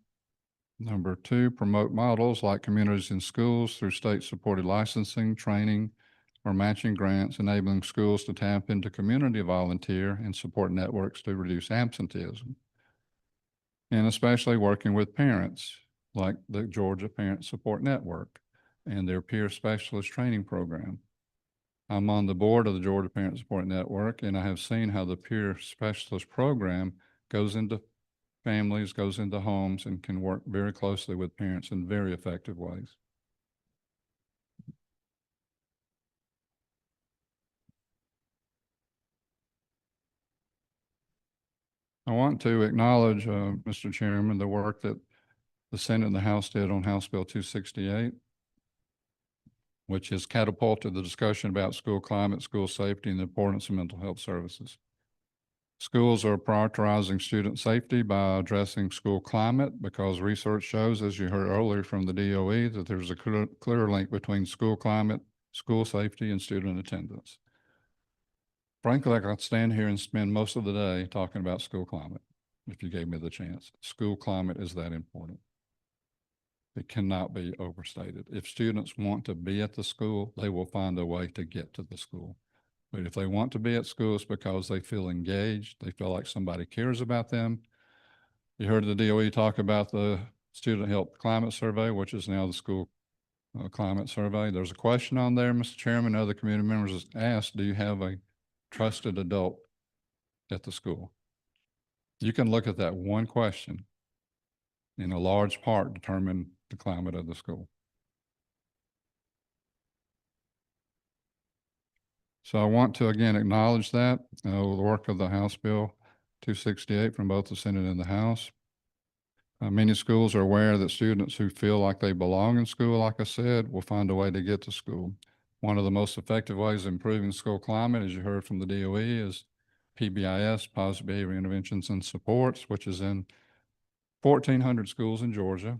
Number 2, promote models like communities in schools through state-supported licensing, training, or matching grants, enabling schools to tap into community volunteer and support networks to reduce absenteeism. And especially working with parents, like the Georgia Parent Support Network and their peer specialist training program. I'm on the board of the Georgia Parent Support Network, and I have seen how the peer specialist program goes into families, goes into homes, and can work very closely with parents in very effective ways. I want to acknowledge, Mr. Chairman, the work that the Senate and the House did on House Bill 268, which has catapulted the discussion about school climate, school safety, and the importance of mental health services. Schools are prioritizing student safety by addressing school climate because research shows, as you heard earlier from the DOE, that there's a clear link between school climate, school safety, and student attendance. Frankly, I could stand here and spend most of the day talking about school climate if you gave me the chance. School climate is that important. It cannot be overstated. If students want to be at the school, they will find a way to get to the school. But if they want to be at school, it's because they feel engaged. They feel like somebody cares about them. You heard the DOE talk about the Student Health Climate Survey, which is now the School Climate Survey. There's a question on there, Mr. Chairman, other community members asked, do you have a trusted adult at the school? You can look at that one question in a large part determine the climate of the school. So I want to again acknowledge that, the work of the House Bill 268 from both the Senate and the House. Many schools are aware that students who feel like they belong in school, like I said, will find a way to get to school. One of the most effective ways of improving school climate, as you heard from the DOE, is PBIS, Positive Behavior Interventions and Supports, which is in 1,400 schools in Georgia.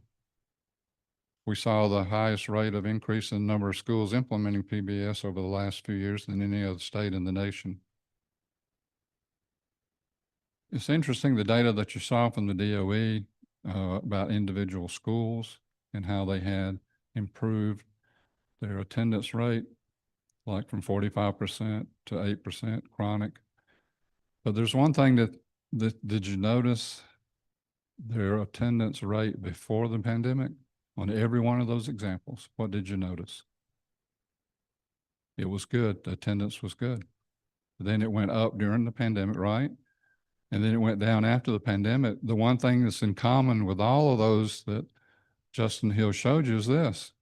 We saw the highest rate of increase in the number of schools implementing PBS over the last few years than any other state in the nation. It's interesting, the data that you saw from the DOE about individual schools and how they had improved their attendance rate, like from 45% to 8% chronic. But there's one thing that did you notice their attendance rate before the pandemic? On every one of those examples, what did you notice? It was good. The attendance was good. Then it went up during the pandemic, right? And then it went down after the pandemic. The one thing that's in common with all of those that Justin Hill showed you is this.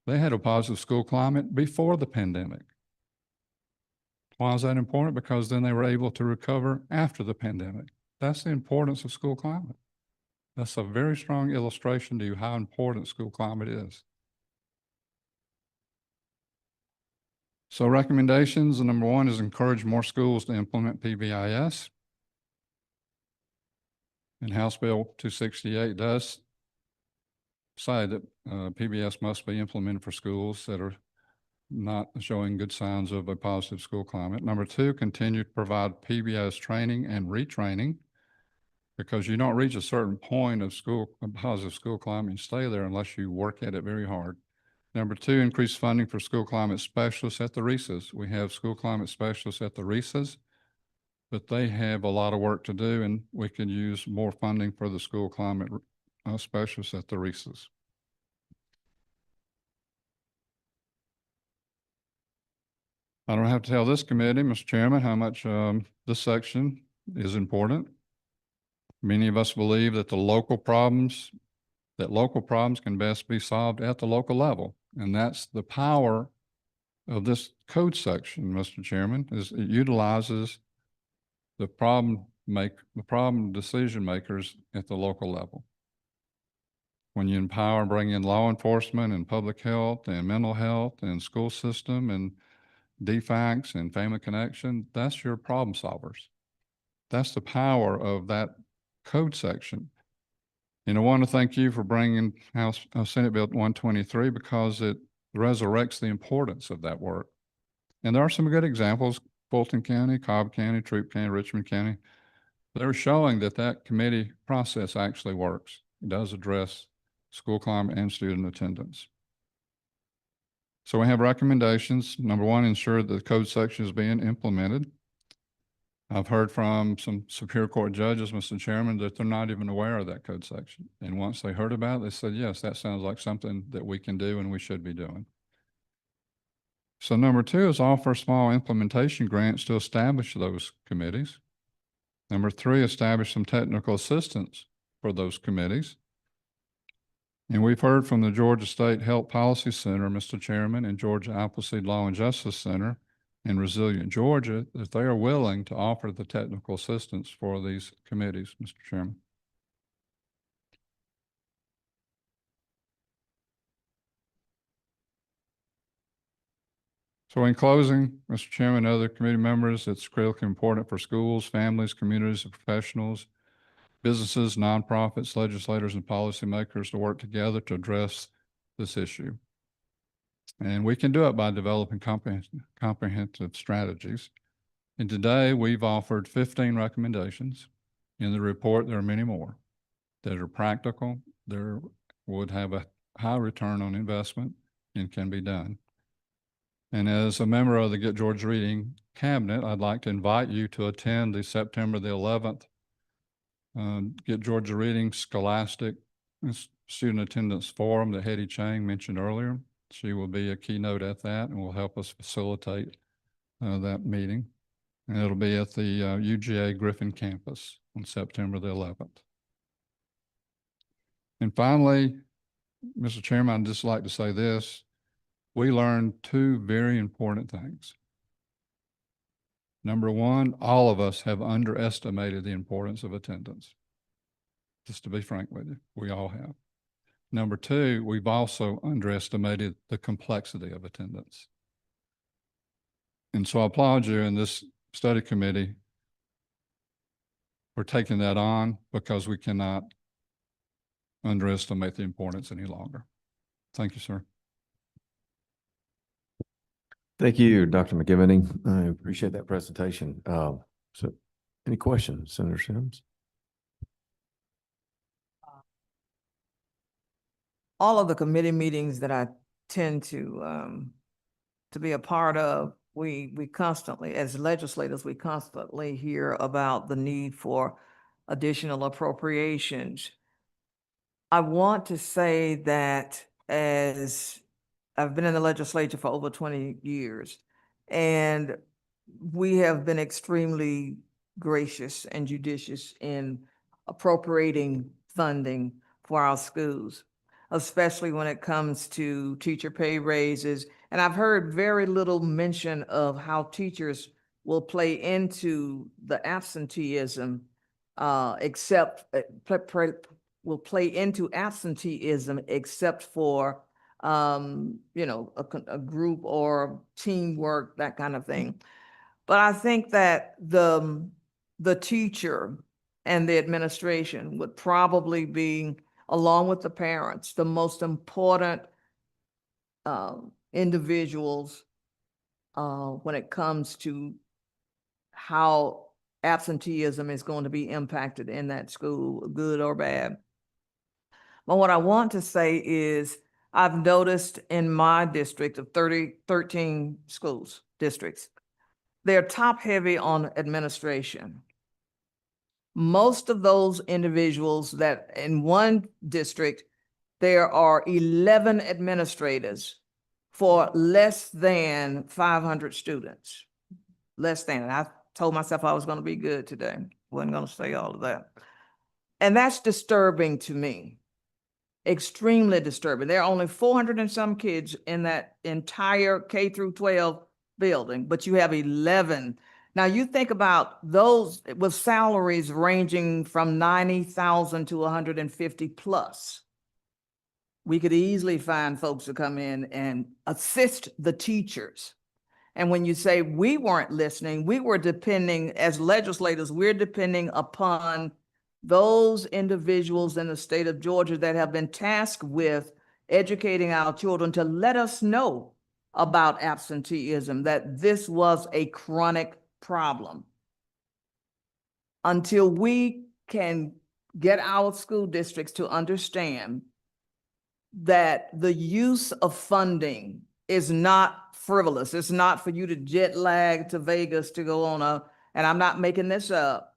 They had a positive school climate before the pandemic. Why is that important? Because then they were able to recover after the pandemic. That's the importance of school climate. That's a very strong illustration to you how important school climate is. So recommendations, number 1 is encourage more schools to implement PBIS. And House Bill 268 does say that PBS must be implemented for schools that are not showing good signs of a positive school climate. Number 2, continue to provide PBS training and retraining, because you don't reach a certain point of positive school climate and stay there unless you work at it very hard. Number 2, increase funding for school climate specialists at the RESAs. We have school climate specialists at the RESAs, but they have a lot of work to do, and we could use more funding for the school climate specialists at the RESAs. I don't have to tell this committee, Mr. Chairman, how much this section is important. Many of us believe that local problems can best be solved at the local level. And that's the power of this code section, Mr. Chairman, is it utilizes the problem decision makers at the local level. When you empower and bring in law enforcement and public health and mental health and school system and DFACS and family connection, that's your problem solvers. That's the power of that code section. And I want to thank you for bringing Senate Bill 123, because it resurrects the importance of that work. And there are some good examples, Fulton County, Cobb County, Troup County, Richmond County. They're showing that that committee process actually works. It does address school climate and student attendance. So we have recommendations. Number one, ensure that the code section is being implemented. I've heard from some Superior Court judges, Mr. Chairman, that they're not even aware of that code section. And once they heard about it, they said, yes, that sounds like something that we can do and we should be doing. So number two is offer small implementation grants to establish those committees. Number three, establish some technical assistance for those committees. And we've heard from the Georgia State Health Policy Center, Mr. Chairman, and Georgia Appleseed Law and Justice Center in Resilient Georgia that they are willing to offer the technical assistance for these committees, Mr. Chairman. So in closing, Mr. Chairman, other committee members, it's critically important for schools, families, communities, and professionals, businesses, nonprofits, legislators, and policymakers to work together to address this issue. And we can do it by developing comprehensive strategies. And today we've offered 15 recommendations. In the report, there are many more that are practical, there would have a high return on investment and can be done. And as a member of the Get Georgia Reading Cabinet, I'd like to invite you to attend the September the 11th Get Georgia Reading Scholastic Student Attendance Forum that Hetty Chang mentioned earlier. She will be a keynote at that and will help us facilitate that meeting. And it'll be at the UGA Griffin campus on September the 11th. And finally, Mr. Chairman, I'd just like to say this. We learned two very important things. Number one, all of us have underestimated the importance of attendance. Just to be frank with you, we all have. Number two, we've also underestimated the complexity of attendance. And so I applaud you in this study committee for taking that on, because we cannot underestimate the importance any longer. Thank you, sir. Thank you, Dr. McGivney. I appreciate that presentation. So any questions, Senator Sims? All of the committee meetings that I tend to be a part of, we constantly, as legislators, we constantly hear about the need for additional appropriations. I want to say that as I've been in the legislature for over 20 years, and we have been extremely gracious and judicious in appropriating funding for our schools, especially when it comes to teacher pay raises. And I've heard very little mention of how teachers will play into the absenteeism, will play into absenteeism except for you know, a group or teamwork, that kind of thing. But I think that the teacher and the administration would probably be, along with the parents, the most important individuals when it comes to how absenteeism is going to be impacted in that school, good or bad. But what I want to say is, I've noticed in my district of 13 schools, districts, they're top heavy on administration. Most of those individuals that in one district, there are 11 administrators for less than 500 students. Less than, and I told myself I was going to be good today. Wasn't going to say all of that. And that's disturbing to me. Extremely disturbing. There are only 400 and some kids in that entire K through 12 building, but you have 11. Now you think about those with salaries ranging from 90,000 to 150 plus. We could easily find folks to come in and assist the teachers. And when you say we weren't listening, we were depending, as legislators, we're depending upon those individuals in the state of Georgia that have been tasked with educating our children to let us know about absenteeism, that this was a chronic problem. Until we can get our school districts to understand that the use of funding is not frivolous. It's not for you to jet lag to Vegas to go on and I'm not making this up,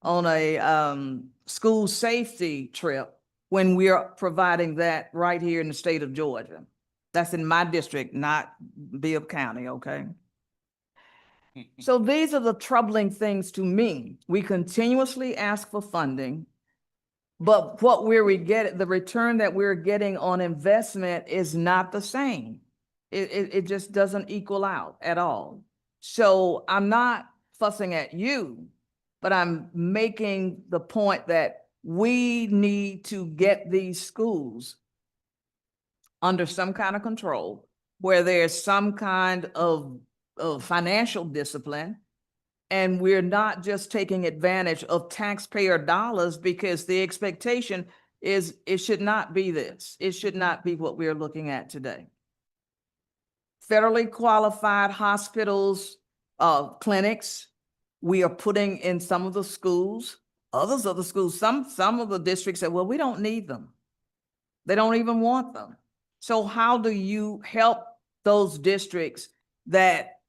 on a school safety trip when we're providing that right here in the state of Georgia. That's in my district, not Bibb County, okay? So these are the troubling things to me. We continuously ask for funding, but what the return that we're getting on investment is not the same. It just doesn't equal out at all. So I'm not fussing at you, but I'm making the point that we need to get these schools under some kind of control, where there's some kind of financial discipline, and we're not just taking advantage of taxpayer dollars, because the expectation is it should not be this. It should not be what we're looking at today. Federally qualified hospitals, clinics, we are putting in some of the schools. Others of the schools, some of the districts said, well, we don't need them. They don't even want them. So how do you help those districts that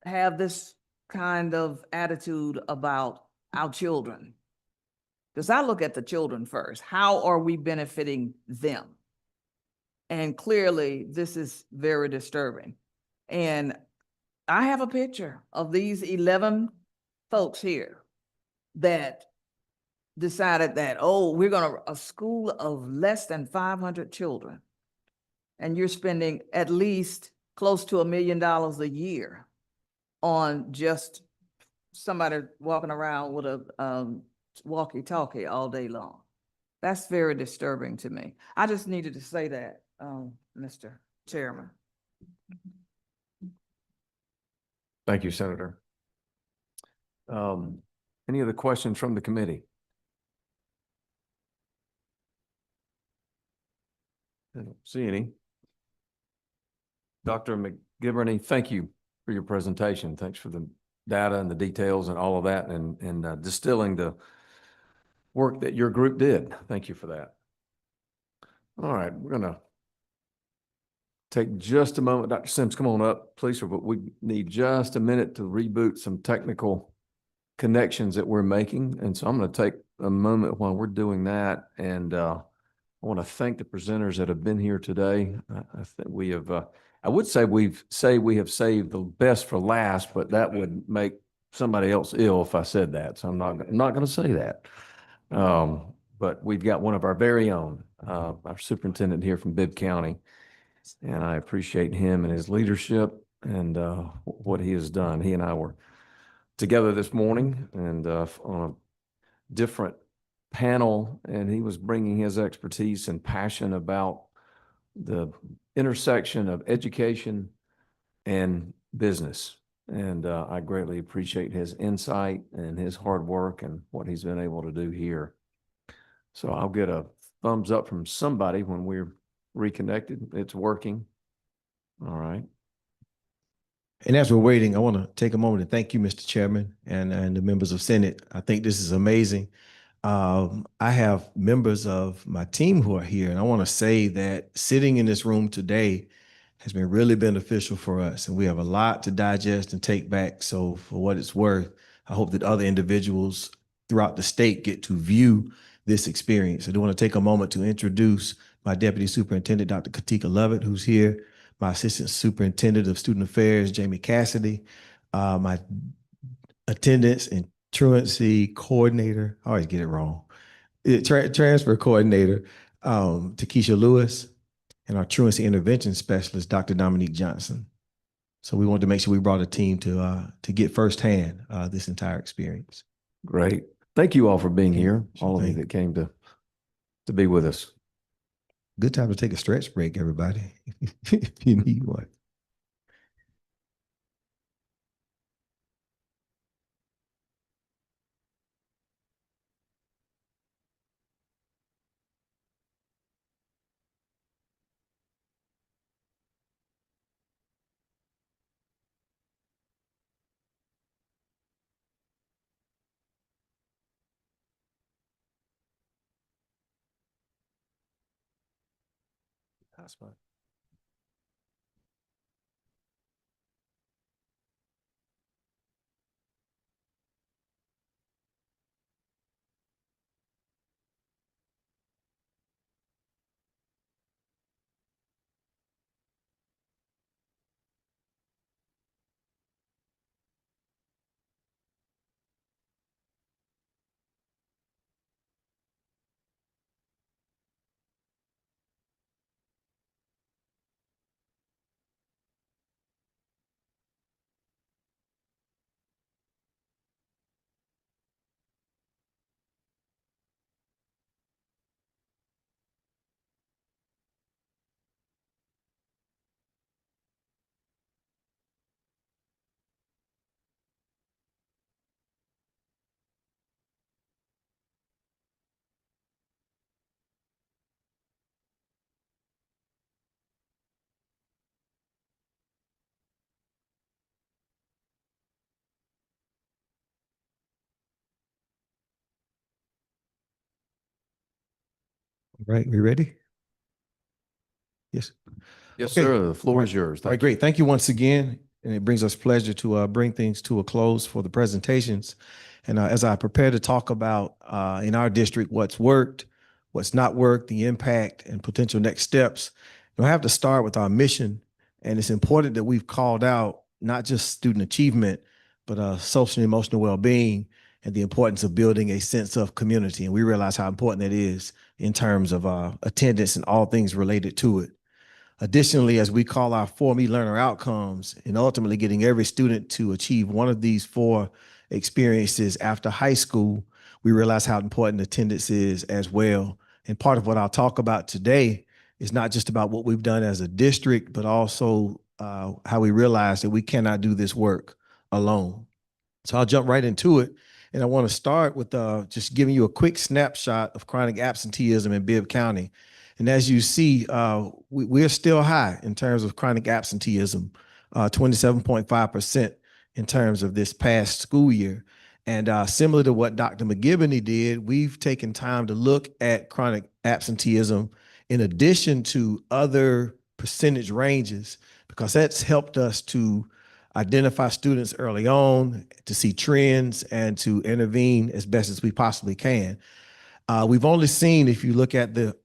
have this kind of attitude about our children? Because I look at the children first. How are we benefiting them? And clearly, this is very disturbing. And I have a picture of these 11 folks here that decided that, oh, we're going to a school of less than 500 children. And you're spending at least close to $1 million a year on just somebody walking around with a walkie-talkie all day long. That's very disturbing to me. I just needed to say that, Mr. Chairman. Thank you, Senator. Any other questions from the committee? I don't see any. Dr. McGiverney, thank you for your presentation. Thanks for the data and the details and all of that, and distilling the work that your group did. Thank you for that. All right, we're gonna take just a moment. Dr. Sims, come on up, please. But we need just a minute to reboot some technical connections that we're making. And so I'm going to take a moment while we're doing that. And I want to thank the presenters that have been here today. I think we have, I would say we have saved the best for last, but that would make somebody else ill if I said that. So I'm not going to say that. But we've got one of our very own, our superintendent here from Bibb County. And I appreciate him and his leadership and what he has done. He and I were together this morning and on a different panel, and he was bringing his expertise and passion about the intersection of education and business. And I greatly appreciate his insight and his hard work and what he's been able to do here. So I'll get a thumbs up from somebody when we're reconnected. It's working. All right. And as we're waiting, I want to take a moment and thank you, Mr. Chairman, and the members of Senate. I think this is amazing. I have members of my team who are here, and I want to say that sitting in this room today has been really beneficial for us, and we have a lot to digest and take back. So for what it's worth, I hope that other individuals throughout the state get to view this experience. I do want to take a moment to introduce my Deputy Superintendent, Dr. Katika Lovett, who's here, my Assistant Superintendent of Student Affairs, Jamie Cassidy, my Attendance and Truancy Coordinator, I always get it wrong, Transfer Coordinator, Takesha Lewis, and our Truancy Intervention Specialist, Dr. Dominique Johnson. So we wanted to make sure we brought a team to get firsthand this entire experience. Great. Thank you all for being here, Sure all of you thing. that came to be with us. Good time to take a stretch break, everybody, if you need one. All right, we ready? Yes. Yes, Okay. sir. The floor is yours. All right, Thank you. great. Thank you once again. And it brings us pleasure to bring things to a close for the presentations. And as I prepare to talk about in our district what's worked, what's not worked, the impact and potential next steps, I have to start with our mission. And it's important that we've called out not just student achievement, but social and emotional well-being and the importance of building a sense of community. And we realize how important that is in terms of attendance and all things related to it. Additionally, as we call our 4Me learner outcomes and ultimately getting every student to achieve one of these 4 experiences after high school, we realize how important attendance is as well. And part of what I'll talk about today is not just about what we've done as a district, but also how we realize that we cannot do this work alone. So I'll jump right into it. And I want to start with just giving you a quick snapshot of chronic absenteeism in Bibb County. And as you see, we're still high in terms of chronic absenteeism, 27.5% in terms of this past school year. And similar to what Dr. McGivney did, we've taken time to look at chronic absenteeism in addition to other percentage ranges, because that's helped us to identify students early on, to see trends, and to intervene as best as we possibly can. We've only seen, if you look at the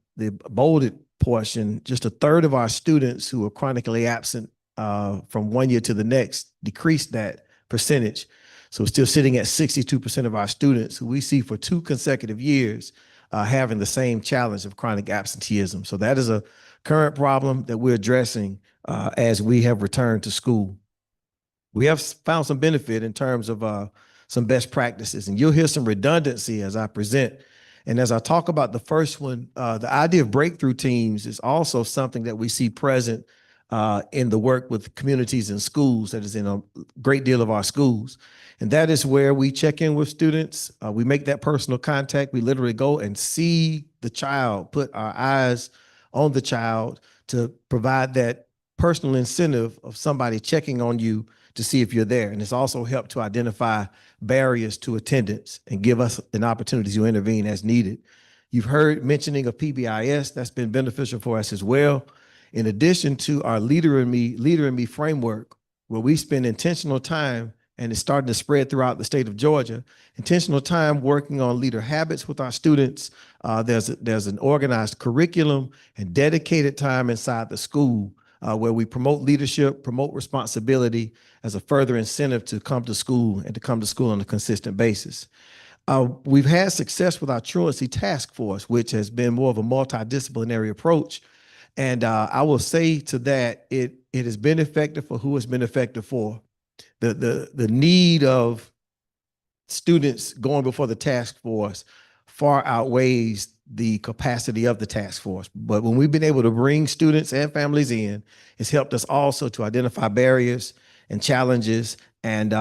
bolded portion, just a third of our students who are chronically absent from one year to the next decreased that percentage. So we're still sitting at 62% of our students who we see for 2 consecutive years having the same challenge of chronic absenteeism. So that is a current problem that we're addressing as we have returned to school. We have found some benefit in terms of some best practices, and you'll hear some redundancy as I present. And as I talk about the first one, the idea of breakthrough teams is also something that we see present in the work with communities and schools that is in a great deal of our schools. And that is where we check in with students. We make that personal contact. We literally go and see the child, put our eyes on the child to provide that personal incentive of somebody checking on you to see if you're there. And it's also helped to identify barriers to attendance and give us an opportunity to intervene as needed. You've heard mentioning of PBIS. That's been beneficial for us as well. In addition to our Leader in Me framework, where we spend intentional time, and it's starting to spread throughout the state of Georgia, intentional time working on leader habits with our students. There's an organized curriculum and dedicated time inside the school where we promote leadership, promote responsibility as a further incentive to come to school and to come to school on a consistent basis. We've had success with our truancy task force, which has been more of a multidisciplinary approach. And I will say to that, it has been effective for who it's been effective for. The need of students going before the task force far outweighs the capacity of the task force. But when we've been able to bring students and families in, it's helped us also to identify barriers and challenges and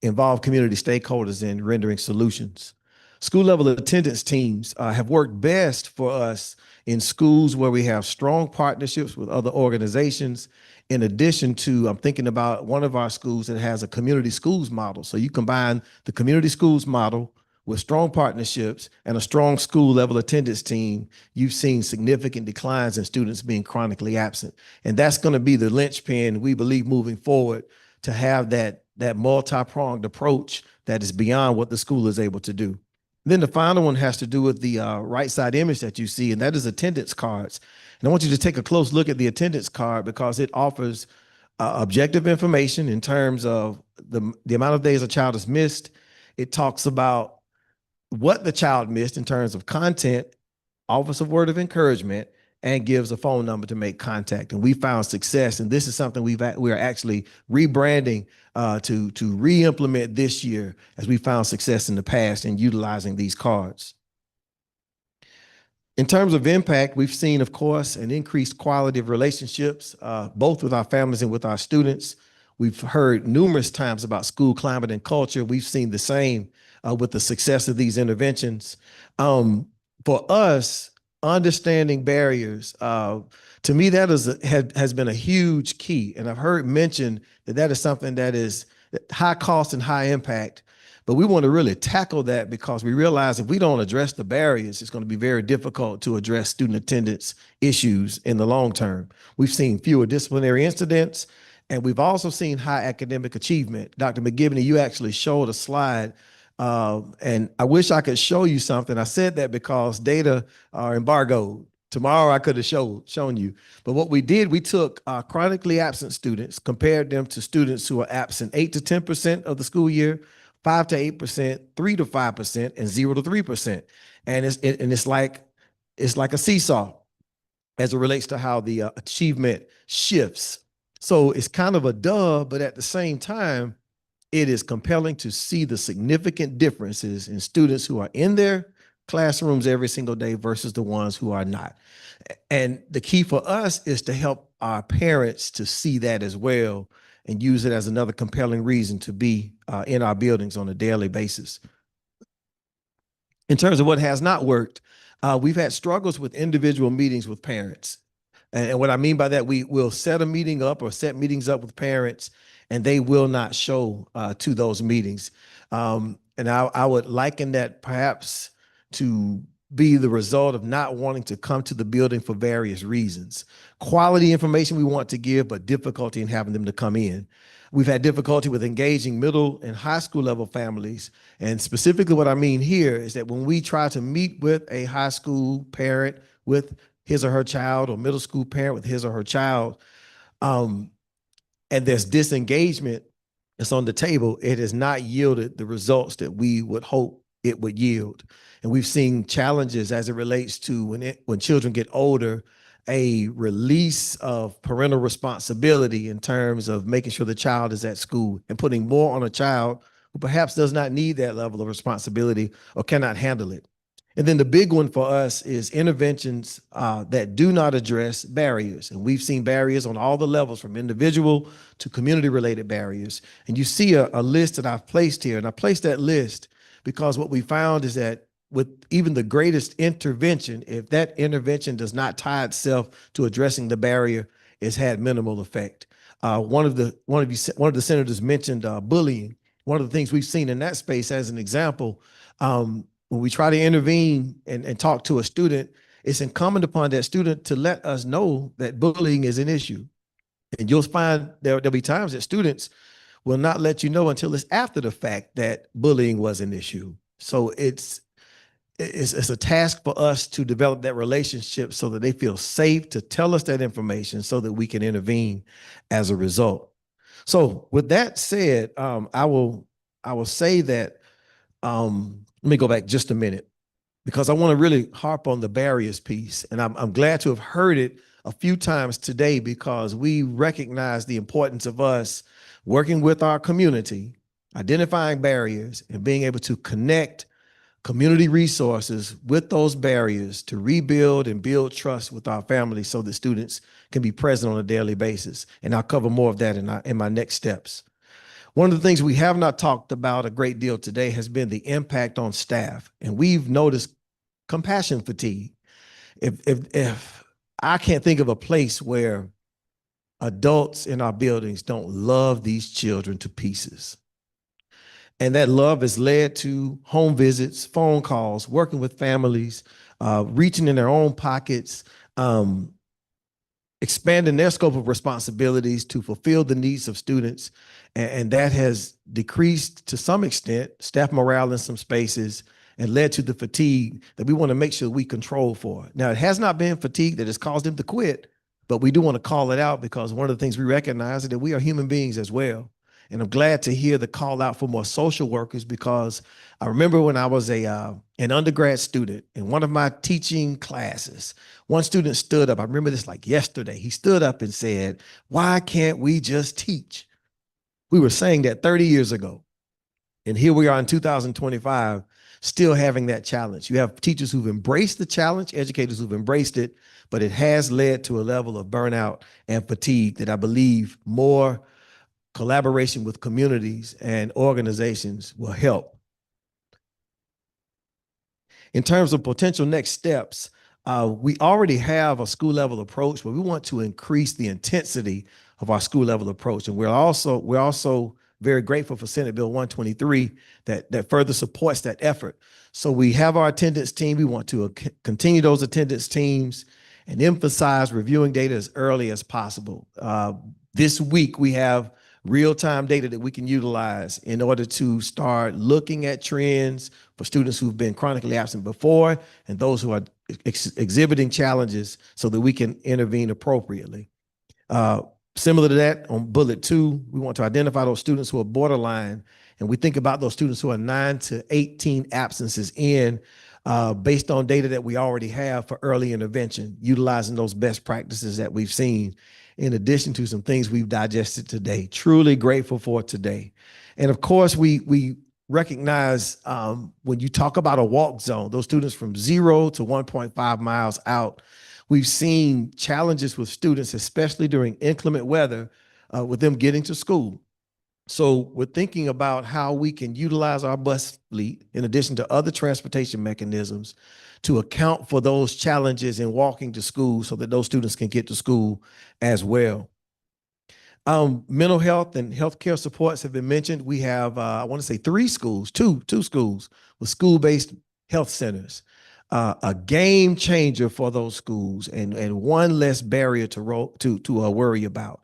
involve community stakeholders in rendering solutions. School level attendance teams have worked best for us in schools where we have strong partnerships with other organizations. In addition to, I'm thinking about one of our schools that has a community schools model. So you combine the community schools model with strong partnerships and a strong school level attendance team, you've seen significant declines in students being chronically absent. And that's going to be the linchpin, we believe, moving forward to have that multi-pronged approach that is beyond what the school is able to do. Then the final one has to do with the right side image that you see, and that is attendance cards. And I want you to take a close look at the attendance card because it offers objective information in terms of the amount of days a child has missed. It talks about what the child missed in terms of content, offers a word of encouragement, and gives a phone number to make contact. And we found success, and this is something we are actually rebranding to re-implement this year, as we found success in the past in utilizing these cards. In terms of impact, we've seen, of course, an increased quality of relationships, both with our families and with our students. We've heard numerous times about school climate and culture. We've seen the same with the success of these interventions. For us, understanding barriers, to me, that has been a huge key. And I've heard mentioned that is something that is high cost and high impact. But we want to really tackle that because we realize if we don't address the barriers, it's going to be very difficult to address student attendance issues in the long term. We've seen fewer disciplinary incidents, and we've also seen high academic achievement. Dr. McGivney, you actually showed a slide, and I wish I could show you something. I said that because data are embargoed. Tomorrow I could have shown you. But what we did, we took chronically absent students, compared them to students who are absent 8 to 10% of the school year, 5 to 8%, 3 to 5%, and 0 to 3%. And it's like a seesaw as it relates to how the achievement shifts. So it's kind of a duh, but at the same time, it is compelling to see the significant differences in students who are in their classrooms every single day versus the ones who are not. And the key for us is to help our parents to see that as well and use it as another compelling reason to be in our buildings on a daily basis. In terms of what has not worked, we've had struggles with individual meetings with parents. And what I mean by that, we will set a meeting up or set meetings up with parents, and they will not show to those meetings. And I would liken that perhaps to be the result of not wanting to come to the building for various reasons. Quality information we want to give, but difficulty in having them to come in. We've had difficulty with engaging middle and high school level families. And specifically what I mean here is that when we try to meet with a high school parent with his or her child, or middle school parent with his or her child, and there's disengagement that's on the table, it has not yielded the results that we would hope it would yield. And we've seen challenges as it relates to when children get older, a release of parental responsibility in terms of making sure the child is at school and putting more on a child who perhaps does not need that level of responsibility or cannot handle it. And then the big one for us is interventions that do not address barriers. And we've seen barriers on all the levels, from individual to community-related barriers. And you see a list that I've placed here, and I placed that list because what we found is that with even the greatest intervention, if that intervention does not tie itself to addressing the barrier, it's had minimal effect. One of the senators mentioned bullying. One of the things we've seen in that space, as an example, when we try to intervene and talk to a student, it's incumbent upon that student to let us know that bullying is an issue. And you'll find there'll be times that students will not let you know until it's after the fact that bullying was an issue. So it's a task for us to develop that relationship so that they feel safe to tell us that information so that we can intervene as a result. So with that said, I will say that, let me go back just a minute, because I want to really harp on the barriers piece. And I'm glad to have heard it a few times today, because we recognize the importance of us working with our community, identifying barriers, and being able to connect community resources with those barriers to rebuild and build trust with our families so that students can be present on a daily basis. And I'll cover more of that in my next steps. One of the things we have not talked about a great deal today has been the impact on staff. And we've noticed compassion fatigue. If I can't think of a place where adults in our buildings don't love these children to pieces. And that love has led to home visits, phone calls, working with families, reaching in their own pockets, expanding their scope of responsibilities to fulfill the needs of students. And that has decreased to some extent staff morale in some spaces and led to the fatigue that we want to make sure we control for. Now, it has not been fatigue that has caused them to quit, but we do want to call it out because one of the things we recognize is that we are human beings as well. And I'm glad to hear the call out for more social workers, because I remember when I was an undergrad student in one of my teaching classes, one student stood up. I remember this like yesterday. He stood up and said, "Why can't we just teach?" We were saying that 30 years ago. And here we are in 2025, still having that challenge. You have teachers who've embraced the challenge, educators who've embraced it, but it has led to a level of burnout and fatigue that I believe more collaboration with communities and organizations will help. In terms of potential next steps, we already have a school level approach, but we want to increase the intensity of our school level approach. And we're also very grateful for Senate Bill 123 that further supports that effort. So we have our attendance team. We want to continue those attendance teams and emphasize reviewing data as early as possible. This week, we have real-time data that we can utilize in order to start looking at trends for students who've been chronically absent before and those who are exhibiting challenges so that we can intervene appropriately. Similar to that, on bullet 2, we want to identify those students who are borderline, and we think about those students who are 9 to 18 absences in based on data that we already have for early intervention, utilizing those best practices that we've seen, in addition to some things we've digested today. Truly grateful for today. And of course, we recognize when you talk about a walk zone, those students from 0 to 1.5 miles out, we've seen challenges with students, especially during inclement weather, with them getting to school. So we're thinking about how we can utilize our bus fleet in addition to other transportation mechanisms to account for those challenges in walking to school so that those students can get to school as well. Mental health and healthcare supports have been mentioned. We have, I want to say two schools with school-based health centers. A game changer for those schools and one less barrier to worry about.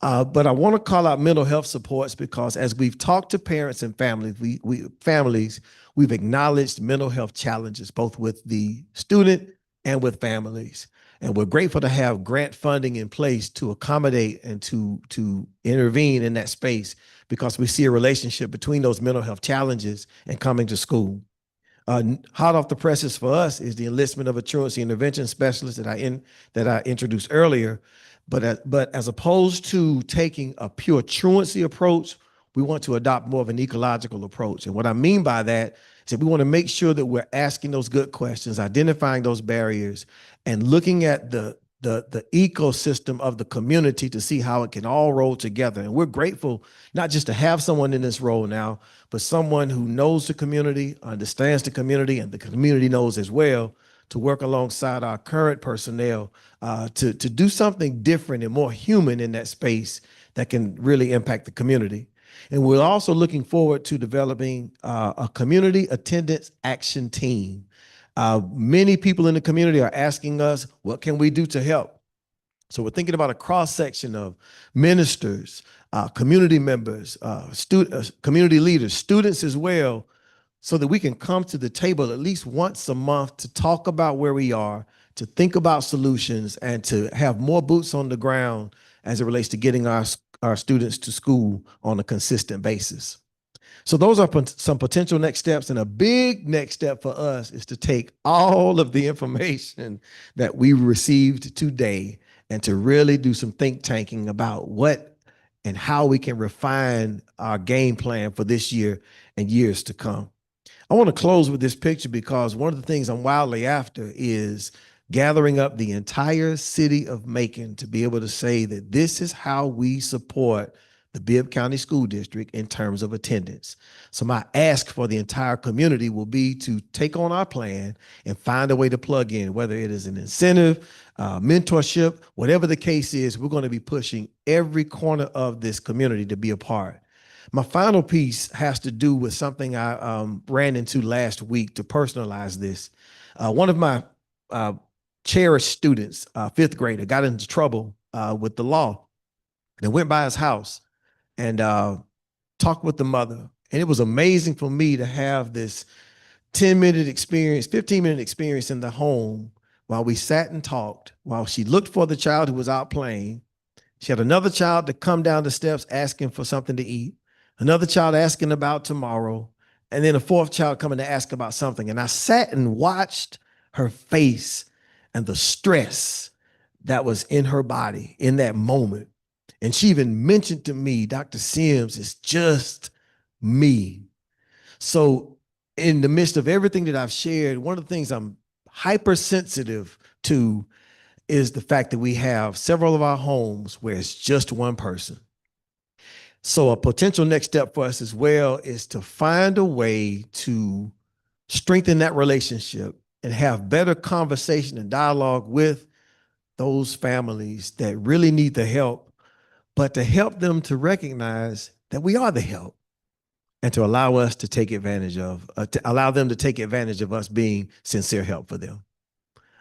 But I want to call out mental health supports because as we've talked to parents and families, we've acknowledged mental health challenges, both with the student and with families. And we're grateful to have grant funding in place to accommodate and to intervene in that space because we see a relationship between those mental health challenges and coming to school. Hot off the presses for us is the enlistment of a truancy intervention specialist that I introduced earlier. But as opposed to taking a pure truancy approach, we want to adopt more of an ecological approach. And what I mean by that is that we want to make sure that we're asking those good questions, identifying those barriers, and looking at the ecosystem of the community to see how it can all roll together. And we're grateful not just to have someone in this role now, but someone who knows the community, understands the community, and the community knows as well, to work alongside our current personnel to do something different and more human in that space that can really impact the community. And we're also looking forward to developing a community attendance action team. Many people in the community are asking us, what can we do to help? So we're thinking about a cross-section of ministers, community members, community leaders, students as well, so that we can come to the table at least once a month to talk about where we are, to think about solutions, and to have more boots on the ground as it relates to getting our students to school on a consistent basis. So those are some potential next steps, and a big next step for us is to take all of the information that we received today and to really do some think tanking about what and how we can refine our game plan for this year and years to come. I want to close with this picture because one of the things I'm wildly after is gathering up the entire city of Macon to be able to say that this is how we support the Bibb County School District in terms of attendance. So my ask for the entire community will be to take on our plan and find a way to plug in, whether it is an incentive, mentorship, whatever the case is. We're going to be pushing every corner of this community to be a part. My final piece has to do with something I ran into last week to personalize this. One of my cherished students, fifth grader, got into trouble with the law. They went by his house and talked with the mother. And it was amazing for me to have this 10-minute experience, 15-minute experience in the home while we sat and talked, while she looked for the child who was out playing. She had another child to come down the steps asking for something to eat, another child asking about tomorrow, and then a fourth child coming to ask about something. And I sat and watched her face and the stress that was in her body in that moment. And she even mentioned to me, Dr. Sims, it's just me. So in the midst of everything that I've shared, one of the things I'm hypersensitive to is the fact that we have several of our homes where it's just one person. So a potential next step for us as well is to find a way to strengthen that relationship and have better conversation and dialogue with those families that really need the help, but to help them to recognize that we are the help and to allow us to take advantage of, to allow them to take advantage of us being sincere help for them.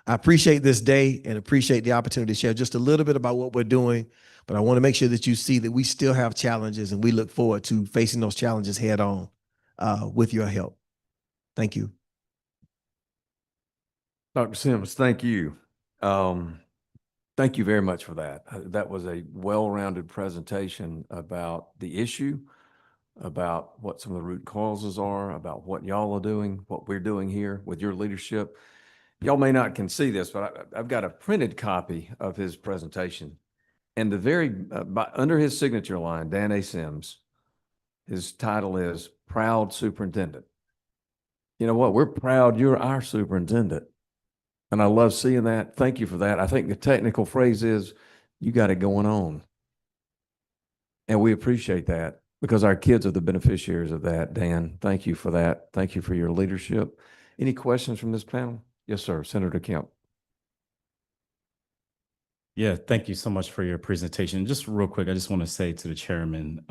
I appreciate this day and appreciate the opportunity to share just a little bit about what we're doing, but I want to make sure that you see that we still have challenges and we look forward to facing those challenges head on with your help. Thank you. Dr. Sims, thank you. Thank you very much for that. That was a well-rounded presentation about the issue, about what some of the root causes are, about what y'all are doing, what we're doing here with your leadership. Y'all may not can see this, but I've got a printed copy of his presentation. And the very, under his signature line, Dan A. Sims, his title is Proud Superintendent. You know what? We're proud you're our superintendent. And I love seeing that. Thank you for that. I think the technical phrase is, you got it going on. And we appreciate that because our kids are the beneficiaries of that. Dan, thank you for that. Thank you for your leadership. Any questions from this panel? Yes, sir. Senator Kemp. Yeah, thank you so much for your presentation. Just real quick, I just want to say to the chairman,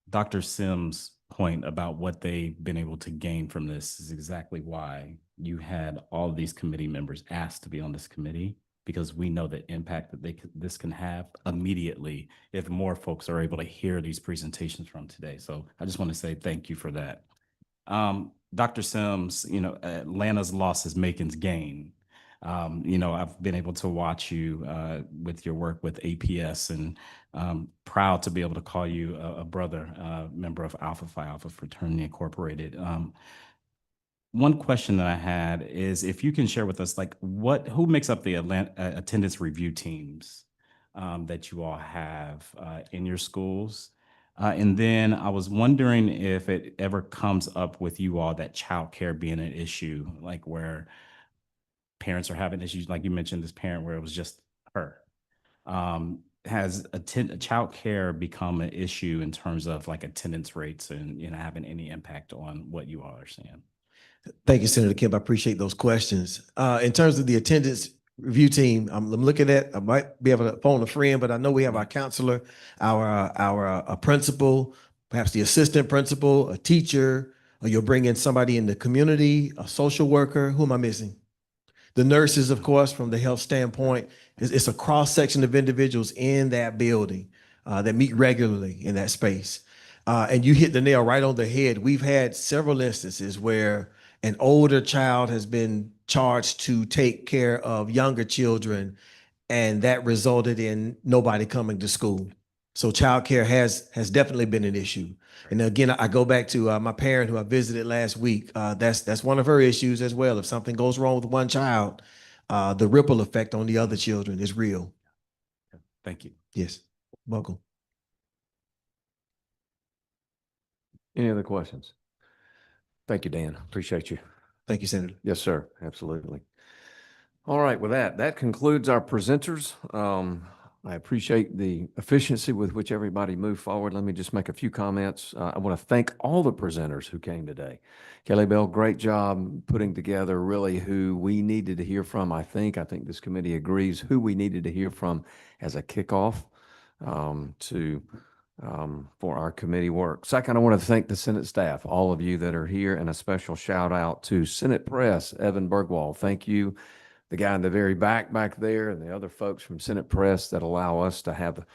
Dr. Sims' point about what they've been able to gain from this is exactly why you had all of these committee members asked to be on this committee, because we know the impact that this can have immediately if more folks are able to hear these presentations from today. So I just want to say thank you for that. Dr. Sims, you know, Atlanta's loss is Macon's gain. You know, I've been able to watch you with your work with APS, and proud to be able to call you a brother, member of Alpha Phi Alpha Fraternity Incorporated. One question that I had is if you can share with us, like, who makes up the attendance review teams that you all have in your schools? And then I was wondering if it ever comes up with you all that childcare being an issue, like where parents are having issues, like you mentioned this parent where it was just her. Has childcare become an issue in terms of like attendance rates and, you know, having any impact on what you all are seeing? Thank you, Senator Kemp. I appreciate those questions. In terms of the attendance review team, I'm looking at, I might be able to phone a friend, but I know we have our counselor, our principal, perhaps the assistant principal, a teacher, or you'll bring in somebody in the community, a social worker. Who am I missing? The nurses, of course, from the health standpoint. It's a cross-section of individuals in that building that meet regularly in that space. And you hit the nail right on the head. We've had several instances where an older child has been charged to take care of younger children, and that resulted in nobody coming to school. So childcare has definitely been an issue. And again, I go back to my parent who I visited last week. That's one of her issues as well. If something goes wrong with one child, the ripple effect on the other children is real. Thank you. Yes, welcome. Any other questions? Thank you, Dan. Appreciate you. Thank you, Senator. Yes, sir. Absolutely. All right. With that concludes our presenters. I appreciate the efficiency with which everybody moved forward. Let me just make a few comments. I want to thank all the presenters who came today. Kelly Bell, great job putting together really who we needed to hear from. I think this committee agrees who we needed to hear from as a kickoff to for our committee work. Second, I want to thank the Senate staff, all of you that are here, and a special shout out to Senate Press, Evan Bergwall. Thank you. The guy in the very back there, and the other folks from Senate Press that allow us to have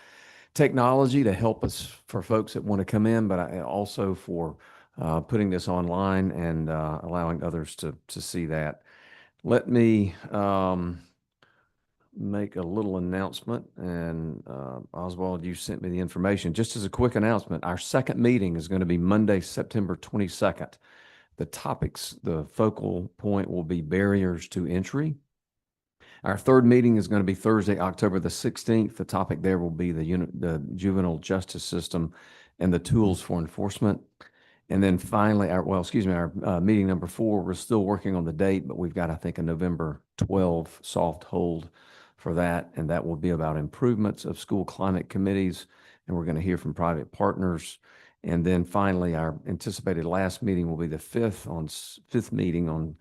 technology to help us for folks that want to come in, but also for putting this online and allowing others to see that. Let me make a little announcement, and Oswald, you sent me the information. Just as a quick announcement, our second meeting is going to be Monday, September 22nd. The topics, the focal point will be barriers to entry. Our third meeting is going to be Thursday, October the 16th. The topic there will be the juvenile justice system and the tools for enforcement. And then finally, our meeting number 4, we're still working on the date, but we've got, I think, a November 12 soft hold for that. And that will be about improvements of school climate committees. And we're going to hear from private partners. And then finally, our anticipated last meeting will be the fifth meeting on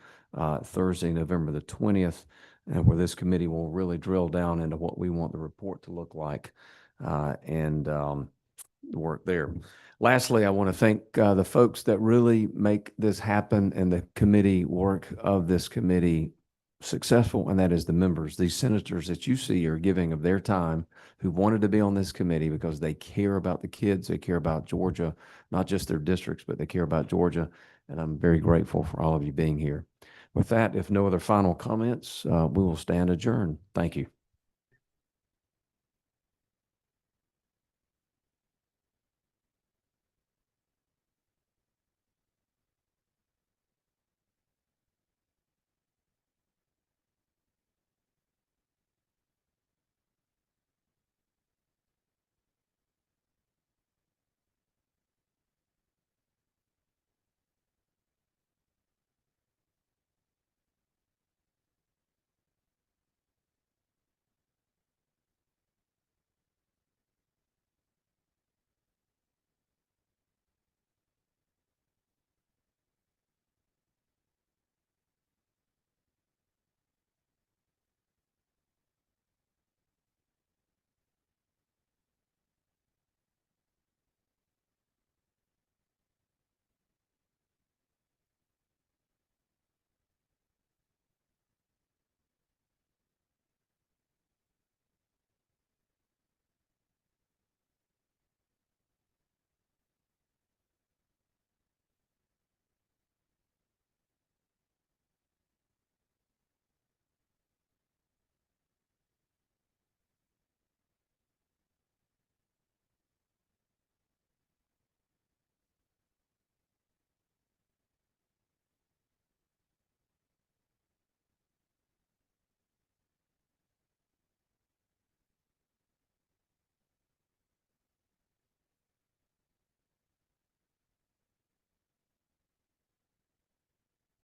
Thursday, November the 20th, where this committee will really drill down into what we want the report to look like and work there. Lastly, I want to thank the folks that really make this happen and the committee work of this committee successful, and that is the members. These senators that you see are giving of their time who wanted to be on this committee because they care about the kids, they care about Georgia, not just their districts, but they care about Georgia, and I'm very grateful for all of you being here. With that, if no other final comments, we will stand adjourned. Thank you.